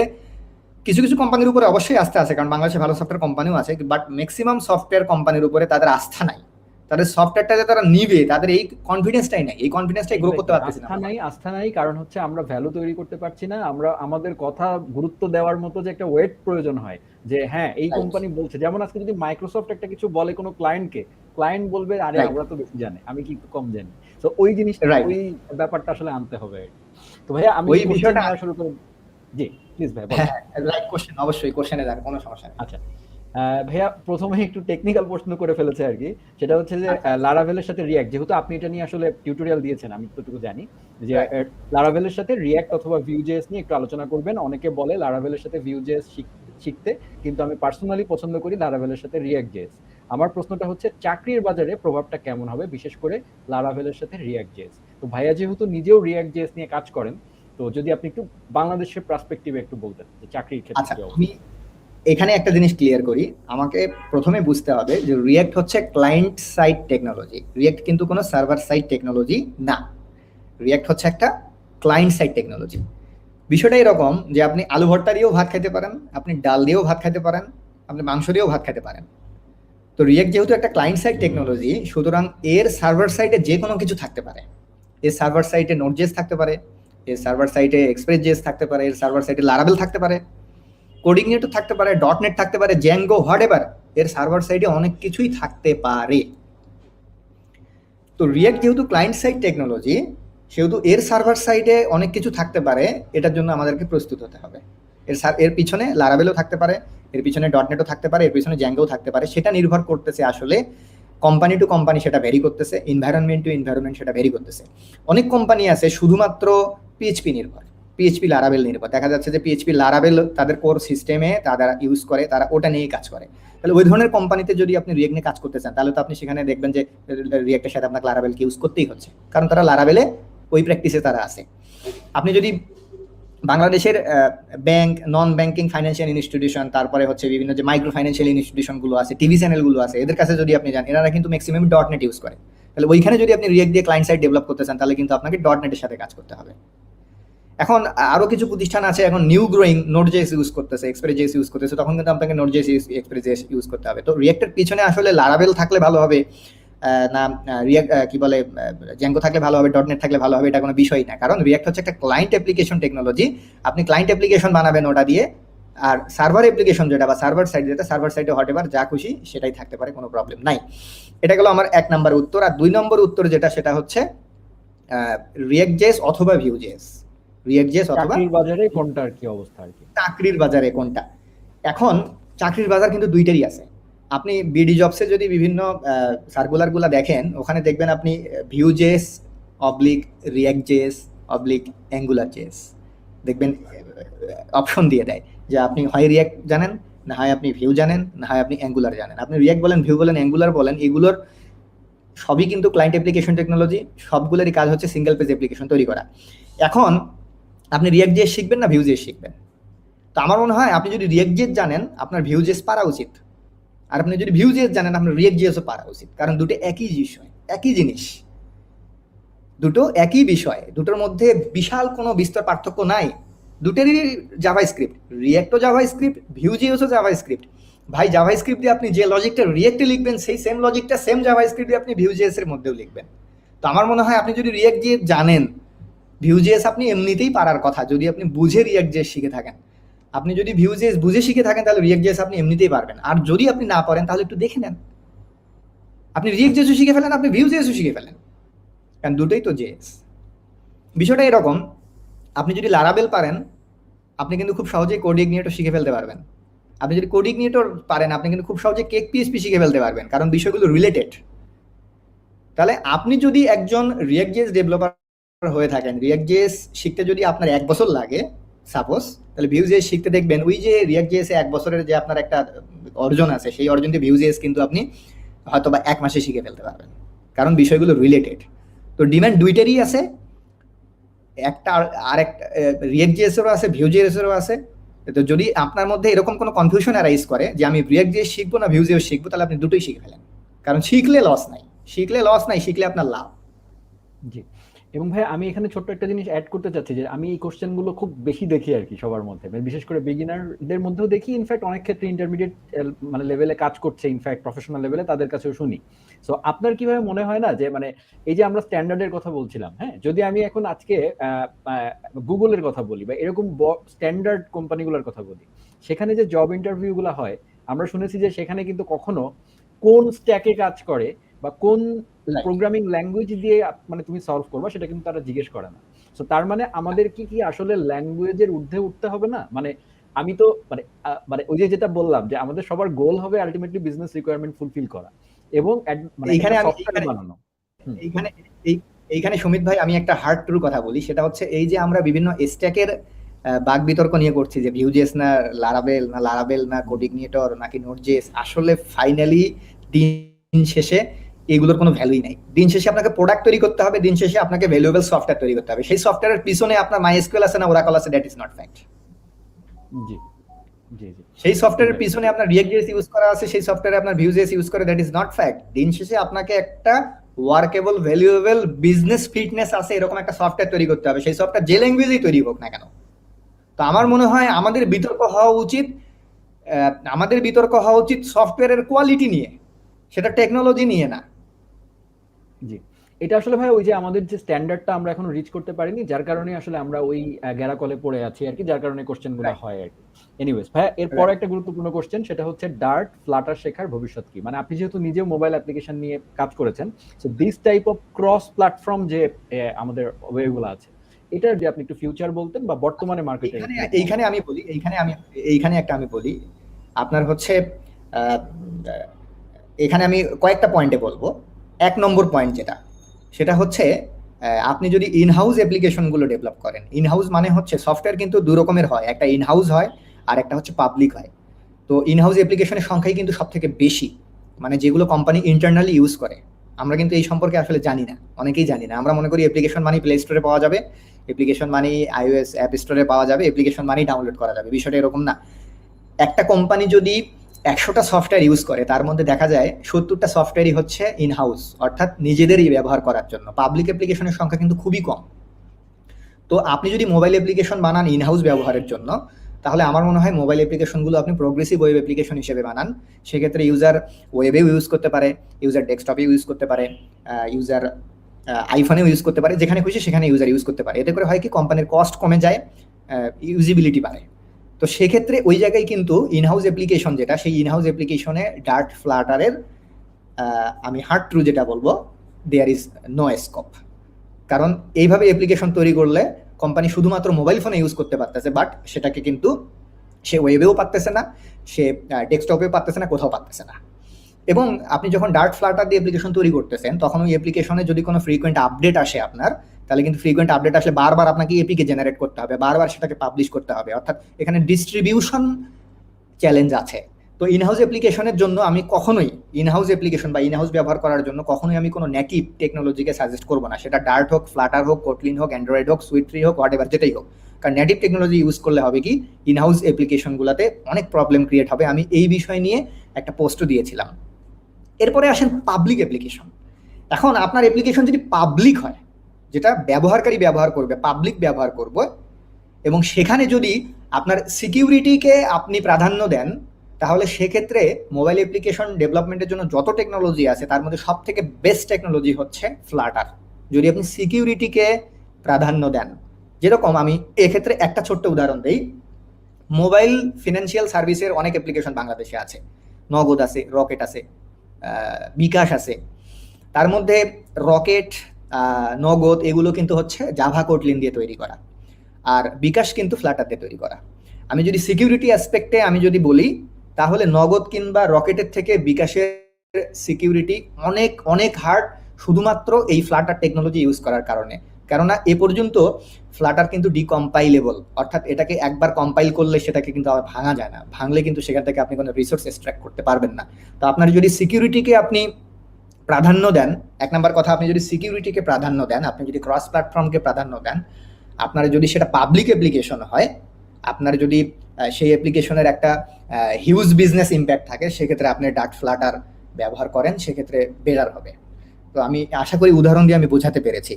কিছু কিছু কোম্পানির উপরে অবশ্যই আস্থা আছে, কারণ বাংলাদেশে ভালো সফটওয়্যার কোম্পানিও আছে, বাট ম্যাক্সিমাম সফটওয়্যার কোম্পানির উপরে তাদের আস্থা নাই। তাদের সফটওয়্যারটাতে তারা নিবে, তাদের এই কনফিডেন্সটাই নাই, এই কনফিডেন্সটাই গ্রো করতে এক্স্যাক্টলি, পারতেছি না আস্থা আমরা। নাই, আস্থা নাই, কারণ হচ্ছে আমরা ভ্যালু তৈরি করতে পারছি না, আমরা আমাদের কথা গুরুত্ব দেওয়ার মতো যে একটা ওয়েট প্রয়োজন হয়, যে হ্যাঁ এই রাইট, কোম্পানি বলছে, যেমন আজকে যদি মাইক্রোসফট একটা কিছু বলে কোনো ক্লায়েন্টকে, ক্লায়েন্ট বলবে আরে রাইট, আমরা তো বেশি জানি, আমি কি একটু কম জানি। তো ওই জিনিসটা, রাইট। ওই ব্যাপারটা আসলে আনতে হবে আর কি। তো ভাইয়া আমি ওই কোশ্চেন বিষয়টা। নেওয়া শুরু করব। জি, প্লিজ ভাই বলেন। হ্যাঁ, রাইট কোশ্চেন, অবশ্যই কোশ্চেনে যান, কোনো সমস্যা নেই। আচ্ছা, ভাইয়া প্রথমে একটু টেকনিক্যাল প্রশ্ন করে ফেলেছে আর কি, সেটা হচ্ছে যে আচ্ছা, লারাভেলের সাথে রিয়াক্ট, যেহেতু আপনি এটা নিয়ে আসলে টিউটোরিয়াল দিয়েছেন, আমি যতটুকু জানি যে রাইট। লারাভেলের সাথে রিয়াক্ট অথবা ভিউজেএস নিয়ে একটু আলোচনা করবেন। অনেকে বলে লারাভেলের সাথে ভিউজেএস শিখতে, কিন্তু আমি পার্সোনালি পছন্দ করি লারাভেলের সাথে রিয়াক্ট জেএস। আমার প্রশ্নটা হচ্ছে চাকরির বাজারে প্রভাবটা কেমন হবে, বিশেষ করে লারাভেলের সাথে রিয়াক্ট জেএস। তো ভাইয়া যেহেতু নিজেও রিয়াক্ট জেএস নিয়ে কাজ করেন, তো যদি আপনি একটু বাংলাদেশের পার্সপেক্টিভে একটু বলতেন যে চাকরির ক্ষেত্রে আচ্ছা, কি অবস্থা। আমি এখানে একটা জিনিস ক্লিয়ার করি। আমাকে প্রথমে বুঝতে হবে যে রিয়াক্ট হচ্ছে ক্লায়েন্ট সাইড টেকনোলজি, রিয়াক্ট কিন্তু কোনো সার্ভার সাইড টেকনোলজি না। রিয়াক্ট হচ্ছে একটা ক্লায়েন্ট সাইড টেকনোলজি। বিষয়টা এরকম যে আপনি আলু ভর্তা দিয়েও ভাত খাইতে পারেন, আপনি ডাল দিয়েও ভাত খাইতে পারেন, আপনি মাংস দিয়েও ভাত খেতে পারেন। তো রিয়েক্ট যেহেতু একটা ক্লায়েন্ট সাইড টেকনোলজি, সুতরাং এর সার্ভার সাইডে যে কোনো কিছু থাকতে পারে। এর সার্ভার সাইটে নোড.জেএস থাকতে পারে, এর সার্ভার সাইটে এক্সপ্রেস.জেএস থাকতে পারে, এর সার্ভার সাইটে লারাবেল থাকতে পারে, কোডিংনেটও থাকতে পারে, ডটনেট থাকতে পারে, জ্যাঙ্গো, হোয়াটএভার। এর সার্ভার সাইডে অনেক কিছুই থাকতে পারে। তো রিয়েক্ট যেহেতু ক্লায়েন্ট সাইড টেকনোলজি, সেহেতু এর সার্ভার সাইডে অনেক কিছু থাকতে পারে, এটার জন্য আমাদেরকে প্রস্তুত হতে হবে। এর পিছনে লারাবেলও থাকতে পারে, এর পিছনে ডটনেটও থাকতে পারে, এর পিছনে জ্যাঙ্গোও থাকতে পারে। সেটা নির্ভর করতেছে আসলে কোম্পানি টু কোম্পানি, সেটা ভ্যারি করতেছে, এনভায়রনমেন্ট টু এনভায়রনমেন্ট সেটা ভ্যারি করতেছে। অনেক কোম্পানি আছে শুধুমাত্র পিএইচপি নির্ভর, পিএইচপি লারাবেল নির্ভর। দেখা যাচ্ছে যে পিএইচপি লারাবেল তাদের কোর সিস্টেমে তারা ইউজ করে, তারা ওটা নিয়েই কাজ করে। তাহলে ওই ধরনের কোম্পানিতে যদি আপনি রিয়েক্ট নিয়ে কাজ করতে চান, তাহলে তো আপনি সেখানে দেখবেন যে রিয়েক্টের সাথে আপনাকে লারাবেলকে ইউজ করতেই হচ্ছে, কারণ তারা লারাবেলে ওই প্র্যাকটিসে তারা আছে। আপনি যদি বাংলাদেশের bank, non banking financial institution, তারপরে হচ্ছে বিভিন্ন যে মাইক্রো ফাইন্যান্সিয়াল ইনস্টিটিউশনগুলো আছে, টিভি চ্যানেলগুলো আছে, এদের কাছে যদি আপনি যান, এনারা কিন্তু ম্যাক্সিমাম ডটনেট ইউজ করে। তাহলে ওইখানে যদি আপনি রিয়েক্ট দিয়ে ক্লায়েন্ট সাইড ডেভেলপ করতে চান, তাহলে কিন্তু আপনাকে ডটনেটের সাথে কাজ করতে হবে। এখন আরো কিছু প্রতিষ্ঠান আছে এখন নিউ গ্রোয়িং নোড.জেএস ইউজ করতেছে, এক্সপ্রেস.জেএস ইউজ করতেছে, তখন কিন্তু আপনাকে নোড.জেএস, এক্সপ্রেস.জেএস ইউজ করতে হবে। তো রিয়েক্টের পিছনে আসলে লারাবেল থাকলে ভালো হবে না রিয়েক্ট কি বলে জ্যাঙ্গো থাকলে ভালো হবে, ডটনেট থাকলে ভালো হবে, এটা কোনো বিষয় না। কারণ রিয়েক্ট হচ্ছে একটা ক্লায়েন্ট অ্যাপ্লিকেশন টেকনোলজি। আপনি ক্লায়েন্ট অ্যাপ্লিকেশন বানাবেন ওটা দিয়ে, আর সার্ভার অ্যাপ্লিকেশন যেটা বা সার্ভার সাইড যেটা, সার্ভার সাইডে হোয়াটএভার যা খুশি সেটাই থাকতে পারে, কোনো প্রবলেম নাই। এটা গেল আমার 1 নম্বর উত্তর। আর 2 নম্বর উত্তর যেটা, সেটা হচ্ছে রিয়েক্ট.জেএস অথবা ভিউ.জেএস। রিয়েক্ট.জেএস অথবা চাকরির বাজারে কোনটার কি অবস্থা আর কি? চাকরির বাজারে কোনটা? এখন চাকরির বাজার কিন্তু দুইটারই আছে। আপনি বিডি জবসে যদি বিভিন্ন সার্কুলারগুলো দেখেন, ওখানে দেখবেন আপনি ভিউ.জেএস অবলিক রিয়েক্ট.জেএস অবলিক অ্যাঙ্গুলার.জেএস দেখবেন অপশন দিয়ে দেয় যে আপনি হয় রিয়েক্ট জানেন, না হয় আপনি ভিউ জানেন, না হয় আপনি অ্যাঙ্গুলার জানেন। আপনি রিয়েক্ট বলেন, ভিউ বলেন, অ্যাঙ্গুলার বলেন, এগুলোর সবই কিন্তু ক্লায়েন্ট অ্যাপ্লিকেশন টেকনোলজি। সবগুলোরই কাজ হচ্ছে সিঙ্গেল পেজ অ্যাপ্লিকেশন তৈরি করা। এখন আপনি রিয়েক্ট.জেএস শিখবেন না ভিউ.জেএস শিখবেন? তো আমার মনে হয় আপনি যদি রিয়েক্ট.জেএস জানেন, আপনার ভিউ.জেএস পারা উচিত। আর আপনি যদি ভিউ.জেএস জানেন, আপনার রিয়েক্ট.জেএসও পারা উচিত। কারণ দুটো একই বিষয়, একই জিনিস, দুটো একই বিষয়, দুটোর মধ্যে বিশাল কোনো বিস্তর পার্থক্য নাই। দুটোরই জাভাস্ক্রিপ্ট, রিয়েক্টও জাভাস্ক্রিপ্ট, ভিউ.জেএসও জাভাস্ক্রিপ্ট। ভাই জাভাস্ক্রিপ্ট দিয়ে আপনি যে লজিকটা রিয়েক্টে লিখবেন, সেই সেম লজিকটা সেম জাভাস্ক্রিপ্ট দিয়ে আপনি ভিউ.জেএস এর মধ্যেও লিখবেন। তো আমার মনে হয় আপনি যদি রিয়েক্ট.জেএস জানেন, ভিউ.জেএস আপনি এমনিতেই পারার কথা, যদি আপনি বুঝে রিয়েক্ট.জেএস শিখে থাকেন। আপনি যদি ভিউ.জেএস বুঝে শিখে থাকেন, তাহলে রিয়েক্ট.জেএস আপনি এমনিতেই পারবেন। আর যদি আপনি না পারেন, তাহলে একটু দেখে নেন। আপনি রিয়েক্ট.জেএসও শিখে ফেলেন, আপনি ভিউ.জেএসও শিখে ফেলেন, কারণ দুটোই তো জেএস। বিষয়টা এরকম, আপনি যদি লারাবেল পারেন, আপনি কিন্তু খুব সহজেই কোডিগনেটর শিখে ফেলতে পারবেন। আপনি যদি কোডিগনেটর পারেন, আপনি কিন্তু খুব সহজে কেক পিএইচপি শিখে ফেলতে পারবেন, কারণ বিষয়গুলো রিলেটেড। তাহলে আপনি যদি একজন রিয়েক্ট.জেএস ডেভেলপার হয়ে থাকেন, রিয়েক্ট.জেএস শিখতে যদি আপনার 1 বছর লাগে সাপোজ, তাহলে ভিউ.জেএস শিখতে দেখবেন ওই যে রিয়েক্ট.জেএস 1 বছরের যে আপনার একটা অর্জন আছে, সেই অর্জন দিয়ে ভিউ.জেএস কিন্তু আপনি হয়তো বা 1 মাসে শিখে ফেলতে পারবেন, কারণ বিষয়গুলো রিলেটেড। তো ডিমান্ড দুইটারই আছে, একটা আর একটা রিয়েক্ট.জেএসেরও আছে, ভিউ.জেএসেরও আছে। তো যদি আপনার মধ্যে এরকম কোনো কনফিউশন অ্যারাইজ করে যে আমি রিয়েক্ট.জেএস শিখবো না ভিউ.জেএস শিখবো, তাহলে আপনি দুটোই শিখে ফেলেন, কারণ শিখলে লস নাই, শিখলে আপনার লাভ। জি। এবং ভাই আমি এখানে ছোট্ট একটা জিনিস অ্যাড করতে চাচ্ছি, যে আমি এই কোশ্চেন গুলো খুব বেশি দেখি আর কি সবার মধ্যে, বিশেষ করে বিগিনারদের মধ্যেও দেখি, ইনফ্যাক্ট অনেক ক্ষেত্রে ইন্টারমিডিয়েট মানে লেভেলে কাজ করছে, ইনফ্যাক্ট প্রফেশনাল লেভেলে তাদের কাছেও শুনি। সো আপনার কিভাবে মনে হয় না যে মানে এই যে আমরা স্ট্যান্ডার্ডের কথা বলছিলাম, হ্যাঁ, যদি আমি এখন আজকে গুগলের কথা বলি বা এরকম স্ট্যান্ডার্ড কোম্পানিগুলোর কথা বলি, সেখানে যে জব ইন্টারভিউ গুলো হয়, আমরা শুনেছি যে সেখানে কিন্তু কখনো কোন স্ট্যাকে কাজ করে বা কোন প্রোগ্রামিং ল্যাঙ্গুয়েজ দিয়ে মানে তুমি সলভ করবা, সেটা কিন্তু তারা জিজ্ঞেস করে না। সো তার মানে আমাদের কি আসলে ল্যাঙ্গুয়েজের ঊর্ধ্বে উঠতে হবে না? মানে আমি তো মানে ওই যে যেটা বললাম, যে আমাদের সবার গোল হবে আলটিমেটলি বিজনেস রিকোয়ারমেন্ট ফুলফিল করা এবং মানে সফটওয়্যার বানানো। এইখানে সুমিত ভাই আমি একটা হার্ড ট্রু কথা বলি, সেটা হচ্ছে এই যে আমরা বিভিন্ন স্ট্যাকের বাগ বিতর্ক নিয়ে করছি যে ভিউ.জেএস না লারাবেল না কোডিগনেটর নাকি নোড.জেএস, আসলে ফাইনালি দিন শেষে এগুলোর কোনো ভ্যালুই নাই। দিন শেষে আপনাকে প্রোডাক্ট তৈরি করতে হবে, দিন শেষে আপনাকে ভ্যালুয়েবল সফটওয়্যার তৈরি করতে হবে। সেই সফটওয়্যারের পিছনে আপনার মাইএসকিউএল আছে না ওরাকল আছে, দ্যাট ইজ নট ফ্যাক্ট। জি জি জি। সেই সফটওয়্যারের পিছনে আপনার রিয়েক্ট.জেএস ইউজ করা আছে, সেই সফটওয়্যারে আপনার ভিউ.জেএস ইউজ করে, দ্যাট ইজ নট ফ্যাক্ট। দিন শেষে আপনাকে একটা ওয়ার্কেবল ভ্যালুয়েবল বিজনেস ফিটনেস আছে এরকম একটা সফটওয়্যার তৈরি করতে হবে, সেই সফটওয়্যার যে ল্যাঙ্গুয়েজেই তৈরি হোক না কেন। তো আমার মনে হয় আমাদের বিতর্ক হওয়া উচিত আমাদের বিতর্ক হওয়া উচিত সফটওয়্যারের কোয়ালিটি নিয়ে, সেটা টেকনোলজি নিয়ে না। জি, এটা আসলে ভাই ওই যে আমাদের যে স্ট্যান্ডার্ডটা আমরা এখনো রিচ করতে পারিনি, যার কারণে আসলে আমরা ওই গ্যারাকলে পড়ে আছি আর কি, যার কারণে কোশ্চেন গুলো রাইট, হয় আর কি। এনিওয়েজ ভাই, এরপর রাইট। একটা গুরুত্বপূর্ণ কোশ্চেন, সেটা হচ্ছে ডার্ট ফ্লাটার শেখার ভবিষ্যৎ কি? মানে আপনি যেহেতু নিজেও মোবাইল অ্যাপ্লিকেশন নিয়ে কাজ করেছেন, so this type of cross platform যে আমাদের ওয়েগুলো আছে, এটার যে আপনি একটু ফিউচার বলতেন বা বর্তমানে মার্কেটে এইখানে এইখানে আমি বলি, এইখানে একটা আমি বলি, আপনার হচ্ছে আহ, এখানে আমি কয়েকটা পয়েন্টে বলবো। 1 নম্বর পয়েন্ট যেটা, সেটা হচ্ছে আপনি যদি ইনহাউস অ্যাপ্লিকেশনগুলো ডেভেলপ করেন। ইনহাউস মানে হচ্ছে সফটওয়্যার কিন্তু দু রকমের হয়, একটা ইনহাউস হয় আর একটা হচ্ছে পাবলিক হয়। তো ইনহাউস অ্যাপ্লিকেশনের সংখ্যাই কিন্তু সব থেকে বেশি, মানে যেগুলো কোম্পানি ইন্টারনালি ইউজ করে। আমরা কিন্তু এই সম্পর্কে আসলে জানি না, অনেকেই জানি না। আমরা মনে করি অ্যাপ্লিকেশন মানি প্লে স্টোরে পাওয়া যাবে, অ্যাপ্লিকেশন মানি iOS অ্যাপ স্টোরে পাওয়া যাবে, অ্যাপ্লিকেশন মানি ডাউনলোড করা যাবে। বিষয়টা এরকম না। একটা কোম্পানি যদি 100টা সফটওয়্যার ইউজ করে, তার মধ্যে দেখা যায় 70টা সফটওয়্যারই হচ্ছে ইনহাউস, অর্থাৎ নিজেদেরই ব্যবহার করার জন্য। পাবলিক অ্যাপ্লিকেশনের সংখ্যা কিন্তু খুবই কম। তো আপনি যদি মোবাইল অ্যাপ্লিকেশন বানান ইনহাউস ব্যবহারের জন্য, তাহলে আমার মনে হয় মোবাইল অ্যাপ্লিকেশনগুলো আপনি প্রোগ্রেসিভ ওয়েব অ্যাপ্লিকেশন হিসেবে বানান। সেক্ষেত্রে ইউজার ওয়েবেও ইউজ করতে পারে, ইউজার ডেস্কটপেও ইউজ করতে পারে, ইউজার আইফোনেও ইউজ করতে পারে, যেখানে খুশি সেখানে ইউজার ইউজ করতে পারে। এতে করে হয় কি, কোম্পানির কস্ট কমে যায়, ইউজিবিলিটি বাড়ে। তো সেক্ষেত্রে ওই জায়গায় কিন্তু ইনহাউস অ্যাপ্লিকেশন যেটা, সেই ইনহাউস অ্যাপ্লিকেশনে ডার্ট ফ্লাটারের আমি হার্ড ট্রু যেটা বলবো, দেয়ার ইজ নো স্কোপ। কারণ এইভাবে অ্যাপ্লিকেশন তৈরি করলে কোম্পানি শুধুমাত্র মোবাইল ফোনে ইউজ করতে পারতেছে, বাট সেটাকে কিন্তু সে ওয়েবেও পারতেছে না, সে ডেস্কটপেও পারতেছে না, কোথাও পারতেছে না। এবং আপনি যখন ডার্ট ফ্লাটার দিয়ে অ্যাপ্লিকেশন তৈরি করতেছেন, তখন ওই অ্যাপ্লিকেশনে যদি কোনো ফ্রিকোয়েন্ট আপডেট আসে আপনার, তাহলে কিন্তু ফ্রিকোয়েন্ট আপডেট আসলে বারবার আপনাকে এপিকে জেনারেট করতে হবে, বারবার সেটাকে পাবলিশ করতে হবে। অর্থাৎ এখানে ডিস্ট্রিবিউশন চ্যালেঞ্জ আছে। তো ইনহাউস অ্যাপ্লিকেশনের জন্য আমি কখনোই, ইনহাউস অ্যাপ্লিকেশন বা ইনহাউস ব্যবহার করার জন্য কখনোই আমি কোনো নেটিভ টেকনোলজিকে সাজেস্ট করবো না। সেটা ডার্ট হোক, ফ্লাটার হোক, কোটলিন হোক, অ্যান্ড্রয়েড হোক, সুইট 3 হোক, হোয়াট এভার, যেটাই হোক। কারণ নেটিভ টেকনোলজি ইউজ করলে হবে কি, ইনহাউস অ্যাপ্লিকেশনগুলোতে অনেক প্রবলেম ক্রিয়েট হবে। আমি এই বিষয় নিয়ে একটা পোস্টও দিয়েছিলাম। এরপরে আসেন পাবলিক অ্যাপ্লিকেশন। এখন আপনার অ্যাপ্লিকেশন যদি পাবলিক হয়, যেটা ব্যবহারকারী ব্যবহার করবে, পাবলিক ব্যবহার করবে, এবং সেখানে যদি আপনার সিকিউরিটিকে আপনি প্রাধান্য দেন, তাহলে সেক্ষেত্রে মোবাইল অ্যাপ্লিকেশন ডেভেলপমেন্টের জন্য যত টেকনোলজি আছে, তার মধ্যে সব থেকে বেস্ট টেকনোলজি হচ্ছে ফ্লাটার, যদি আপনি সিকিউরিটিকে প্রাধান্য দেন। যেরকম আমি এক্ষেত্রে একটা ছোট্ট উদাহরণ দিই। মোবাইল ফিনান্সিয়াল সার্ভিসের অনেক অ্যাপ্লিকেশন বাংলাদেশে আছে, নগদ আছে, রকেট আছে, বিকাশ আছে। তার মধ্যে রকেট, নগদ, এগুলো কিন্তু হচ্ছে জাভা কোটলিন দিয়ে তৈরি করা, আর বিকাশ কিন্তু ফ্লাটার দিয়ে তৈরি করা। আমি যদি সিকিউরিটি অ্যাসপেক্টে আমি যদি বলি, তাহলে নগদ কিংবা রকেটের থেকে বিকাশের সিকিউরিটি অনেক অনেক হার্ড, শুধুমাত্র এই ফ্লাটার টেকনোলজি ইউজ করার কারণে। কেননা এ পর্যন্ত ফ্লাটার কিন্তু ডিকম্পাইলেবল, অর্থাৎ এটাকে একবার কম্পাইল করলে সেটাকে কিন্তু আবার ভাঙা যায় না, ভাঙলে কিন্তু সেখান থেকে আপনি কোনো রিসোর্স এক্সট্রাক্ট করতে পারবেন না। তো আপনার যদি সিকিউরিটিকে আপনি প্রাধান্য দেন, 1 নম্বর কথা, আপনি যদি সিকিউরিটিকে প্রাধান্য দেন, আপনি যদি ক্রস প্ল্যাটফর্মকে প্রাধান্য দেন, আপনার যদি সেটা পাবলিক অ্যাপ্লিকেশন হয়, আপনার যদি সেই অ্যাপ্লিকেশনের একটা হিউজ বিজনেস ইম্প্যাক্ট থাকে, সেক্ষেত্রে আপনি ডার্ট ফ্লাটার ব্যবহার করেন, সেক্ষেত্রে বেটার হবে। তো আমি আশা করি উদাহরণ দিয়ে আমি বোঝাতে পেরেছি।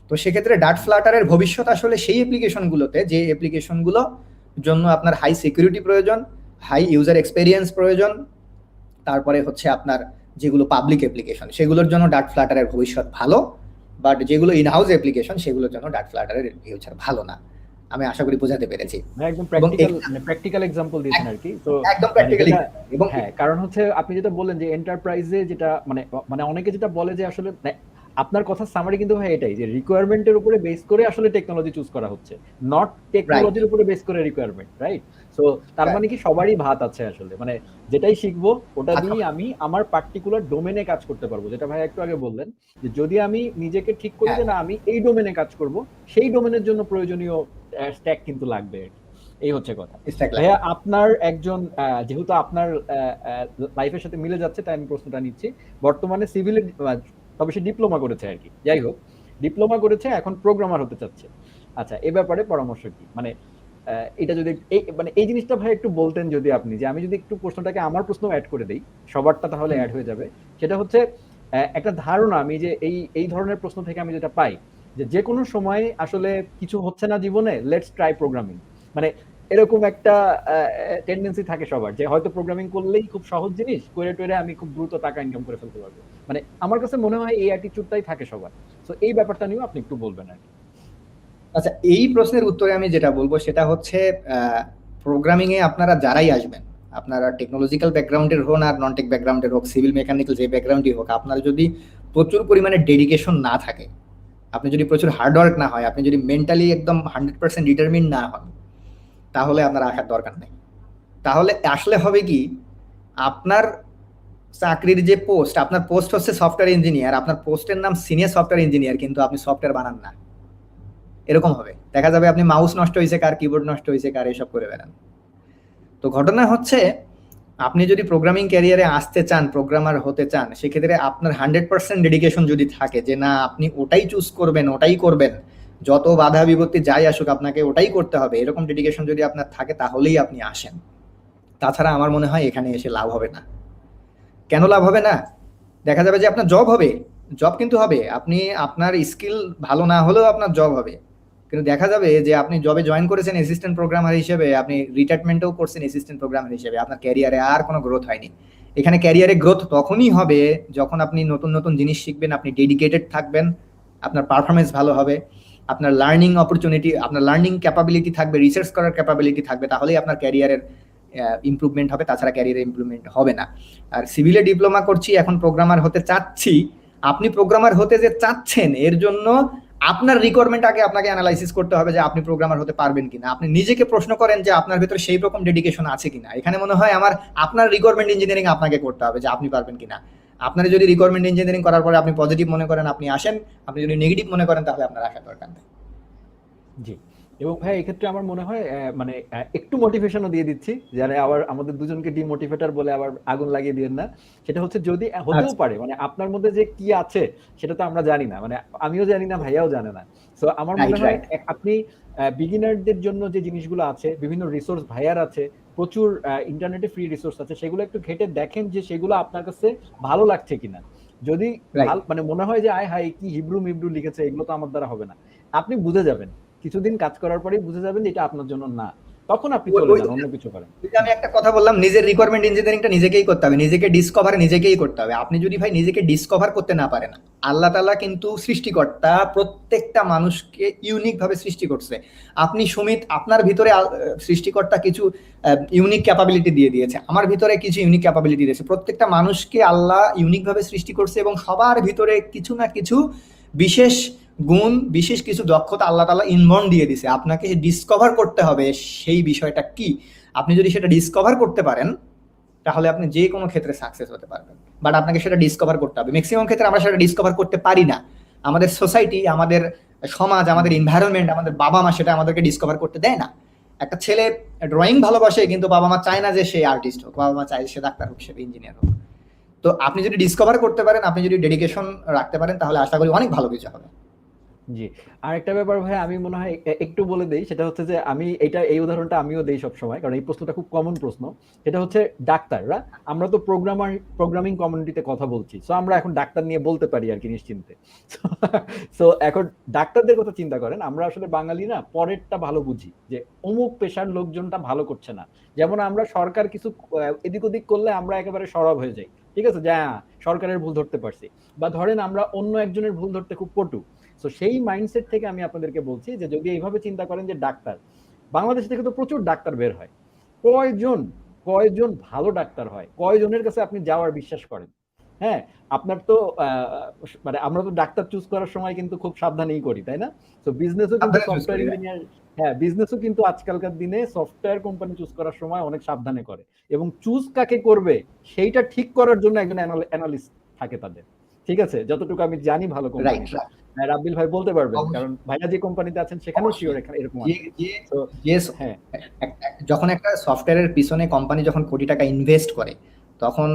তো সেক্ষেত্রে ডার্ট ফ্লাটারের ভবিষ্যৎ আসলে সেই অ্যাপ্লিকেশনগুলোতে, যে অ্যাপ্লিকেশনগুলো জন্য আপনার হাই সিকিউরিটি প্রয়োজন, হাই ইউজার এক্সপেরিয়েন্স প্রয়োজন, তারপরে হচ্ছে আপনার যেগুলো পাবলিক অ্যাপ্লিকেশন, সেগুলোর জন্য ডার্ট ফ্লাটারের ভবিষ্যৎ ভালো। বাট যেগুলো ইনহাউস অ্যাপ্লিকেশন, সেগুলোর জন্য ডার্ট ফ্লাটারের ফিউচার ভালো না। আমি আশা করি বোঝাতে পেরেছি। একদম এবং প্র্যাকটিক্যাল এক্সাম্পল দিয়েছেন আর কি। তো একদম মানে প্র্যাকটিক্যালি। যেটা, এবং হ্যাঁ, কারণ হচ্ছে আপনি যেটা বললেন যে এন্টারপ্রাইজে যেটা মানে মানে অনেকে যেটা বলে যে আসলে আপনার কথা সামারি কিন্তু ভাই এটাই, যে রিকোয়ারমেন্টের উপরে বেস করে আসলে টেকনোলজি চুজ করা হচ্ছে, নট রাইট, টেকনোলজির উপরে বেস করে রিকোয়ারমেন্ট, রাইট? সো তার মানে কি সবারই ভাত আছে আসলে, মানে যেটাই শিখবো ওটা দিয়ে আমি আমার পার্টিকুলার ডোমেনে কাজ করতে পারবো। যেটা ভাই একটু আগে বললেন, যে যদি আমি নিজেকে ঠিক করি যে না আমি এই ডোমেনে কাজ করব, সেই ডোমেনের জন্য প্রয়োজনীয় স্ট্যাক কিন্তু লাগবে আর কি। এই হচ্ছে কথা। ভাইয়া, আপনার একজন যেহেতু আপনার লাইফের সাথে মিলে যাচ্ছে, তাই আমি প্রশ্নটা নিচ্ছি। বর্তমানে সিভিল, তবে সে ডিপ্লোমা করেছে আর কি, যাই হোক, ডিপ্লোমা করেছে, এখন প্রোগ্রামার হতে চাচ্ছে। আচ্ছা, এ ব্যাপারে পরামর্শ কি? মানে এটা যদি মানে এই জিনিসটা ভাই একটু বলতেন যদি আপনি, যে আমি যদি একটু প্রশ্নটাকে আমার প্রশ্ন অ্যাড করে দেই, সবারটা তাহলে অ্যাড হয়ে যাবে। সেটা হচ্ছে একটা ধারণা, আমি যে এই ধরনের প্রশ্ন থেকে আমি যেটা পাই, যে কোনো সময় আসলে কিছু হচ্ছে না জীবনে, লেটস ট্রাই প্রোগ্রামিং। মানে এরকম একটা টেন্ডেন্সি থাকে সবার, যে হয়তো প্রোগ্রামিং করলেই খুব সহজ জিনিস করে টরে আমি খুব দ্রুত টাকা ইনকাম করে ফেলতে পারবো। মানে আমার কাছে মনে হয় এই অ্যাটিটিউডটাই থাকে সবার। তো এই ব্যাপারটা নিয়েও আপনি একটু বলবেন আর কি। আচ্ছা, এই প্রশ্নের উত্তরে আমি যেটা বলবো সেটা হচ্ছে প্রোগ্রামিং এ আপনারা যারাই আসবেন, আপনারা টেকনোলজিক্যাল ব্যাকগ্রাউন্ডের হন আর নন টেক ব্যাকগ্রাউন্ডের হোক, সিভিল মেকানিক্যাল যে ব্যাকগ্রাউন্ডই হোক, আপনার যদি প্রচুর পরিমাণে ডেডিকেশন না থাকে, আপনি যদি প্রচুর হার্ডওয়ার্ক না হয়, আপনি যদি মেন্টালি একদম 100% ডিটারমিন না হন, তাহলে আপনার আসার দরকার নেই। তাহলে আসলে হবে কি, আপনার চাকরির যে পোস্ট, আপনার পোস্ট হচ্ছে সফটওয়্যার ইঞ্জিনিয়ার, আপনার পোস্টের নাম সিনিয়র সফটওয়্যার ইঞ্জিনিয়ার, কিন্তু আপনি সফটওয়্যার বানান না। এরকম হবে, দেখা যাবে আপনি মাউস নষ্ট হয়েছে কার, কিবোর্ড নষ্ট হয়েছে কার, এসব করে বেড়ান। তো ঘটনা হচ্ছে, আপনি যদি প্রোগ্রামিং ক্যারিয়ারে আসতে চান, প্রোগ্রামার হতে চান, সেক্ষেত্রে আপনার 100% ডেডিকেশন যদি থাকে যে না আপনি ওটাই চুজ করবেন, ওটাই করবেন, যত বাধা বিপত্তি যাই আসুক আপনাকে ওটাই করতে হবে, এরকম ডেডিকেশন যদি আপনার থাকে তাহলেই আপনি আসেন। তাছাড়া আমার মনে হয় এখানে এসে লাভ হবে না। কেন লাভ হবে না? দেখা যাবে যে আপনার জব হবে, জব কিন্তু হবে, আপনি আপনার স্কিল ভালো না হলেও আপনার জব হবে, কিন্তু দেখা যাবে যে আপনি জবে জয়েন করেছেন অ্যাসিস্ট্যান্ট প্রোগ্রামার হিসেবে, আপনি রিটায়ারমেন্টও করছেন অ্যাসিস্ট্যান্ট প্রোগ্রামার হিসেবে, আপনার ক্যারিয়ারে আর কোনো গ্রোথ হয়নি। এখানে ক্যারিয়ারে গ্রোথ তখনই হবে যখন আপনি নতুন নতুন জিনিস শিখবেন, আপনি ডেডিকেটেড থাকবেন, আপনার পারফরমেন্স ভালো হবে, আপনার লার্নিং অপরচুনিটি, আপনার লার্নিং ক্যাপাবিলিটি থাকবে, রিসার্চ করার ক্যাপাবিলিটি থাকবে, তাহলেই আপনার ক্যারিয়ারের ইমপ্রুভমেন্ট হবে, তাছাড়া ক্যারিয়ারে ইমপ্রুভমেন্ট হবে না। আর সিভিলে ডিপ্লোমা করছি, এখন প্রোগ্রামার হতে চাচ্ছি, আপনি প্রোগ্রামার হতে যে চাচ্ছেন এর জন্য আপনার রিকোয়ারমেন্ট আগে আপনাকে অ্যানালাইসিস করতে হবে যে আপনি প্রোগ্রামার হতে পারবেন কিনা। আপনি নিজেকে প্রশ্ন করেন যে আপনার ভিতরে সেই রকম ডেডিকেশন আছে কিনা। এখানে মনে হয় আপনার রিকোয়ারমেন্ট ইঞ্জিনিয়ারিং আপনাকে করতে হবে যে আপনি পারবেন কিনা। আপনার যদি রিকোয়ারমেন্ট ইঞ্জিনিয়ারিং করার পরে আপনি পজিটিভ মনে করেন আপনি আসেন, আপনি যদি নেগেটিভ মনে করেন তাহলে আপনার আসার দরকার নেই। জি। এবং ভাই এক্ষেত্রে আমার মনে হয় মানে একটু মোটিভেশনও দিয়ে দিচ্ছি, যারা আবার আমাদের দুজনকে ডিমোটিভেটর বলে আবার আগুন লাগিয়ে দিয়েন না। সেটা হচ্ছে যদি হতেও আচ্ছা, পারে, মানে আপনার মধ্যে যে কি আছে সেটা তো আমরা জানি না, মানে আমিও জানি না, ভাইয়াও জানে না। সো আমার রাইট মনে হয় রাইট আপনি বিগিনারদের জন্য যে জিনিসগুলো আছে, বিভিন্ন রিসোর্স ভাইয়ার আছে, প্রচুর ইন্টারনেটে ফ্রি রিসোর্স আছে, সেগুলো একটু ঘেটে দেখেন যে সেগুলো আপনার কাছে ভালো লাগছে কিনা। যদি রাইট। মানে মনে হয় যে আয় হায় কি হিব্রু মিব্রু লিখেছে, এগুলো তো আমার দ্বারা হবে না, আপনি বুঝে যাবেন, কিছুদিন কাজ করার পরেই বুঝে যাবেন যে এটা আপনার জন্য না, তখন আপনি চলে যান অন্য কিছু করেন। ওই যে আমি একটা কথা বললাম, নিজের রিকোয়ারমেন্ট ইঞ্জিনিয়ারিংটা নিজেকেই করতে হবে, নিজেকে ডিসকভার নিজেকেই করতে হবে। আপনি যদি ভাই নিজেকে ডিসকভার করতে না পারেন, আল্লাহ তাআলা কিন্তু সৃষ্টিকর্তা প্রত্যেকটা মানুষকে ইউনিক ভাবে সৃষ্টি করছে। আপনি সুমিত, আপনার ভিতরে সৃষ্টিকর্তা কিছু ইউনিক ক্যাপাবিলিটি দিয়ে দিয়েছে, আমার ভিতরে কিছু ইউনিক ক্যাপাবিলিটি দিয়েছে। প্রত্যেকটা মানুষকে আল্লাহ ইউনিক ভাবে সৃষ্টি করছে এবং সবার ভিতরে কিছু না কিছু বিশেষ গুণ, বিশেষ কিছু দক্ষতা আল্লাহ তাআলা ইনবর্ন দিয়ে দিছে। আপনাকে ডিসকভার করতে হবে সেই বিষয়টা কি। আপনি যদি সেটা ডিসকভার করতে পারেন তাহলে আপনি যে কোনো ক্ষেত্রে সাকসেস হতে পারবেন। বাট আপনাকে সেটা ডিসকভার করতে হবে। ম্যাক্সিমাম ক্ষেত্রে আমরা সেটা ডিসকভার করতে পারি না। আমাদের সোসাইটি, আমাদের সমাজ, আমাদের এনভায়রনমেন্ট, আমাদের বাবা মা সেটা আমাদেরকে ডিসকভার করতে দেয় না। একটা ছেলে ড্রয়িং ভালোবাসে কিন্তু বাবা মা চায় না যে সে আর্টিস্ট হোক, বাবা মা চায় সে ডাক্তার হোক, সে ইঞ্জিনিয়ার হোক। তো আপনি যদি ডিসকভার করতে পারেন, আপনি যদি ডেডিকেশন রাখতে পারেন, তাহলে আশা করি অনেক ভালো কিছু হবে। জি। আরেকটা ব্যাপার ভাই আমি মনে হয় একটু বলে দেই, সেটা হচ্ছে যে আমি এই উদাহরণটা আমিও দেই সবসময়, কারণ এই প্রশ্নটা খুব কমন প্রশ্ন। সেটা হচ্ছে ডাক্তাররা, আমরা তো প্রোগ্রামিং কমিউনিটিতে কথা বলছি, সো আমরা এখন ডাক্তার নিয়ে বলতে পারি আর কি নিশ্চিন্তে। সো এখন ডাক্তারদের কথা চিন্তা করেন, আমরা আসলে বাঙালি না পরেরটা ভালো বুঝি, যে অমুক পেশার লোকজনটা ভালো করছে না। যেমন আমরা সরকার কিছু এদিক ওদিক করলে আমরা একেবারে সরব হয়ে যাই, ঠিক আছে, যে সরকারের ভুল ধরতে পারছি, বা ধরেন আমরা অন্য একজনের ভুল ধরতে খুব পটু। তো সেই মাইন্ডসেট থেকে আমি আপনাদেরকে বলছি যে যদি এইভাবে চিন্তা করেন যে ডাক্তার, বাংলাদেশ থেকে তো প্রচুর ডাক্তার বের হয়, কয়জন কয়জন ভালো ডাক্তার হয়, কয়জনের কাছে আপনি যাওয়ার বিশ্বাস করেন? হ্যাঁ, আপনার তো মানে আমরা তো ডাক্তার চুজ করার সময় কিন্তু খুব সাবধানেই করি, তাই না? তো বিজনেসও কিন্তু আপনারা চুজ সফটওয়্যার করি, রাইট। ইঞ্জিনিয়ার, হ্যাঁ বিজনেসও কিন্তু আজকালকার দিনে সফটওয়্যার কোম্পানি চুজ করার সময় অনেক সাবধানে করে, এবং চুজ কাকে করবে সেইটা ঠিক করার জন্য একজন অ্যানালিস্ট থাকে তাদের, ঠিক আছে, যতটুকু আমি জানি ভালো রাইট কোম্পানিতে। রাইট। রাব্বিল ভাই বলতে পারবেন, কারণ অবশ্যই ভাইয়া যে কোম্পানিতে আছেন সেখানেও শিওর অবশ্যই। এরকম যে আছে। যে তো যে হ্যাঁ, যখন একটা সফটওয়্যারের পিছনে কোম্পানি যখন কোটি টাকা ইনভেস্ট করে, তখন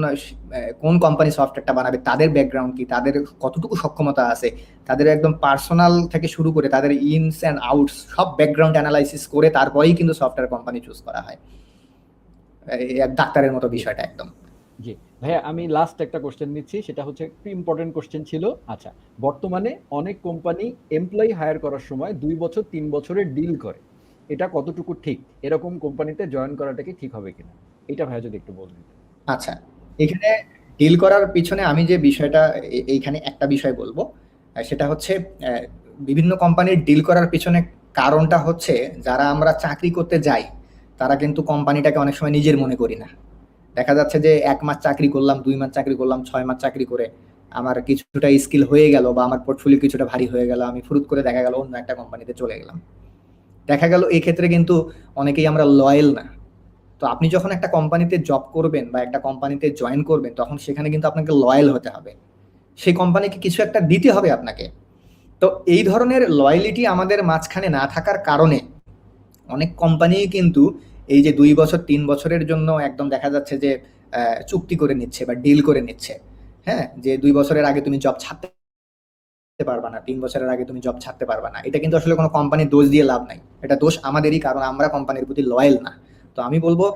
কোন কোম্পানি সফটওয়্যারটা বানাবে, তাদের ব্যাকগ্রাউন্ড কি, তাদের কতটুকু সক্ষমতা আছে, তাদের একদম পার্সোনাল থেকে শুরু করে তাদের ইনস অ্যান্ড আউটস সব ব্যাকগ্রাউন্ড অ্যানালাইসিস করে তারপরেই কিন্তু সফটওয়্যার কোম্পানি চুজ করা হয়। এক ডাক্তারের মতো জি বিষয়টা একদম। জি ভাইয়া, আমি লাস্ট একটা কোশ্চেন নিচ্ছি, সেটা হচ্ছে একটু ইম্পর্টেন্ট কোশ্চেন ছিল। আচ্ছা, বর্তমানে অনেক কোম্পানি এমপ্লয়ি হায়ার করার সময় 2 বছর 3 বছরের ডিল করে, এটা কতটুকু ঠিক, এরকম কোম্পানিতে জয়েন করাটা কি ঠিক হবে কিনা, এটা ভাইয়া যদি একটু বলতেন। আচ্ছা, এখানে ডিল করার পিছনে আমি যে বিষয়টা এইখানে একটা বিষয় বলবো, সেটা হচ্ছে বিভিন্ন কোম্পানির ডিল করার পিছনে কারণটা হচ্ছে, যারা আমরা চাকরি করতে যাই তারা কিন্তু কোম্পানিটাকে অনেক সময় নিজের মনে করি না। দেখা যাচ্ছে যে 1 মাস চাকরি করলাম, 2 মাস চাকরি করলাম, 6 মাস চাকরি করে আমার কিছুটা স্কিল হয়ে গেল বা আমার পোর্টফোলিও কিছুটা ভারী হয়ে গেল, আমি ফুরুত করে দেখা গেল অন্য একটা কোম্পানিতে চলে গেলাম। দেখা গেল এই ক্ষেত্রে কিন্তু অনেকেই আমরা লয়াল না। তো আপনি যখন একটা কোম্পানিতে জব করবেন বা একটা কোম্পানিতে জয়েন করবেন, তখন সেখানে কিন্তু আপনাকে লয়াল হতে হবে, সেই কোম্পানিকে কিছু একটা দিতে হবে আপনাকে। তো এই ধরনের লয়ালিটি আমাদের মাঝখানে না থাকার কারণে অনেক কোম্পানি কিন্তু এই যে 2 বছর 3 বছরের জন্য একদম দেখা যাচ্ছে যে চুক্তি করে নিচ্ছে বা ডিল করে নিচ্ছে। হ্যাঁ, যে 2 বছরের আগে তুমি জব ছাড়তে পারবা না, 3 বছরের আগে তুমি জব ছাড়তে পারবা না। এটা কিন্তু আসলে কোনো কোম্পানির দোষ দিয়ে লাভ নাই, এটা দোষ আমাদেরই, কারণ আমরা কোম্পানির প্রতি লয়াল না। তো আমি বলবো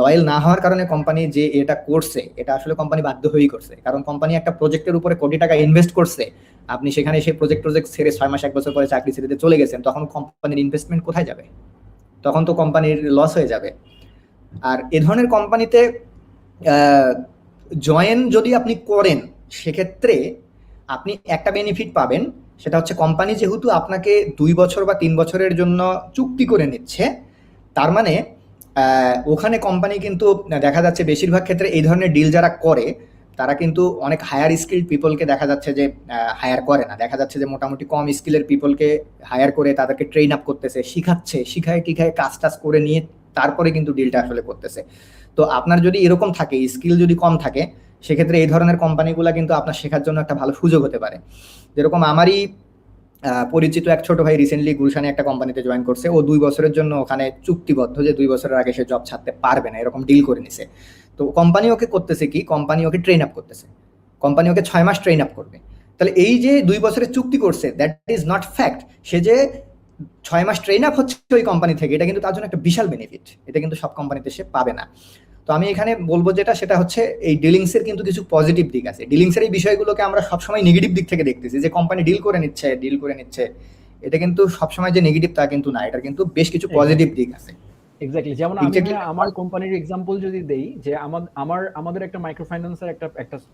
লয়াল না হওয়ার কারণে কোম্পানি যে এটা করছে, এটা আসলে কোম্পানি বাধ্য হয়েই করছে, কারণ কোম্পানি একটা প্রজেক্টের উপরে কোটি টাকা ইনভেস্ট করছে। আপনি সেখানে সেই প্রজেক্ট ছেড়ে 6 মাস 1 বছর পরে চাকরি ছেড়ে দিয়ে চলে গেছেন, তখন কোম্পানির ইনভেস্টমেন্ট কোথায় যাবে? তখন তো কোম্পানির লস হয়ে যাবে। আর এ ধরনের কোম্পানিতে জয়েন যদি আপনি করেন, সেক্ষেত্রে আপনি একটা বেনিফিট পাবেন, সেটা হচ্ছে কোম্পানি যেহেতু আপনাকে 2 বছর বা 3 বছরের জন্য চুক্তি করে নিচ্ছে, তার মানে ওখানে কোম্পানি কিন্তু দেখা যাচ্ছে বেশিরভাগ ক্ষেত্রে এই ধরনের ডিল যারা করে তারা কিন্তু অনেক হায়ার স্কিল পিপলকে দেখা যাচ্ছে যে হায়ার করে না। দেখা যাচ্ছে যে মোটামুটি কম স্কিলের পিপলকে হায়ার করে তাদেরকে ট্রেন আপ করতেছে, শিখাচ্ছে, শিখায় টিখায় কাজ টাজ করে নিয়ে তারপরে কিন্তু ডিলটা আসলে করতেছে। তো আপনার যদি এরকম থাকে, স্কিল যদি কম থাকে, সেক্ষেত্রে এই ধরনের কোম্পানিগুলো কিন্তু আপনার শেখার জন্য একটা ভালো সুযোগ হতে পারে। যেরকম আমারই পরিচিত এক ছোট ভাই রিসেন্টলি গুলশানে একটা কোম্পানিতে জয়েন করছে। ও 2 বছরের জন্য ওখানে চুক্তিবদ্ধ যে 2 বছরের আগে সে জব ছাড়তে পারবে না, এরকম ডিল করে নিছে। তো কোম্পানি ওকে করতেছে কি, কোম্পানি ওকে ট্রেন আপ করতেছে, কোম্পানি ওকে 6 মাস ট্রেন আপ করবে। তাহলে এই যে 2 বছরের চুক্তি করছে, দ্যাট ইজ নট ফ্যাক্ট। সে যে 6 মাস ট্রেন আপ হচ্ছে ওই কোম্পানি থেকে, এটা কিন্তু তার জন্য একটা বিশাল বেনিফিট, এটা কিন্তু সব কোম্পানিতে সে পাবে না। তো আমি এখানে বলবো যেটা, সেটা হচ্ছে এই ডিলিংসের কিন্তু কিছু পজিটিভ দিক আছে। ডিলিংসের এই বিষয়গুলোকে আমরা সবসময় নেগেটিভ দিক থেকে দেখতেছি, যে কোম্পানি ডিল করে নিচ্ছে, এটা কিন্তু সবসময় যে নেগেটিভ তা কিন্তু না, এটার কিন্তু বেশ কিছু পজিটিভ দিক আছে। এক্স্যাক্টলি, যেমন আমি আমার কোম্পানির এক্সাম্পল যদি দেই, যে আমাদের একটা মাইক্রো ফাইন্যান্সের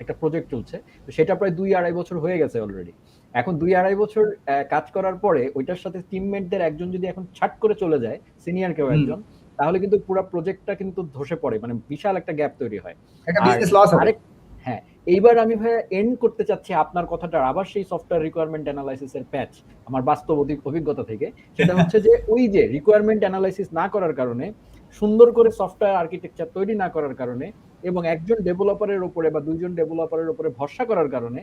একটা প্রজেক্ট চলছে, তো সেটা প্রায় 2-2.5 বছর হয়ে গেছে অলরেডি। এখন 2-2.5 বছর কাজ করার পরে ওইটার সাথে টিমমেটদের একজন যদি এখন ছাট করে চলে যায়, সিনিয়র কেউ একজন, তাহলে কিন্তু পুরো প্রজেক্টটা কিন্তু ধসে পড়ে, মানে বিশাল একটা গ্যাপ তৈরি হয়। হ্যাঁ, এইবার আমি ভাইয়া এন্ড করতে চাচ্ছি আপনার কথাটা আবার সেই সফটওয়্যার রিকোয়ারমেন্ট অ্যানালাইসিস এর প্যাচ, আমার বাস্তব অভিজ্ঞতা থেকে। সেটা হচ্ছে যে ওই যে রিকোয়ারমেন্ট অ্যানালাইসিস না করার কারণে, সুন্দর করে সফটওয়্যার আর্কিটেকচার তৈরি না করার কারণে, এবং একজন ডেভেলপারের উপরে বা 2জন ডেভেলপারের উপরে ভরসা করার কারণে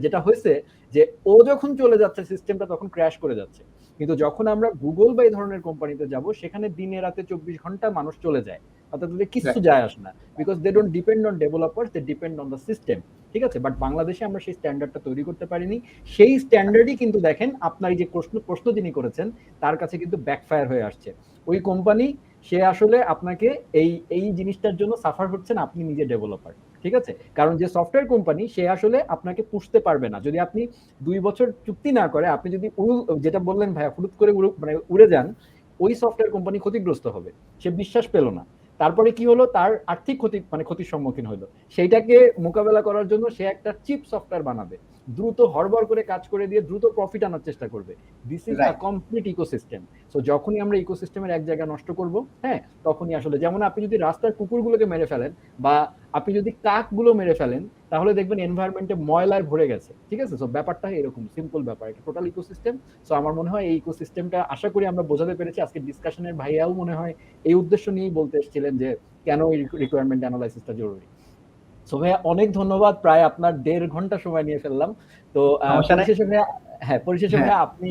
যেটা হয়েছে যে ও যখন চলে যাচ্ছে সিস্টেমটা তখন ক্র্যাশ করে যাচ্ছে। কিন্তু যখন আমরা গুগল বা এই ধরনের কোম্পানিতে যাব, সেখানে দিনে রাতে 24 ঘন্টা মানুষ চলে যায়, অর্থাৎ তাদের কিছু যায় আসে না, because they don't depend on developers, they depend on the system. ঠিক আছে, বাট বাংলাদেশে আমরা সেই স্ট্যান্ডার্ডটা তৈরি করতে পারিনি। সেই স্ট্যান্ডার্ডই কিন্তু দেখেন আপনার এই যে প্রশ্ন যিনি করেছেন তার কাছে কিন্তু ব্যাকফায়ার হয়ে আসছে। ওই কোম্পানি, সে আসলে আপনাকে এই জিনিসটার জন্য সাফার হচ্ছেন আপনি নিজে ডেভেলপার। ঠিক আছে, কারণ যে সফটওয়্যার কোম্পানি সে আসলে আপনাকে পুষতে পারবে না যদি আপনি 2 বছর চুক্তি না করে, আপনি যদি যেটা বললেন ভাইয়া হুট করে মানে উড়ে যান, ওই সফটওয়্যার কোম্পানি ক্ষতিগ্রস্ত হবে। সে বিশ্বাস পেল না, তারপরে কি হলো, তার আর্থিক ক্ষতির সম্মুখীন হলো। সেইটাকে মোকাবেলা করার জন্য সে একটা চিপ সফটওয়্যার বানাবে, দ্রুত হড়বড় করে কাজ করে দিয়ে দ্রুত প্রফিট আনার চেষ্টা করবে। This is a complete ecosystem. So যখনই আমরা ইকোসিস্টেমের এক জায়গা নষ্ট করব, হ্যাঁ, তখনই আসলে, যেমন আপনি যদি রাস্তার কুকুরগুলোকে মেরে ফেলেন বা আপনি যদি কাকগুলো মেরে ফেলেন, তাহলে দেখবেন এনভায়রনমেন্টে ময়লায় ভরে গেছে। ঠিক আছে, সো ব্যাপারটা এরকম সিম্পল ব্যাপার, একটা টোটাল ইকোসিস্টেম। সো আমার মনে হয় এই ইকোসিস্টেমটা আশা করি আমরা বোঝাতে পেরেছি। আজকে ডিসকাশনের ভাইয়াও মনে হয় এই উদ্দেশ্য নিয়েই বলতে এসেছিলেন যে কেন এই রিকোয়ারমেন্ট অ্যানালাইসিসটা জরুরি। সো ভাইয়া অনেক ধন্যবাদ, প্রায় আপনার 1.5 ঘন্টা সময় নিয়ে ফেললাম। তো পরিশেষে ভাইয়া আপনি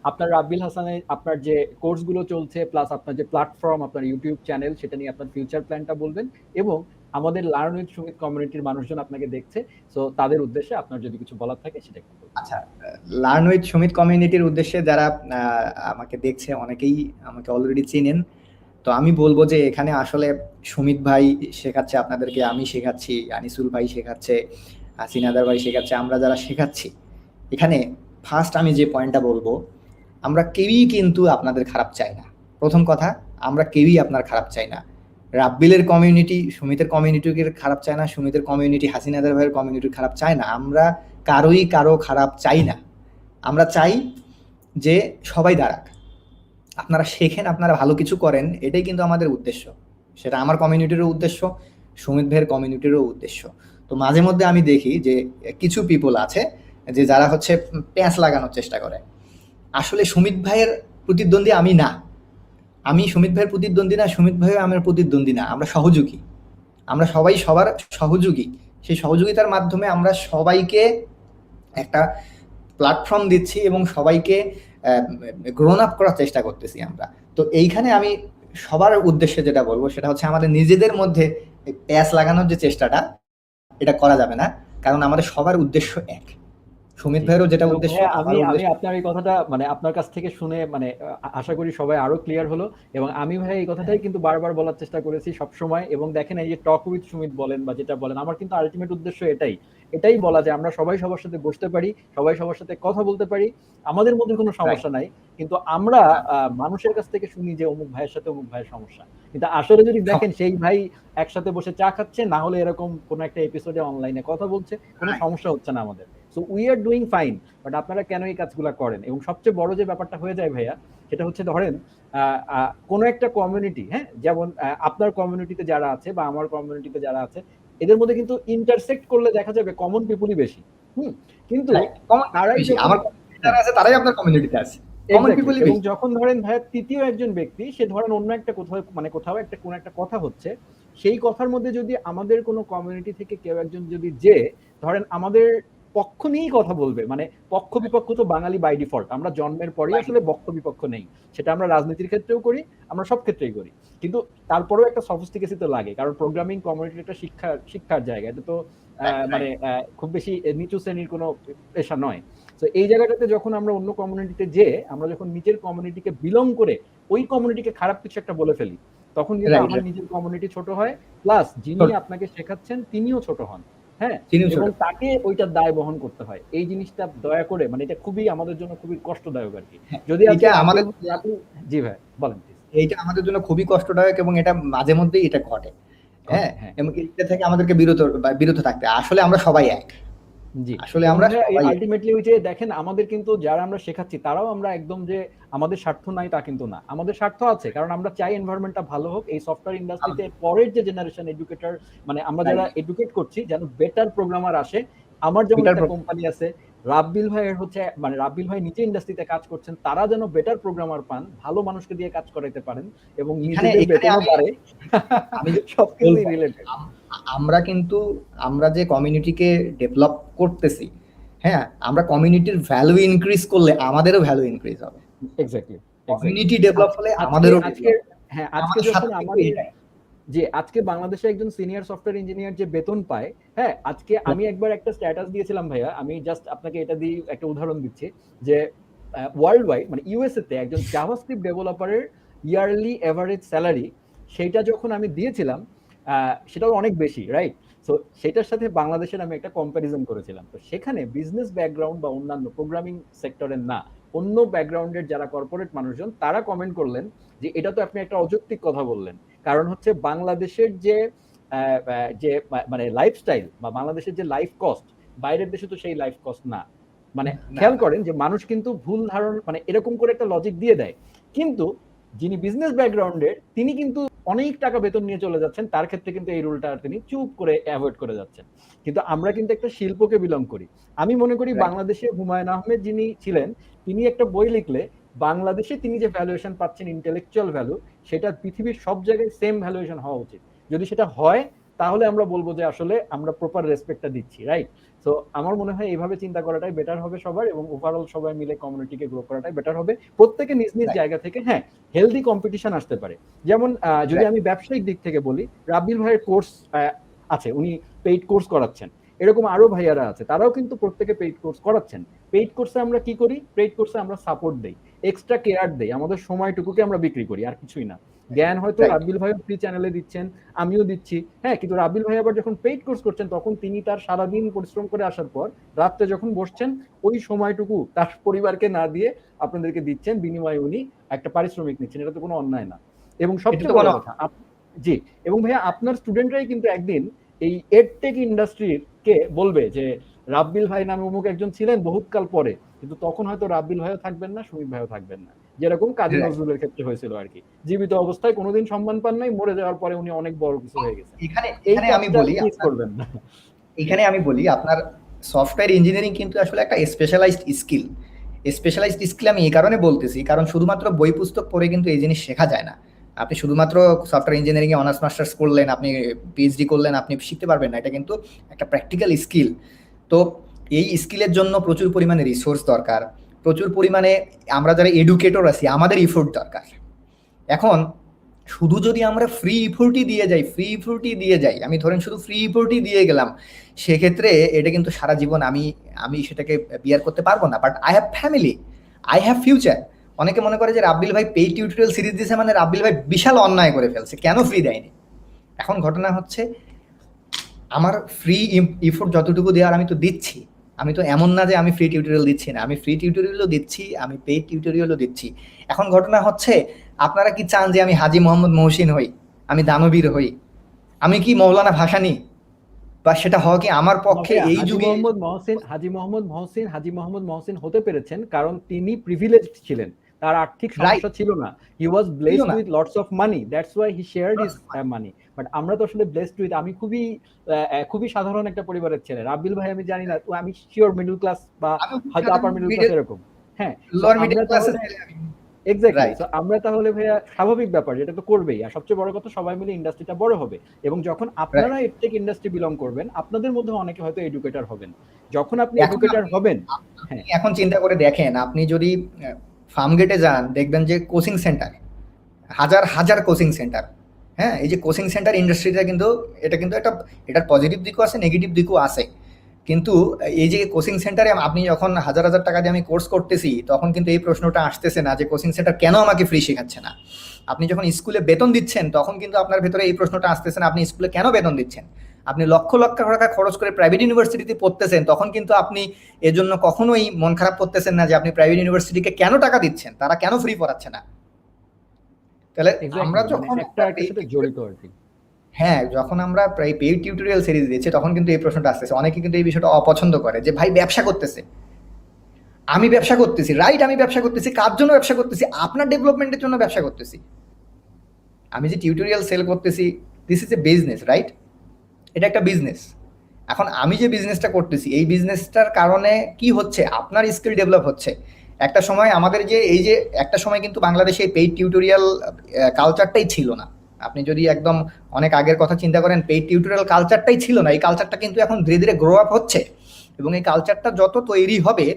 আপনার রাব্বিল হাসানের আপনার যে কোর্সগুলো চলছে, প্লাস আপনার যে প্ল্যাটফর্ম, আপনার ইউটিউব চ্যানেল, সেটা নিয়ে আপনার ফিউচার প্ল্যানটা বলবেন, এবং আমাদের লার্ন উইথ সুমিত কমিউনিটির মানুষজন আপনাকে দেখছে, সো তাদের উদ্দেশ্যে আপনার যদি কিছু বলার থাকে সেটা একটু বলুন। আচ্ছা, লার্ন উইথ সুমিত কমিউনিটির উদ্দেশ্যে যারা আমাকে দেখছে, অনেকেই আমাকে অলরেডি চিনেন। তো আমি বলবো যে এখানে আসলে সুমিত ভাই শেখাচ্ছে আপনাদেরকে, আমি শেখাচ্ছি, আনিসুল ভাই শেখাচ্ছে, সিনাদার ভাই শেখাচ্ছে, আমরা যারা শেখাচ্ছি এখানে, ফার্স্ট আমি যে পয়েন্টটা বলবো, আমরা কেউই কিন্তু আপনাদের খারাপ চাই না। প্রথম কথা, আমরা কেউই আপনার খারাপ চাই না। রাব্বিলের কমিউনিটি সুমিতের কমিউনিটিকে খারাপ চায় না, সুমিতের কমিউনিটি হাসিনাদের ভাইয়ের কমিউনিটি খারাপ চায় না। আমরা কারোই কারো খারাপ চাই না। আমরা চাই যে সবাই দাঁড়াক, আপনারা শেখেন, আপনারা ভালো কিছু করেন, এটাই কিন্তু আমাদের উদ্দেশ্য। সেটা আমার কমিউনিটিরও উদ্দেশ্য, সুমিত ভাইয়ের কমিউনিটিরও উদ্দেশ্য। তো মাঝে মধ্যে আমি দেখি যে কিছু পিপল আছে যে যারা হচ্ছে প্যাঁচ লাগানোর চেষ্টা করে। আসলে সুমিত ভাইয়ের প্রতিদ্বন্দ্বী আমি না, আমি সুমিত ভাইয়ের প্রতিদ্বন্দ্বী না, সুমিত ভাইও আমার প্রতিদ্বন্দ্বী না, আমরা সহযোগী, আমরা সবাই সবার সহযোগী। সেই সহযোগিতার মাধ্যমে আমরা সবাইকে একটা প্ল্যাটফর্ম দিচ্ছি এবং সবাইকে গ্রোন আপ করার চেষ্টা করতেছি আমরা। তো এইখানে আমি সবার উদ্দেশ্যে যেটা বলবো সেটা হচ্ছে আমাদের নিজেদের মধ্যে প্যাচ লাগানোর যে চেষ্টাটা, এটা করা যাবে না, কারণ আমাদের সবার উদ্দেশ্য এক। সুমিত ভাইয়েরও যেটা উদ্দেশ্য, আমি আপনার এই কথাটা মানে আপনার কাছ থেকে শুনে মানে আশা করি সবাই আরো ক্লিয়ার হলো। এবং আমি ভাই এই কথাটাই কিন্তু বারবার বলার চেষ্টা করেছি সব সময়। এবং দেখেন এই যে টক উইথ সুমিত বলেন বা যেটা বলেন, আমার কিন্তু আলটিমেট উদ্দেশ্য এটাই বলা যে আমরা সবাই সবার সাথে বসতে পারি, সবাই সবার সাথে কথা বলতে পারি, আমাদের মধ্যে কোনো সমস্যা নাই, কিন্তু আমরা মানুষের কাছ থেকে শুনি যে অমুক ভাইয়ের সাথে অমুক ভাইয়ের সমস্যা। কিন্তু আসলে যদি দেখেন সেই ভাই একসাথে বসে চা খাচ্ছে, না হলে এরকম কোন একটা এপিসোডে অনলাইনে কথা বলছে, কোনো সমস্যা হচ্ছে না আমাদের। So we are doing fine. But আপনারা কেন এই কাজগুলো করেন? এবং সবচেয়ে বড় যে ব্যাপারটা হয়ে যায় ভাইয়া, সেটা হচ্ছে ধরেন কোন একটা কমিউনিটি, হ্যাঁ, যেমন আপনার কমিউনিটিতে যারা আছে বা আমার কমিউনিটিতে যারা আছে, এদের মধ্যে কিন্তু ইন্টারসেক্ট করলে দেখা যাবে কমন পিপলই বেশি। কিন্তু তারাই আপনার কমিউনিটিতে আছে। এবং যখন ধরেন ভাইয়া তৃতীয় একজন ব্যক্তি, সে ধরেন অন্য একটা কোথাও একটা কোন একটা কথা হচ্ছে, সেই কথার মধ্যে যদি আমাদের কোনো কমিউনিটি থেকে কেউ একজন যদি যে ধরেন আমাদের পক্ষ নিয়েই কথা বলবে, মানে পক্ষ বিপক্ষ তো বাঙালি বাই ডিফল্ট, আমরা জন্মের পরেই আসলে পক্ষ বিপক্ষ নেই, সেটা আমরা রাজনীতির ক্ষেত্রেও করি, আমরা সব ক্ষেত্রেই করি। কিন্তু তারপরেও একটা সফিস্টিকেসি তো লাগে, কারণ প্রোগ্রামিং কমিউনিটির একটা শিক্ষার জায়গা, এটা তো মানে খুব বেশি নিচু শ্রেণীর কোনো পেশা নয়। তো এই জায়গাটাতে যখন আমরা অন্য কমিউনিটিতে যে আমরা যখন নিজের কমিউনিটিকে বিলং করে ওই কমিউনিটিকে খারাপ কিছু একটা বলে ফেলি, তখন কিন্তু আমার নিজের কমিউনিটি ছোট হয়, প্লাস যিনি আপনাকে শেখাচ্ছেন তিনিও ছোট হন। হ্যাঁ, এবং তাকে ওইটার দায় বহন করতে হয়। এই জিনিসটা দয়া করে, মানে এটা খুবই আমাদের জন্য খুবই কষ্টদায়ক আর কি। যদি আমাদের জি ভাই বলেন। এইটা আমাদের জন্য খুবই কষ্টদায়ক এবং এটা মাঝে মধ্যেই এটা ঘটে। হ্যাঁ, এবং এটা থেকে আমাদেরকে বিরত থাকতে। আসলে আমরা সবাই এক। জি, আসলে আমরা আলটিমেটলি ওই যে দেখেন আমাদের কিন্তু যারা আমরা শেখাচ্ছি তারাও আমরা একদম যে আমাদের স্বার্থ নাই তা কিন্তু না, আমাদের স্বার্থ আছে, কারণ আমরা চাই এনভায়রনমেন্টটা ভালো হোক, এই সফটওয়্যার ইন্ডাস্ট্রিতে পরের যে জেনারেশন এডুকেটর, মানে আমরা যারা এডুকেট করছি যেন বেটার প্রোগ্রামার আসে। আমার যেমন একটা কোম্পানি আছে, রাব্বিল ভাইয়ের হচ্ছে, মানে রাব্বিল ভাই নিজে ইন্ডাস্ট্রিতে কাজ করছেন, তারা যেন বেটার প্রোগ্রামার পান, ভালো মানুষকে দিয়ে কাজ করাইতে পারেন এবং নিজেদের বেতনও বাড়ে। আমি সবকিছু রিলেটেড। আমরা যে কমিউনিটিকে ডেভেলপ করতেছি, হ্যাঁ, আমরা কমিউনিটির ভ্যালু ইনক্রিজ করলে আমাদেরও ভ্যালু ইনক্রিজ হবে। এক্স্যাক্টলি, কমিউনিটি ডেভেলপ হলে আমাদেরও। হ্যাঁ, আজকে যখন যে আজকে বাংলাদেশে একজন সিনিয়র সফটওয়্যার ইঞ্জিনিয়ার যে বেতন পায়, হ্যাঁ, আজকে আমি একবার একটা স্ট্যাটাস দিয়েছিলাম ভাইয়া, আমি জাস্ট আপনাকে এটা দিয়ে একটা উদাহরণ দিচ্ছি যে ওয়ার্ল্ড ওয়াইড মানে ইউএসএ তে একজন জাভাস্ক্রিপ্ট ডেভেলপারের ইয়ারলি এভারেজ স্যালারি, সেটা যখন আমি দিয়েছিলাম সেটাও অনেক বেশি, রাইট? সো সেটার সাথে বাংলাদেশের আমি একটা কম্প্যারিজন করেছিলাম। তো সেখানে বিজনেস ব্যাকগ্রাউন্ড বা অন্যান্য প্রোগ্রামিং সেক্টরের না, অন্য ব্যাকগ্রাউন্ডের যারা কর্পোরেট মানুষজন, তারা কমেন্ট করলেন যে এটা তো আপনি একটা অযৌক্তিক কথা বললেন, কারণ হচ্ছে বাংলাদেশের যে মানে লাইফস্টাইল বা বাংলাদেশের যে লাইফ কস্ট, বাইরের দেশে তো সেই লাইফ কস্ট না। মানে খেয়াল করেন যে মানুষ কিন্তু ভুল ধারণ, মানে এরকম করে একটা লজিক দিয়ে দেয়, কিন্তু যিনি বিজনেস ব্যাকগ্রাউন্ডের তিনি কিন্তু অনেক টাকা বেতন নিয়ে চলে যাচ্ছেন, তার ক্ষেত্রে কিন্তু এই রুলটা তিনি চুপ করে অ্যাভয়েড করে যাচ্ছেন। কিন্তু আমরা কিন্তু একটা শিল্পকে বিলং করি। আমি মনে করি বাংলাদেশে হুমায়ুন আহমেদ যিনি ছিলেন, তিনি একটা বই লিখলে বাংলাদেশে তিনি যে ভ্যালুয়েশন পাচ্ছেন, ইন্টেলেকচুয়াল ভ্যালু, সেটা পৃথিবীর সব জায়গায় সেম ভ্যালুয়েশন হওয়া উচিত। যদি সেটা হয় তাহলে আমরা বলবো যে আসলে আমরা প্রপার রেসপেক্টটা দিচ্ছি, রাইট? তো আমার মনে হয় এইভাবে চিন্তা করাটাই বেটার হবে সবার, এবং ওভারঅল সবাই মিলে কমিউনিটিকে গ্রো করাটাই বেটার হবে প্রত্যেকে নিজ নিজ জায়গা থেকে। হ্যাঁ, হেলদি কম্পিটিশন আসতে পারে। যেমন যদি আমি ব্যবসায়িক দিক থেকে বলি, রাব্বিল ভাইয়ের কোর্স আছে, উনি পেইড কোর্স করাচ্ছেন, এরকম আরো ভাইয়ারা আছে, তারাও কিন্তু প্রত্যেকে পেইড কোর্স করাচ্ছেন। পেইড কোর্সে আমরা কি করি? পেইড কোর্সে আমরা সাপোর্ট দেই, এক্সট্রা কেয়ার দেই, আমাদের সময়টুকুকে আমরা বিক্রি করি, আর কিছুই না। জ্ঞান হয়তো রাইট। রাব্বিল ভাইও ফ্রি চ্যানেলে দিচ্ছেন, আমিও দিচ্ছি, হ্যাঁ, কিন্তু রাব্বিল ভাই আবার যখন পেইড কোর্স করছেন তখন তিনি তার সারাদিন পরিশ্রম করে আসার পর রাত্রে যখন বসছেন ওই সময়টুকু তার পরিবারকে না দিয়ে আপনাদেরকে দিচ্ছেন, বিনিময়ে উনি একটা পারিশ্রমিক নিচ্ছেন, এটা তো কোনো অন্যায় না। এবং এটা তো সবচেয়ে বড় কোনো কথা জি, এবং ভাইয়া আপনার স্টুডেন্টরাই কিন্তু একদিন এই এডটেক ইন্ডাস্ট্রির কে বলবে যে রাব্বিল ভাই নামে অমুক একজন ছিলেন বহুতকাল পরে, কিন্তু তখন হয়তো রাব্বিল ভাইও থাকবেন না, সুমিত ভাইও থাকবেন না, যেরকম কাজী রাইট। নজরুলের ক্ষেত্রে হয়েছিল আর কি। জীবিত অবস্থায় কোনোদিন সম্মান পান নাই, মরে যাওয়ার পরে উনি অনেক বড় কিছু হয়ে গেছেন। এখানে এই এখানে আমি কাজটা বলি মিস করবেন না। এখানে আমি বলি আপনার সফটওয়্যার ইঞ্জিনিয়ারিং কিন্তু আসলে একটা স্পেশালাইজড স্কিল। স্পেশালাইজড স্কিল আমি এই কারণে বলতেছি, কারণ শুধুমাত্র বই পুস্তক পড়ে কিন্তু এই জিনিস শেখা যায় না। আপনি শুধুমাত্র সফটওয়্যার ইঞ্জিনিয়ারিং এ অনার্স মাস্টার্স করলেন, আপনি পিএইচডি করলেন, আপনি শিখতে পারবেন না। এটা কিন্তু একটা প্র্যাকটিক্যাল স্কিল। তো এই স্কিলের জন্য প্রচুর পরিমাণে রিসোর্স দরকার, প্রচুর পরিমাণে আমরা যারা এডুকেটর আছি আমাদের ইফোর্ট দরকার। এখন শুধু যদি আমরা ফ্রি ইফোর্টই দিয়ে যাই, আমি ধরেন শুধু ফ্রি ইফোর্টই দিয়ে গেলাম, সেক্ষেত্রে এটা কিন্তু সারা জীবন আমি আমি সেটাকে বিয়ার করতে পারবো না। But I have family, I have future. অনেকে মনে করে যে রাব্বিল ভাই পেইড টিউটোরিয়াল সিরিজ দিয়েছে মানে রাব্বিল ভাই বিশাল অন্যায় করে ফেলছে, কেন ফ্রি দেয়নি। এখন ঘটনা হচ্ছে আমার ফ্রি ইফোর্ট যতটুকু দেওয়ার আমি তো দিচ্ছি। আমি তো এমন না যে আমি ফ্রি টিউটোরিয়াল দিচ্ছি না, আমি ফ্রি টিউটোরিয়ালও দিচ্ছি, আমি পেইড টিউটোরিয়ালও দিচ্ছি। এখন ঘটনা হচ্ছে আপনারা কি চান যে আমি হাজী মোহাম্মদ মহসিন হই, আমি দানবীর হই, আমি কি মৌলানা ভাসানী, বা সেটা হওয়া কি আমার পক্ষে এই যুগে? হাজী মোহাম্মদ মহসিন হতে পেরেছেন কারণ তিনি প্রিভিলেজড ছিলেন, তার আর্থিক রাইট, সমস্যা ছিল না। হি ওয়াজ ছিল ব্লেসড না। With lots of money, that's why he shared his money. But আমরা তো আসলে ব্লেসড উইথ, আমি খুবই সাধারণ একটা পরিবারের ছেলে, রাব্বিল ভাই আমি জানি না, আমি শিওর মিডল ক্লাস বা আমি হয়তো আপার মিডল ক্লাস এরকম। হ্যাঁ, সো লোয়ার মিডল আমরা ক্লাসের তাহলে ছেলে আমি। Exactly, right. সো আমরা তাহলে ভাইয়া স্বাভাবিক ব্যাপার, যেটা তো করবেই, আর সবচেয়ে বড় কথা সবাই মিলে ইন্ডাস্ট্রিটা বড় হবে। এবং যখন রাইট। আপনারা এডটেক ইন্ডাস্ট্রি বিলং করবেন, আপনাদের মধ্যে অনেকে হয়তো এডুকেটর হবেন। যখন আপনি এখন এডুকেটর আপনি হবেন, আপনি হ্যাঁ, এখন চিন্তা করে দেখেন, আপনি যদি ফার্ম গেটে যান দেখবেন যে কোচিং সেন্টার, হাজার হাজার কোচিং সেন্টার। হ্যাঁ, এই যে কোচিং সেন্টার ইন্ডাস্ট্রিটা কিন্তু এটা কিন্তু একটা, এটার পজিটিভ দিকও আছে, নেগেটিভ দিকও আছে। কিন্তু এই যে কোচিং সেন্টারে আপনি যখন হাজার হাজার টাকা দিয়ে আমি কোর্স করতেছি, তখন কিন্তু এই প্রশ্নটা আসতেছে না যে কোচিং সেন্টার কেন আমাকে ফ্রি শেখাচ্ছে না। আপনি যখন স্কুলে বেতন দিচ্ছেন তখন কিন্তু আপনার ভেতরে এই প্রশ্নটা আসতেছে না আপনি স্কুলে কেন বেতন দিচ্ছেন। আপনি লক্ষ লক্ষ টাকা খরচ করে প্রাইভেট ইউনিভার্সিটিতে পড়তেছেন, তখন কিন্তু আপনি এজন্য কখনোই মন খারাপ করতেছেন না যে আপনি প্রাইভেট ইউনিভার্সিটিকে কেন টাকা দিচ্ছেন, তারা কেন ফ্রি পড়াচ্ছে না। তাহলে আমরা এক্স্যাক্টলি, মানে যখন একটা একটার সাথে জড়িত আর কি। হ্যাঁ, যখন আমরা প্রায় পেইড টিউটোরিয়াল সিরিজ দিচ্ছি তখন কিন্তু এই প্রশ্নটা আসতেছে। অনেকে কিন্তু এই বিষয়টা অপছন্দ করে যে ভাই ব্যবসা করতেছে। আমি ব্যবসা করতেছি, রাইট, আমি ব্যবসা করতেছি, কার জন্য ব্যবসা করতেছি? আপনার ডেভেলপমেন্টের জন্য ব্যবসা করতেছি। আমি যে টিউটোরিয়াল সেল করতেছি, this is a business, right? এটা একটা বিজনেস। এখন আমি যে বিজনেসটা করতেছি, এই বিজনেসটার কারণে কি হচ্ছে? আপনার স্কিল ডেভেলপ হচ্ছে। একটা সময় আমাদের যে এই যে একটা সময় কিন্তু বাংলাদেশে পেইড টিউটোরিয়াল কালচারটাই ছিল না। আপনি যদি একদম অনেক আগের কথা চিন্তা করেন, পেইড টিউটোরিয়াল কালচারটাই ছিল না। এই কালচারটা কিন্তু এখন ধীরে ধীরে গ্রো আপ হচ্ছে, এবং এই কালচারটা যত তৈরি হবে,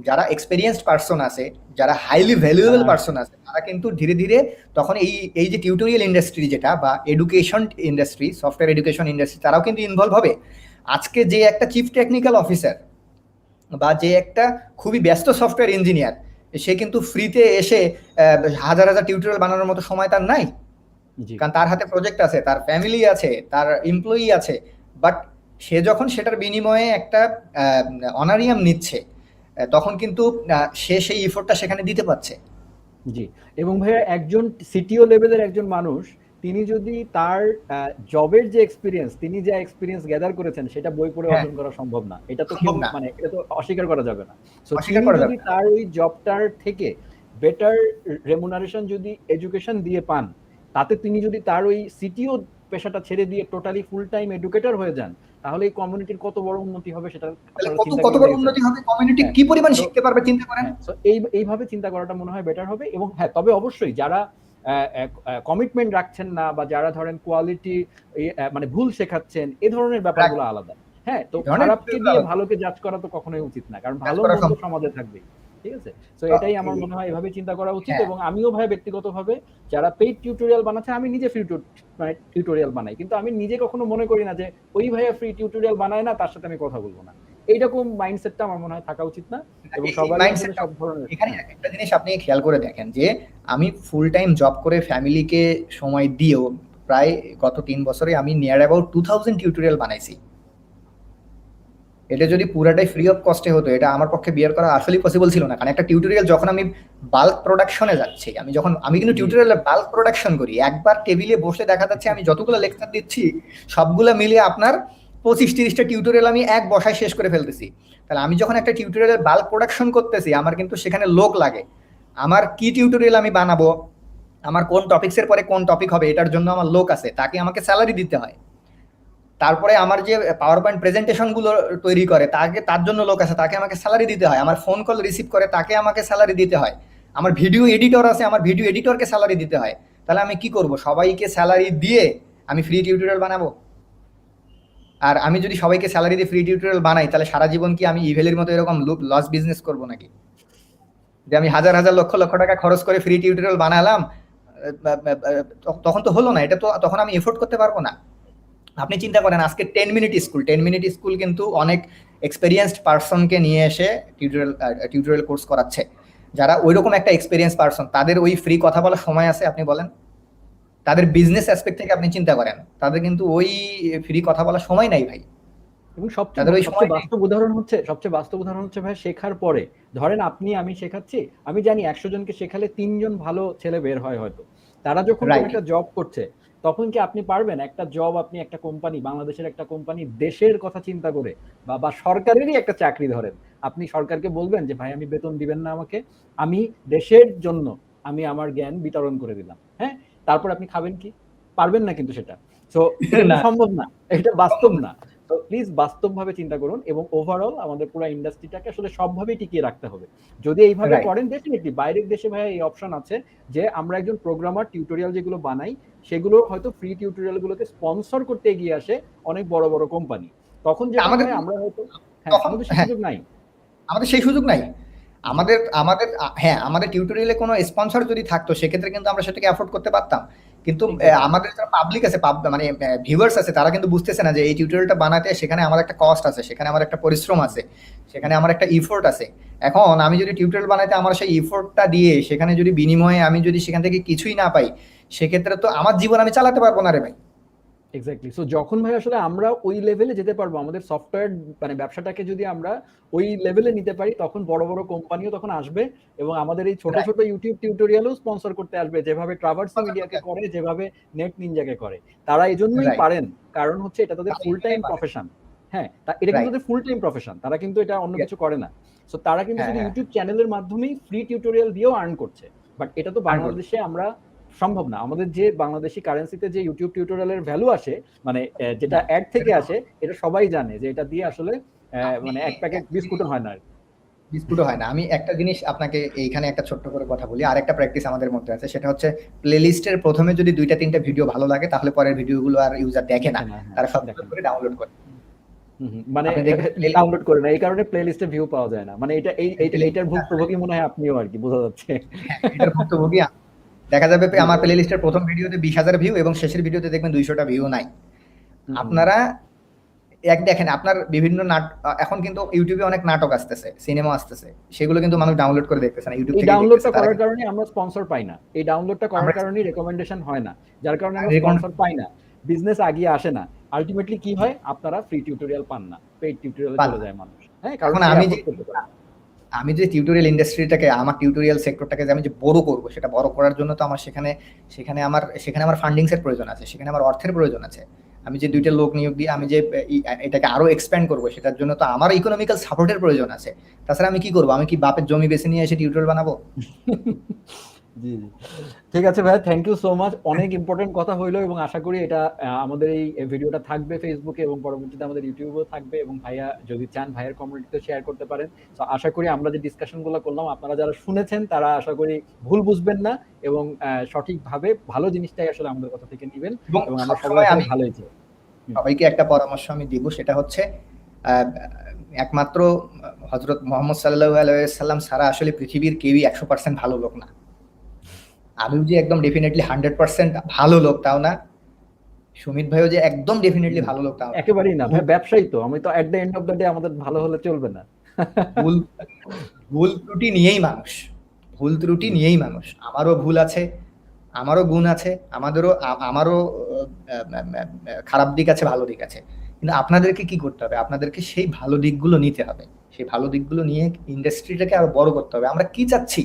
যারা এক্সপেরিয়েন্সড পার্সন আছে, যারা হাইলি ভ্যালুয়েবল পার্সন আছে, তারা কিন্তু ধীরে ধীরে তখন এই এই যে টিউটোরিয়াল ইন্ডাস্ট্রি যেটা বা education industry, software education industry, তারাও কিন্তু ইনভলভ হবে। আজকে যে একটা চিফ টেকনিক্যাল অফিসার বা যে একটা খুবই ব্যস্ত সফটওয়্যার ইঞ্জিনিয়ার, সে কিন্তু ফ্রিতে এসে হাজার হাজার টিউটোরিয়াল বানানোর মতো সময় তার নাই। জি, কারণ তার হাতে প্রজেক্ট আছে, তার ফ্যামিলি আছে, তার এমপ্লয়ি আছে। বাট সে যখন সেটার বিনিময়ে একটা অনারিয়াম নিচ্ছে, তখন কিন্তু সে সেই ইফোর্টটা সেখানে দিতে পারছে। জি। এবং ভাইয়া একজন সিটিও লেভেলের একজন মানুষ, তিনি যদি তার জবের যে এক্সপিরিয়েন্স, তিনি যে এক্সপিরিয়েন্স গ্যাদার করেছেন সেটা বই পড়ে হ্যাঁ, অর্জন করা সম্ভব না, এটা তো কেউ সম্ভব না, মানে এটা তো অস্বীকার করা যাবে না। সো অস্বীকার তিনি করা যদি যাবে না। তার ওই জবটার থেকে বেটার রেমুনারেশন যদি এডুকেশন দিয়ে পান, তাতে তিনি যদি তার ওই সিটিও পেশাটা ছেড়ে দিয়ে টোটালি ফুল টাইম এডুকেটর হয়ে যান, তাহলে এই কমিউনিটির কত বড় উন্নতি হবে সেটা তাহলে আপনারা কত চিন্তা কত করে বড় দেখেছেন। উন্নতি হবে, কমিউনিটি হ্যাঁ, কি পরিমাণ তো শিখতে পারবে চিন্তা করেন। হ্যাঁ, তো এইভাবে চিন্তা করাটা মনে হয় বেটার হবে। এবং হ্যাঁ, তবে অবশ্যই যারা কমিটমেন্ট রাখছেন না বা যারা ধরেন কোয়ালিটি মানে ভুল শেখাচ্ছেন, এ ধরনের ব্যাপারগুলো আলাদা। হ্যাঁ, তো এই ধরনের খারাপকে দিয়ে ভালোকে জাজ করা তো কখনোই উচিত না, কারণ কাজ ভালো করা মন্দ সম্ভব। সমাজে থাকবেই। ঠিক আছে, তো তো এটাই আমার মনে হয় এভাবে চিন্তা করা উচিত। হ্যাঁ, এবং আমিও ভাই ব্যক্তিগতভাবে যারা পেইড টিউটোরিয়াল বানাচ্ছে, আমি নিজে ফ্রি টিউটোরিয়াল বানাই, কিন্তু আমি নিজে কখনো মনে করি না যে ওই ভাইয়া ফ্রি টিউটোরিয়াল বানায় না, তার সাথে আমি কথা বলবো না। এইরকম মাইন্ডসেটটা আমার মনে হয় থাকা উচিত না, এবং সবারই আসলে সব ধরনের। এখানে একটা জিনিস আপনি খেয়াল করে দেখেন যে আমি ফুল টাইম জব করে ফ্যামিলিকে সময় দিয়েও প্রায় গত 3 বছরে আমি নিয়ার অ্যাবাউট 2000 টিউটোরিয়াল বানাইছি। এটা যদি পুরাটাই ফ্রি অফ কস্টে হতো, এটা আমার পক্ষে বিয়ার করা আসলেই পসিবল ছিল না। কারণ একটা টিউটোরিয়াল যখন আমি বাল্ক প্রোডাকশনে যাচ্ছি, আমি কিন্তু টিউটোরিয়ালের বাল্ক প্রোডাকশন করি, একবার টেবিলে বসে দেখা যাচ্ছে আমি যতগুলো লেকচার দিচ্ছি সবগুলো মিলিয়ে আপনার 25-30টা টিউটোরিয়াল আমি এক বসায় শেষ করে ফেলতেছি। তাহলে আমি যখন একটা টিউটোরিয়ালের বাল্ক প্রোডাকশন করতেছি, আমার কিন্তু সেখানে লোক লাগে। আমার কি টিউটোরিয়াল আমি বানাবো, আমার কোন টপিক্সের পরে কোন টপিক হবে, এটার জন্য আমার লোক আছে, তাকে আমাকে স্যালারি দিতে হয়। তারপরে আমার যে পাওয়ার পয়েন্ট প্রেজেন্টেশন গুলো তৈরি করে তার জন্য লোক আছে, তাকে আমাকে স্যালারি দিতে হয়। আমার ফোন কল রিসিভ করে, তাকে আমাকে স্যালারি দিতে হয়। আমার ভিডিও এডিটর আছে, আমার ভিডিও এডিটরকে স্যালারি দিতে হয়। তাহলে আমি কি করব? সবাইকে স্যালারি দিয়ে আমি ফ্রি টিউটোরিয়াল বানাবো? আর আমি যদি সবাইকে স্যালারি দিয়ে ফ্রি টিউটোরিয়াল বানাই, তাহলে সারা জীবন কি আমি ইভেলের মতো এরকম লস বিজনেস করবো নাকি? যে আমি হাজার হাজার লক্ষ লক্ষ টাকা খরচ করে ফ্রি টিউটোরিয়াল বানালাম, তখন তো হলো না। এটা তো তখন আমি এফোর্ড করতে পারবো না। আপনি চিন্তা করেন, আজকে 10 মিনিট স্কুল কিন্তু অনেক এক্সপেরিয়েন্সড পার্সনকে নিয়ে এসে টিউটোরিয়াল কোর্স করাচ্ছে। যারা ওইরকম একটা এক্সপেরিয়েন্স পার্সন, তাদের ওই ফ্রি কথা বলার সময় আছে? আপনি বলেন। তাদের বিজনেস অ্যাসপেক্ট থেকে আপনি চিন্তা করেন, তাদের কিন্তু ওই ফ্রি কথা বলার সময় নাই ভাই। এবং সবচেয়ে বাস্তব উদাহরণ হচ্ছে ভাই, শেখার পরে ধরেন আমি শেখাচ্ছি, আমি জানি 100 জনকে শেখালে 3 জন ভালো ছেলে বের হয় হয়তো। তারা যখন একটা জব করছে, তখন কি আপনি পারবেন একটা জব, আপনি একটা কোম্পানি, বাংলাদেশের একটা কোম্পানি দেশের কথা চিন্তা করে, বা সরকারেরই একটা চাকরি ধরেন, আপনি সরকারকে বলবেন যে ভাই আমি বেতন দিবেন না আমাকে, আমি দেশের জন্য আমি আমার জ্ঞান বিতরণ করে দিলাম, হ্যাঁ, তারপর আপনি খাবেন কি? পারবেন না কিন্তু সেটা। সো সম্ভব না, এটা বাস্তব না। তো প্লিজ বাস্তবভাবে চিন্তা করুন, এবং ওভারঅল আমাদের পুরো ইন্ডাস্ট্রিটাকে আসলে সবভাবেই টিকিয়ে রাখতে হবে। যদি এইভাবে করেন, ডেফিনেটলি বাইরের দেশে ভাই এই অপশন আছে যে আমরা একজন প্রোগ্রামার টিউটোরিয়াল যেগুলো বানাই, সেগুলো হয়তো ফ্রি টিউটোরিয়াল গুলোকে স্পন্সর করতে এগিয়ে আসে অনেক বড় বড় কোম্পানি। তখন যে আমরা হয়তো আমাদের সেই সুযোগ নাই। আমাদের টিউটোরিয়ালে কোনো স্পন্সর যদি থাকতো, সেক্ষেত্রে কিন্তু আমরা সেটাকে অ্যাফোর্ড করতে পারতাম। কিন্তু আমাদের যারা পাবলিক আছে, মানে ভিউয়ার্স আছে, তারা কিন্তু বুঝতেছে না যে এই টিউটোরিয়ালটা বানাতে সেখানে আমার একটা কস্ট আছে, সেখানে আমার একটা পরিশ্রম আছে, সেখানে আমার একটা ইফোর্ট আছে। এখন আমি যদি টিউটোরিয়াল বানাইতে আমার সেই ইফোর্টটা দিয়ে সেখানে যদি বিনিময়ে আমি যদি সেখান থেকে কিছুই না পাই, সেক্ষেত্রে তো আমার জীবন আমি চালাতে পারবো না রে ভাই। এক্স্যাক্টলি। সো যখন ভাই আসলে আমরা ওই লেভেলে যেতে পারবো, আমাদের সফটওয়্যার মানে ব্যবসাটাকে যদি আমরা ওই লেভেলে নিতে পারি, তখন বড় বড় কোম্পানিও তখন আসবে, এবং আমাদের এই ছোট ছোট ইউটিউব টিউটোরিয়ালও স্পন্সর করতে আসবে, যেভাবে ট্রাভার্সি মিডিয়াকে করে, যেভাবে নেট নিনজাকে করে। তারা এই জন্যই পারেন, কারণ হচ্ছে এটা তাদের ফুল টাইম প্রফেশন। হ্যাঁ, এটা কিন্তু তাদের ফুল টাইম প্রফেশন, তারা কিন্তু এটা অন্য কিছু করে না। সো তারা কিন্তু শুধু ইউটিউব চ্যানেলের মাধ্যমেই ফ্রি টিউটোরিয়াল দিয়েও আর্ন করছে। বাট এটা তো বাংলাদেশে আমরা সম্ভব না। আমাদের যে বাংলাদেশি কারেন্সিতে যে ইউটিউব টিউটোরিয়ালের ভ্যালু আসে, মানে যেটা অ্যাড থেকে আসে, এটা সবাই জানে যে এটা দিয়ে আসলে মানে এক প্যাকেট বিস্কুটও হয় না। বিস্কুটও হয় না। আমি একটা জিনিস আপনাকে এইখানে একটা ছোট্ট করে কথা বলি। আরেকটা প্র্যাকটিস আমাদের মধ্যে আছে, সেটা হচ্ছে প্লেলিস্টের প্রথমে যদি 2টা 3টা ভিডিও ভালো লাগে, তাহলে পরের ভিডিওগুলো আর ইউজার দেখে না, তারা সবগুলো করে ডাউনলোড করে। মানে ডাউনলোড করে না, এই কারণে প্লেলিস্টে ভিউ পাওয়া যায় না। মানে এইটার ভুক্তভোগী মনে হয় আপনিও, আর কি বোঝা যাচ্ছে। এটার ভুক্তভোগী দেখা যাবে আমার প্লেলিস্টের প্রথম ভিডিওতে 20,000 ভিউ এবং শেষের ভিডিওতে দেখবেন 200টা ভিউ নাই। আপনারা দেখেন, আপনার বিভিন্ন এখন কিন্তু ইউটিউবে অনেক নাটক আসতেছে, সিনেমা আসতেছে, সেগুলো কিন্তু মানুষ ডাউনলোড করে দেখতেছে না, ইউটিউব থেকে। এই ডাউনলোডটা করার কারণে আমরা স্পন্সর পাই না, এই ডাউনলোডটা করার কারণে রেকমেন্ডেশন হয় না, যার কারণে আমরা স্পন্সর পাই না, বিজনেস আগিয়ে আসে না। আলটিমেটলি কি হয়, আপনারা ফ্রি টিউটোরিয়াল পান না, পেইড টিউটোরিয়ালে চলে যায় মানুষ। হ্যাঁ, কারণ আমি যে টিউটোরিয়াল ইন্ডাস্ট্রিটাকে, আমার টিউটোরিয়াল সেক্টরটাকে যে আমি যে বড় করব, সেটা বড় করার জন্য তো আমার সেখানে আমার ফান্ডিংস এর প্রয়োজন আছে, সেখানে আমার অর্থের প্রয়োজন আছে। আমি যে 2টা লোক নিয়োগ দিয়ে আমি যে এটাকে আরো এক্সপ্যান্ড করব, সেটার জন্য তো আমার ইকোনমিক্যাল সাপোর্টের প্রয়োজন আছে। তাছাড়া আমি কি করব? আমি কি বাপের জমি বেছে নিয়ে এসে টিউটোরিয়াল বানাবো? জি জি, ঠিক আছে ভাই, থ্যাংক ইউ সো মাচ। অনেক ইম্পর্টেন্ট কথা হইলো, এবং আশা করি এটা আমাদের এই ভিডিওটা থাকবে ফেসবুকে, এবং পরবর্তীতে আমাদের ইউটিউবেও থাকবে, এবং ভাইয়া যদি চান ভাইয়ের কমিউনিটিতে শেয়ার করতে পারেন। তো আশা করি আমরা যে ডিসকাশনগুলো করলাম, আপনারা যারা শুনেছেন তারা আশা করি ভুল বুঝবেন না, এবং সঠিকভাবে ভালো জিনিসটাই আসলে আমাদের কথা থেকে নেবেন, এবং আমরা সবাই ভালোই চাই। সবাইকে একটা পরামর্শ আমি দিব, সেটা হচ্ছে একমাত্র হযরত মুহাম্মদ সাল্লাল্লাহু আলাইহি ওয়াসাল্লাম ছাড়া আসলে পৃথিবীর কেউই 100% ভালো লোক না। আমিও যে একদম ডেফিনেটলি 100% ভালো লোক তাও না, সুমিত ভাইও যে একদম ডেফিনেটলি ভালো লোক তা না। একেবারেই না ভাই, ব্যবসায়ী তো আমি তো at the end of the day আমাদের ভালো হলে চলবে না। ভুল ভুল ত্রুটি নিয়েই মানুষ, ভুল ত্রুটি নিয়েই মানুষ। আমারও ভুল আছে, আমারও গুণ আছে, আমারও খারাপ দিক আছে, ভালো দিক আছে। কিন্তু আপনাদেরকে কি করতে হবে? আপনাদেরকে সেই ভালো দিকগুলো নিতে হবে, সেই ভালো দিকগুলো নিয়ে ইন্ডাস্ট্রিটাকে আরো বড় করতে হবে। আমরা কি চাচ্ছি?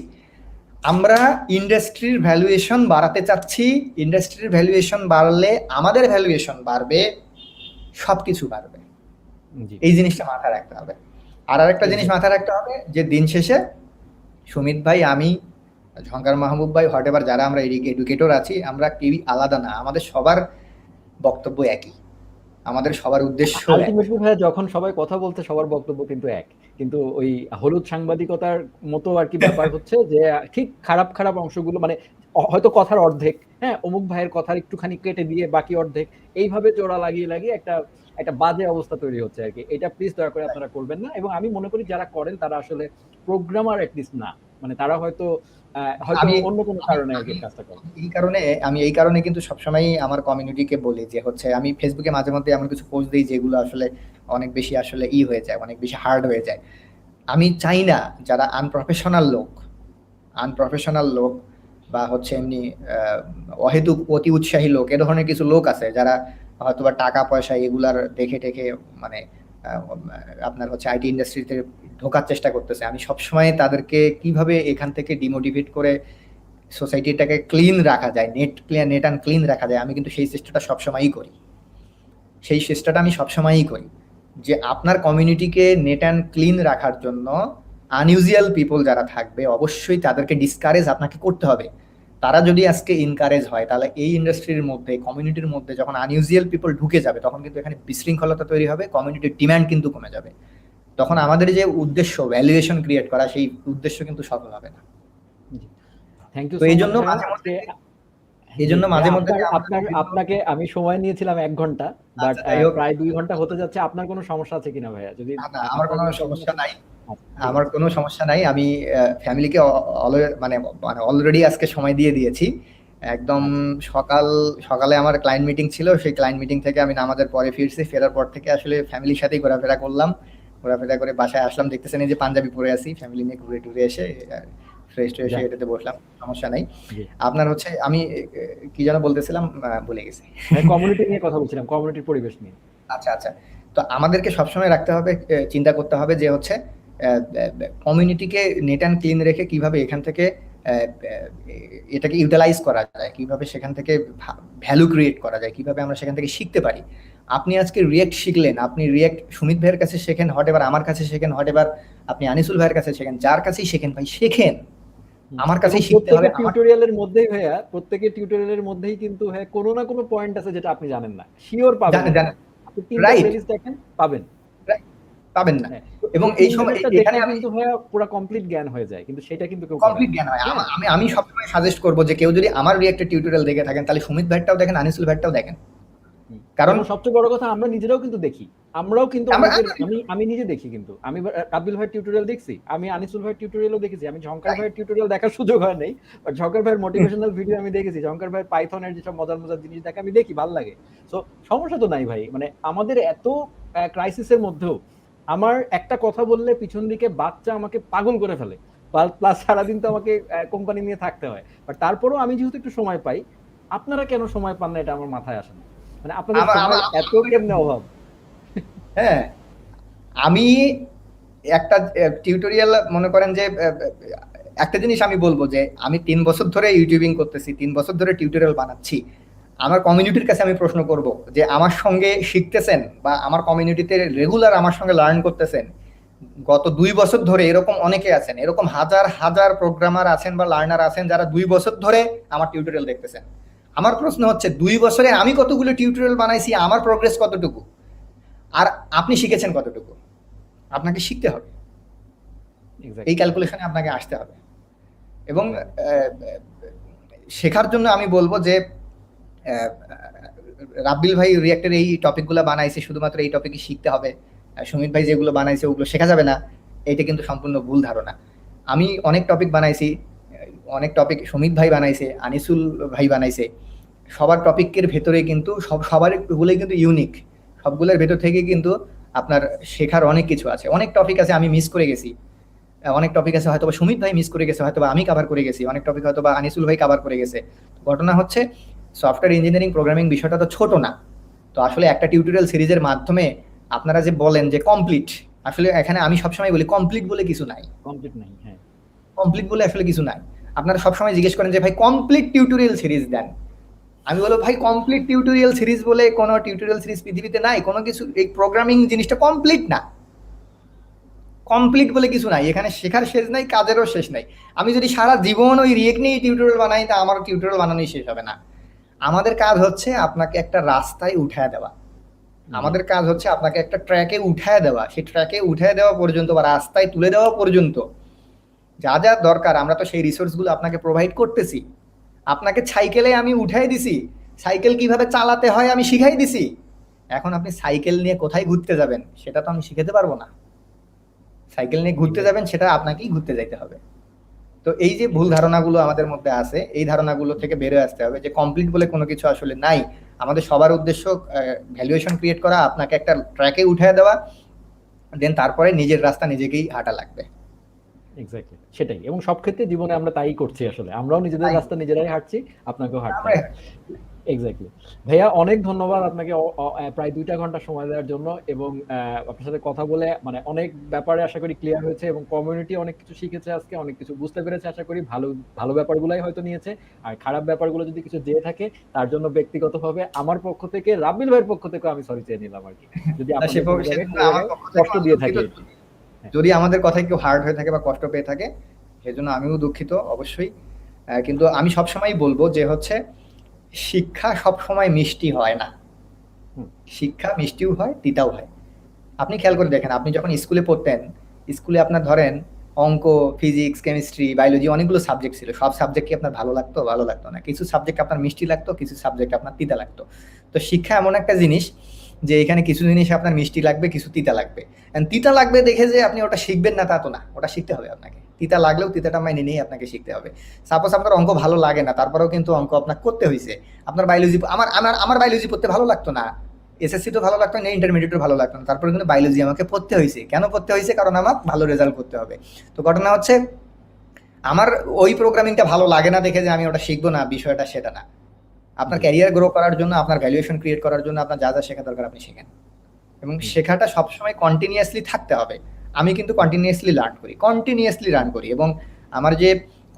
আমরা ইন্ডাস্ট্রির ভ্যালুয়েশন বাড়াতে চাচ্ছি। ইন্ডাস্ট্রির ভ্যালুয়েশন বাড়লে আমাদের ভ্যালুয়েশন বাড়বে, সবকিছু বাড়বে। এই জিনিসটা মাথায় রাখতে হবে। আর আরেকটা জিনিস মাথায় রাখতে হবে যে দিন শেষে সুমিত ভাই, আমি, ঝঙ্কার মাহবুব ভাই, হটেভার যারা আমরা এডুকেটর আছি, আমরা কেউই আলাদা না। আমাদের সবার বক্তব্য একই, আমাদের সবার উদ্দেশ্য এক। আলটিমেটলি ভাই যখন সবাই কথা বলতে সবার বক্তব্য কিন্তু এক, কিন্তু ওই হলুদ সাংবাদিকতার মতো আর কি ব্যাপার হচ্ছে যে ঠিক খারাপ খারাপ অংশগুলো মানে হয়তো কথার অর্ধেক, হ্যাঁ অমুক ভাইয়ের কথার একটুখানি কেটে দিয়ে বাকি অর্ধেক, এইভাবে জোড়া লাগিয়ে লাগিয়ে একটা একটা বাজে অবস্থা তৈরি হচ্ছে আর কি। এটা প্লিজ দয়া করে আপনারা করবেন না। এবং আমি মনে করি যারা করেন তারা আসলে প্রোগ্রামার অ্যাটলিস্ট না, মানে তারা হয়তো হয়তো আমি অন্য কোনো কারণে আর কি কাজটা করে। এই কারণে কিন্তু সবসময় আমার কমিউনিটিকে বলি যে হচ্ছে, আমি ফেসবুকে মাঝে মধ্যে এমন কিছু পোস্ট দিই যেগুলো আসলে অনেক বেশি আসলে হয়ে যায়, অনেক বেশি হার্ড হয়ে যায়। আমি চাই না যারা আনপ্রফেশনাল লোক বা হচ্ছে এমনি অহেতুক অতি উৎসাহী লোক, এ ধরনের কিছু লোক আছে যারা হয়তো বা টাকা পয়সা এগুলার দেখে টেকে মানে আপনার হচ্ছে আইটি ইন্ডাস্ট্রিতে ঢোকার চেষ্টা করতেছে। আমি সবসময় তাদেরকে কিভাবে এখান থেকে ডিমোটিভেট করে সোসাইটিটাকে ক্লিন রাখা যায়, নেট অ্যান্ড ক্লিন রাখা যায়, আমি কিন্তু সেই চেষ্টাটা সবসময়ই করি। যে আপনার কমিউনিটিকে নেট অ্যান্ড ক্লিন রাখার জন্য আনইউজুয়াল পিপল যারা থাকবে অবশ্যই তাদেরকে ডিসকারেজ আপনাকে করতে হবে। তারা যদি আজকে ইনকারেজ হয়, তাহলে এই ইন্ডাস্ট্রির মধ্যে, কমিউনিটির মধ্যে যখন আনইউজুয়াল পিপল ঢুকে যাবে, তখন কিন্তু এখানে বিশৃঙ্খলতা তৈরি হবে, কমিউনিটির ডিমান্ড কিন্তু কমে যাবে। তখন আমাদের যে উদ্দেশ্য ভ্যালুয়েশন ক্রিয়েট করা, সেই উদ্দেশ্য কিন্তু সফল হবে না। Thank you. তো এই জন্য মাঝে মধ্যে আপনাকে আমি সময় নিয়েছিলাম 1 ঘন্টা, বাট প্রায় 2 ঘন্টা হতে যাচ্ছে। আপনার কোনো সমস্যা আছে কিনা ভাইয়া? যদি আমার কোনো সমস্যা নাই, আমার কোনো সমস্যা নাই। আমি ফ্যামিলিকে মানে অলরেডি আজকে সময় দিয়ে দিয়েছি। একদম সকালে আমার ক্লায়েন্ট মিটিং ছিল, সেই ক্লায়েন্ট মিটিং থেকে আমি নামাজের পরে ফিরছি। ফেরার পর থেকে আসলে ফ্যামিলির সাথেই ঘোরাফেরা করলাম, ঘোরাফেরা করে বাসায় আসলাম। দেখতেছেন এই যে পাঞ্জাবি পরে আছি, ফ্যামিলি নিয়ে ঘুরে টুরে এসে ফ্রেশ ট্রেশ হয়ে এটাতে বসলাম, সমস্যা নাই। আপনার হচ্ছে আমি কি যেন বলতেছিলাম, ভুলে গেছি। কমিউনিটি নিয়ে কথা বলছিলাম, কমিউনিটির পরিবেশ নিয়ে। আচ্ছা, তো আমাদেরকে সবসময় রাখতে হবে, চিন্তা করতে হবে যে হচ্ছে কমিউনিটিকে নেট অ্যান্ড ক্লিন রেখে কিভাবে এখান থেকে এটাকে ইউটিলাইজ করা যায়, কিভাবে সেখান থেকে ভ্যালু ক্রিয়েট করা যায়, কিভাবে আমরা সেখান থেকে শিখতে পারি। আপনি আজকে রিয়েক্ট শিখলেন, আপনি রিয়েক্ট সুমিত ভাইয়ের কাছে শেখেন, হটেভার আমার কাছে শেখেন, হটেভার আপনি আনিসুল ভাইয়ের কাছে শেখেন, যার কাছেই শেখেন ভাই শেখেন, আমার কাছেই শিখতে হবে। টিউটোরিয়ালের মধ্যেই ভাইয়া, প্রত্যেকের টিউটোরিয়ালের মধ্যেই কিন্তু কোনো না কোনো পয়েন্ট আছে যেটা আপনি জানেন না, শিওর পাবেন। আপনি তিনটা প্লেলিস্ট দেখেন, পাবেন না। এবং এই সময় এখানে কিন্তু ভাইয়া পুরো কমপ্লিট জ্ঞান হয়ে যায়, কিন্তু সেটা কিন্তু কেউ কমপ্লিট জ্ঞান হয়। আমি সবসময় সাজেস্ট করব যে কেউ যদি আমার রিয়েক্টেড টিউটোরিয়াল দেখে থাকেন, তাহলে সুমিত ভাইটাও দেখেন, আনিসুল ভাইটাও দেখেন। কারণ সবচেয়ে বড় কথা, আমরা নিজেরাও কিন্তু দেখি, আমি নিজে দেখি, কিন্তু আমি রাব্বিল ভাইয়ের টিউটোরিয়াল দেখছি, আমি আনিসুল ভাইয়ের টিউটোরিয়ালও দেখেছি, আমি ঝঙ্কার ভাইয়ের টিউটোরিয়াল দেখার সুযোগ হয় নাই, বাট ঝঙ্কার ভাইয়ের মোটিভেশনাল ভিডিও আমি দেখেছি, ঝঙ্কার ভাইয়ের পাইথনের যেসব মজার মজার জিনিস দেখে আমি দেখি, ভালো লাগে। সো সমস্যা তো নাই ভাই, মানে আমাদের এত ক্রাইসিসের মধ্যেও আমার একটা কথা বললে পিছন দিকে বাচ্চা আমাকে পাগল করে ফেলে, প্লাস সারাদিন তো আমাকে কোম্পানি নিয়ে থাকতে হয়, বাট তারপরেও আমি যেহেতু একটু সময় পাই, আপনারা কেন সময় পান না এটা আমার মাথায় আসে না। মানে আপনাদের এত কেমনে অভাব? হ্যাঁ, আমি একটা টিউটোরিয়াল মনে করেন যে একটা জিনিস আমি বলবো যে আমি 3 বছর ধরে ইউটিউবিং করতেছি, 3 বছর ধরে টিউটোরিয়াল বানাচ্ছি। আমার কমিউনিটির কাছে আমি প্রশ্ন করব যে আমার সঙ্গে শিখতেছেন বা আমার কমিউনিটিতে রেগুলার আমার সঙ্গে লার্ন করতেছেন গত 2 বছর ধরে, এরকম অনেকে আছেন, এরকম হাজার হাজার প্রোগ্রামার আছেন বা লার্নার আছেন যারা 2 বছর ধরে আমার টিউটোরিয়াল দেখতেছেন। আমার প্রশ্ন হচ্ছে 2 বছরে আমি কতগুলো টিউটোরিয়াল বানাইছি, আমার প্রোগ্রেস কতটুকু, আর আপনি শিখেছেন কতটুকু? আপনাকে শিখতে হবে, এই ক্যালকুলেশনে আপনাকে আসতে হবে। এবং শেখার জন্য আমি বলবো যে রাব্বিল ভাই রিয়েক্টের এই টপিকগুলো বানাইছে শুধুমাত্র এই টপিকই শিখতে হবে, সুমিত ভাই যেগুলো বানাইছে ওগুলো শেখা যাবে না, এটা কিন্তু সম্পূর্ণ ভুল ধারণা। আমি অনেক টপিক বানাইছি, অনেক টপিক সুমিত ভাই বানাইছে, আনিসুল ভাই বানাইছে, সবার টপিকের ভেতরে কিন্তু সবার গুলোই কিন্তু ইউনিক, সবগুলোর ভেতর থেকে কিন্তু আপনার শেখার অনেক কিছু আছে। অনেক টপিক আছে আমি মিস করে গেছি, অনেক টপিক আছে হয়তো সুমিত ভাই মিস করে গেছে, হয়তো আমি কভার করে গেছি, অনেক টপিক হয়তো আনিসুল ভাই কভার করে গেছে। ঘটনা হচ্ছে সফটওয়্যার ইঞ্জিনিয়ারিং প্রোগ্রামিং বিষয়টা তো ছোট না। তো আসলে একটা টিউটোরিয়াল সিরিজের মাধ্যমে আপনারা যে বলেন যে কমপ্লিট, আসলে এখানে আমি সবসময় বলি কমপ্লিট বলে কিছু নাই, কমপ্লিট নাই। হ্যাঁ, কমপ্লিট বলে আসলে কিছু নাই। আপনারা সবসময় জিজ্ঞেস করেন যে ভাই কমপ্লিট টিউটোরিয়াল সিরিজ দেন, আমি বলবো ভাই কমপ্লিট টিউটোরিয়াল সিরিজ বলে কোনো টিউটোরিয়াল সিরিজ পৃথিবীতে নাই, কোনো কিছু। এই প্রোগ্রামিং জিনিসটা কমপ্লিট না, কমপ্লিট বলে কিছু নাই এখানে, শেখার শেষ নাই, কাজেরও শেষ নাই। আমি যদি সারা জীবন ওই রিয়েক্ট নিয়ে টিউটোরিয়াল বানাই তা আমার টিউটোরিয়াল বানানোই শেষ হবে না। আমাদের কাজ হচ্ছে আপনাকে একটা রাস্তায় উঠায় দেওয়া, আমাদের কাজ হচ্ছে আপনাকে একটা ট্র্যাকে উঠায় দেওয়া, সেই ট্র্যাকে উঠায় দেওয়া পর্যন্ত বা রাস্তায় তুলে দেওয়া পর্যন্ত যা যা দরকার আমরা তো সেই রিসোর্সগুলো আপনাকে প্রোভাইড করতেছি। আপনাকে সাইকেলে আমি উঠাই দিছি, সাইকেল কিভাবে চালাতে হয় আমি শিখাই দিছি। এখন আপনি সাইকেল নিয়ে কোথায় ঘুরতে যাবেন সেটা তো আমি শিখাতে পারবো না। সাইকেল নিয়ে ঘুরতে যাবেন সেটা আপনাকেই ঘুরতে যাইতে হবে। তো এই যে ভুল ধারণাগুলো আমাদের মধ্যে আছে, এই ধারণাগুলো থেকে বেরোয় আসতে হবে যে কমপ্লিট বলে কোনো কিছু আসলে নাই। আমাদের সবার উদ্দেশ্য ভ্যালুয়েশন ক্রিয়েট করা, আপনাকে একটা ট্র্যাকে উঠায় দেওয়া, দেন তারপরে নিজের রাস্তা নিজেকেই হাঁটা লাগবে। এক্স্যাক্টলি সেটাই। এবং সব ক্ষেত্রে জীবনে আমরা তাই করছি আসলে, আমরাও নিজেদের রাস্তা নিজেরাই হাঁটছি, আপনাকেও হাঁটতে হবে। এক্স্যাক্টলি ভাইয়া, অনেক ধন্যবাদ আপনাকে প্রায় 2টা ঘন্টা সময় দেওয়ার জন্য। এবং আপনার সাথে কথা বলে মানে অনেক ব্যাপারে আশা করি ক্লিয়ার হয়েছে, এবং কমিউনিটি অনেক কিছু শিখেছে আজকে, অনেক কিছু বুঝতে পেরেছে আশা করি। ভালো ভালো ব্যাপারগুলাই হয়তো নিয়েছে, আর খারাপ ব্যাপারগুলো যদি কিছু যেয়ে থাকে তার জন্য ব্যক্তিগতভাবে আমার পক্ষ থেকে, রাব্বিল ভাইয়ের পক্ষ থেকে আমি সরি চেয়ে নিলাম আর কি, যদি আপনাদের কষ্ট দিয়ে থাকে। যদি আমাদের কথায় কেউ হার্ড হয়ে থাকে বা কষ্ট পেয়ে থাকে সেজন্য আমিও দুঃখিত অবশ্যই। কিন্তু আমি সবসময় বলবো যে হচ্ছে শিক্ষা সবসময় মিষ্টি হয় না, শিক্ষা মিষ্টিও হয় তিতাও হয়। আপনি খেয়াল করে দেখেন, আপনি যখন স্কুলে পড়তেন, স্কুলে আপনার ধরেন অঙ্ক, ফিজিক্স, কেমিস্ট্রি, বায়োলজি অনেকগুলো সাবজেক্ট ছিল। সব সাবজেক্ট কি আপনার ভালো লাগতো? ভালো লাগতো না। কিছু সাবজেক্ট আপনার মিষ্টি লাগতো, কিছু সাবজেক্ট আপনার তিতা লাগতো। তো শিক্ষা এমন একটা জিনিস যে এখানে কিছু জিনিস আপনার মিষ্টি লাগবে, কিছু তিতা লাগবে। তিতা লাগবে দেখে যে আপনি ওটা শিখবেন না তা তো না, ওটা শিখতে হবে আপনাকে। তিতা লাগলেও তিতাটা মাইনে নিয়েই আপনাকে শিখতে হবে। সাপোজ আপনার অঙ্ক ভালো লাগে না, তারপরেও কিন্তু অঙ্ক আপনার করতে হয়েছে। আপনার বায়োলজি, আমার আমার আমার বায়োলজি পড়তে ভালো লাগতো না, এসএসসি তো ভালো লাগতো না, ইন্টারমিডিয়েটও ভালো লাগতো না, তারপরে কিন্তু বায়োলজি আমাকে পড়তে হয়েছে। কেন পড়তে হয়েছে? কারণ আমার ভালো রেজাল্ট করতে হবে। তো ঘটনা হচ্ছে আমার ওই প্রোগ্রামিংটা ভালো লাগে না দেখে যে আমি ওটা শিখবো না, বিষয়টা সেটা না। আপনার ক্যারিয়ার গ্রো করার জন্য, আপনার ভ্যালুয়েশন ক্রিয়েট করার জন্য আপনার যা যা শেখা দরকার আপনি শেখেন, এবং শেখাটা সবসময় কন্টিনিউয়াসলি থাকতে হবে। আমি কিন্তু কন্টিনিউয়াসলি লার্ন করি। এবং আমার যে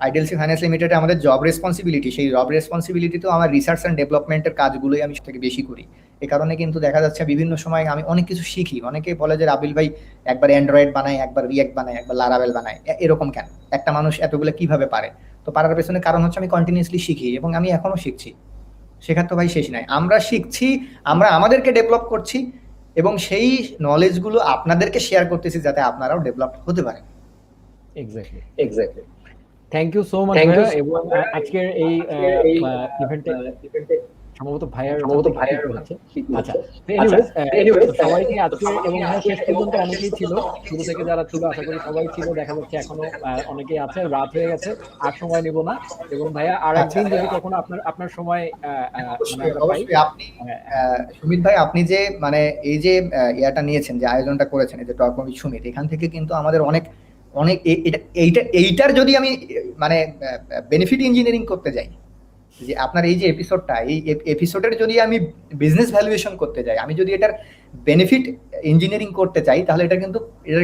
আইডিএলসি ফাইন্যান্স লিমিটেডে আমাদের জব রেসপন্সিবিলিটি, সেই জব রেসপন্সিবিলিটিতেও আমার রিসার্চ অ্যান্ড ডেভেলপমেন্টের কাজগুলোই আমি থেকে বেশি করি। এ কারণে কিন্তু দেখা যাচ্ছে বিভিন্ন সময় আমি অনেক কিছু শিখি। অনেকে বলে যে রাবিল ভাই একবার অ্যান্ড্রয়েড বানায়, একবার রিয়েক্ট বানায়, একবার লারাবেল বানায়, এরকম কেন? একটা মানুষ এতগুলো কিভাবে পারে? তো পারার পেছনে কারণ হচ্ছে আমি কন্টিনিউয়াসলি শিখি, এবং আমি এখনো শিখছি। শেখার তো ভাই শেষ নাই। আমরা শিখছি, আমরা আমাদেরকে ডেভেলপ করছি, এবং সেই নলেজগুলো আপনাদেরকে শেয়ার করতেছি যাতে আপনারাও ডেভেলপ হতে পারেন। Exactly. Thank you so much ভাইয়া। এবং আজকের এই ইভেন্টে সম্ভবত ভাইয়ার হচ্ছে। আচ্ছা, এনিওয়েজ সবাইকে আজকে এবং শেষ পর্যন্ত অনেকেই ছিল, শুরু থেকে যারা ছিল আশা করি সবাই ছিল, দেখা যাচ্ছে এখনো অনেকেই আছে, রাত হয়ে গেছে, আর সময় নিব না। এবং ভাইয়া আর একদিন যদি কখনো আপনার সময় আপনি সুমিত ভাই, আপনি যে মানে এই যে ইয়াটা নিয়েছেন, যে আয়োজনটা করেছেন, এই যে টক উইথ সুমিত, এখান থেকে কিন্তু আমাদের অনেক এইটার যদি আমি মানে বেনিফিট ইঞ্জিনিয়ারিং করতে যাই, যে আপনার এই যে এপিসোডটা, এই এপিসোডের যদি আমি বিজনেস ভ্যালুয়েশন করতে যাই, আমি যদি এটার বেনিফিট ইঞ্জিনিয়ারিং করতে চাই, তাহলে এটা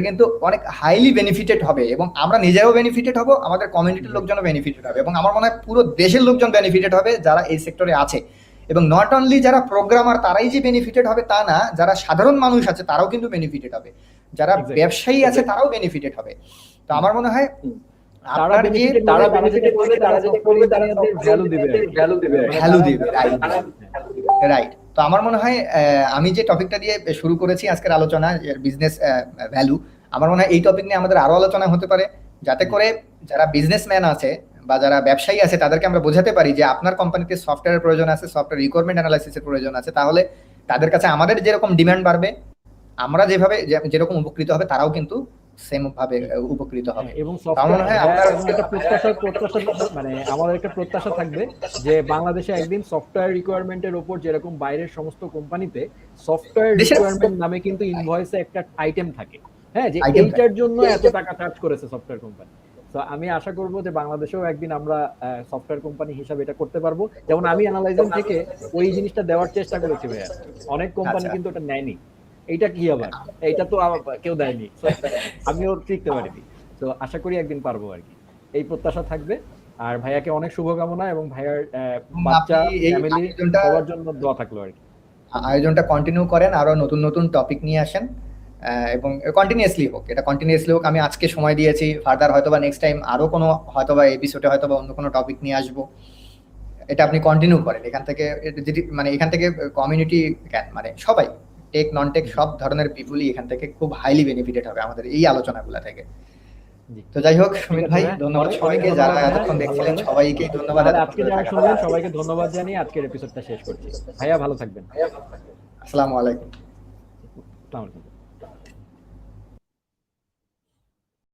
কিন্তু অনেক হাইলি বেনিফিটেড হবে, এবং আমরা নিজেও বেনিফিটেড হব, আমাদের কমিউনিটির লোকজনও বেনিফিটেড হবে, এবং আমার মনে হয় পুরো দেশের লোকজন বেনিফিটেড হবে যারা এই সেক্টরে আছে। এবং নট অনলি যারা প্রোগ্রামার তারাই যে বেনিফিটেড হবে তা না, যারা সাধারণ মানুষ আছে তারাও কিন্তু বেনিফিটেড হবে, যারা ব্যবসায়ী আছে তারাও বেনিফিটেড হবে। তো আমার মনে হয় রাইট। তো আমার মনে হয় আমি যে টপিকটা দিয়ে শুরু করেছি আজকের আলোচনা, বিজনেস ভ্যালু, আমার মনে হয় এই টপিক নিয়ে আমাদের আরো আলোচনা হতে পারে, যাতে করে যারা বিজনেসম্যান আছে বা যারা ব্যবসায়ী আছে তাদেরকে আমরা বোঝাতে পারি যে আপনার কোম্পানিতে সফটওয়্যারের প্রয়োজন আছে, সফটওয়্যার রিকোয়ারমেন্ট অ্যানালাইসিসের প্রয়োজন আছে, তাহলে তাদের কাছে আমাদের যেরকম ডিমান্ড বাড়বে, আমরা যেরকম উপকৃত হবে, তারাও কিন্তু সেম ভাবে উপকৃত হবে। এবং আমার মনে হয় আপনার এবং একটা প্রত্যাশা মানে আমাদের একটা প্রত্যাশা থাকবে যে বাংলাদেশে একদিন সফটওয়্যার রিকোয়ারমেন্টের উপর যেরকম বাইরের সমস্ত কোম্পানিতে সফটওয়্যার দেশের রিকোয়ারমেন্ট নামে কিন্তু ইনভয়েসে একটা আইটেম থাকে, হ্যাঁ, যে আইটেম এইটার জন্য এত টাকা চার্জ করেছে সফটওয়্যার কোম্পানি। তো আমি আশা করব যে বাংলাদেশেও একদিন আমরা সফটওয়্যার কোম্পানি হিসাবে এটা করতে পারবো। যেমন আমি অ্যানালাইজিং থেকে ওই জিনিসটা দেওয়ার চেষ্টা করেছি ভাইয়া, অনেক কোম্পানি আচ্ছা কিন্তু ওটা নেয়নি। এইটা কি আবার, এইটা তো কেউ দেয়নি, So, আমিও শিখতে পারিনি। তো আশা করি একদিন পারবো আর কি, এই প্রত্যাশা থাকবে। আর ভাইয়াকে অনেক শুভকামনা এবং ভাইয়ার বাচ্চা আপনি এই ফ্যামিলি আয়োজনটা সবার জন্য দোয়া থাকলো আর কি। আয়োজনটা কন্টিনিউ করেন, আরো নতুন নতুন টপিক নিয়ে আসেন, এবং কন্টিনিউয়াসলি হোক, এটা কন্টিনিউয়াসলি হোক। আমি আজকে সময় দিয়েছি, ফার্দার হয়তোবা নেক্সট টাইম আরো কোনো হয়তোবা এপিসোডে হয়তোবা অন্য কোনো টপিক নিয়ে আসবো। এটা আপনি কন্টিনিউ করেন। এখান থেকে যদি মানে এখান থেকে কমিউনিটি কেন মানে সবাই টেক নন টেক সব ধরনের পিপুলই এখান থেকে খুব হাইলি বেনিফিটেড হবে আমাদের এই আলোচনাগুলো থেকে। জি, তো যাই হোক ঠিক সুমিত আছে ভাই, ভাইয়া, ধন্যবাদ অনেক সবাইকে ধন্যবাদ যারা ভাইয়া, এতক্ষণ ভালো দেখছিলেন, লাগলো। সবাইকে ধন্যবাদ তাহলে এতক্ষণ আজকে ধরে যারা থাকার শুনলেন জন্য। সবাইকে ধন্যবাদ জানিয়ে আজকের এপিসোডটা শেষ করছি। ভাইয়া ভালো থাকবেন। আসসালামু আলাইকুম। আসসালামু আলাইকুম।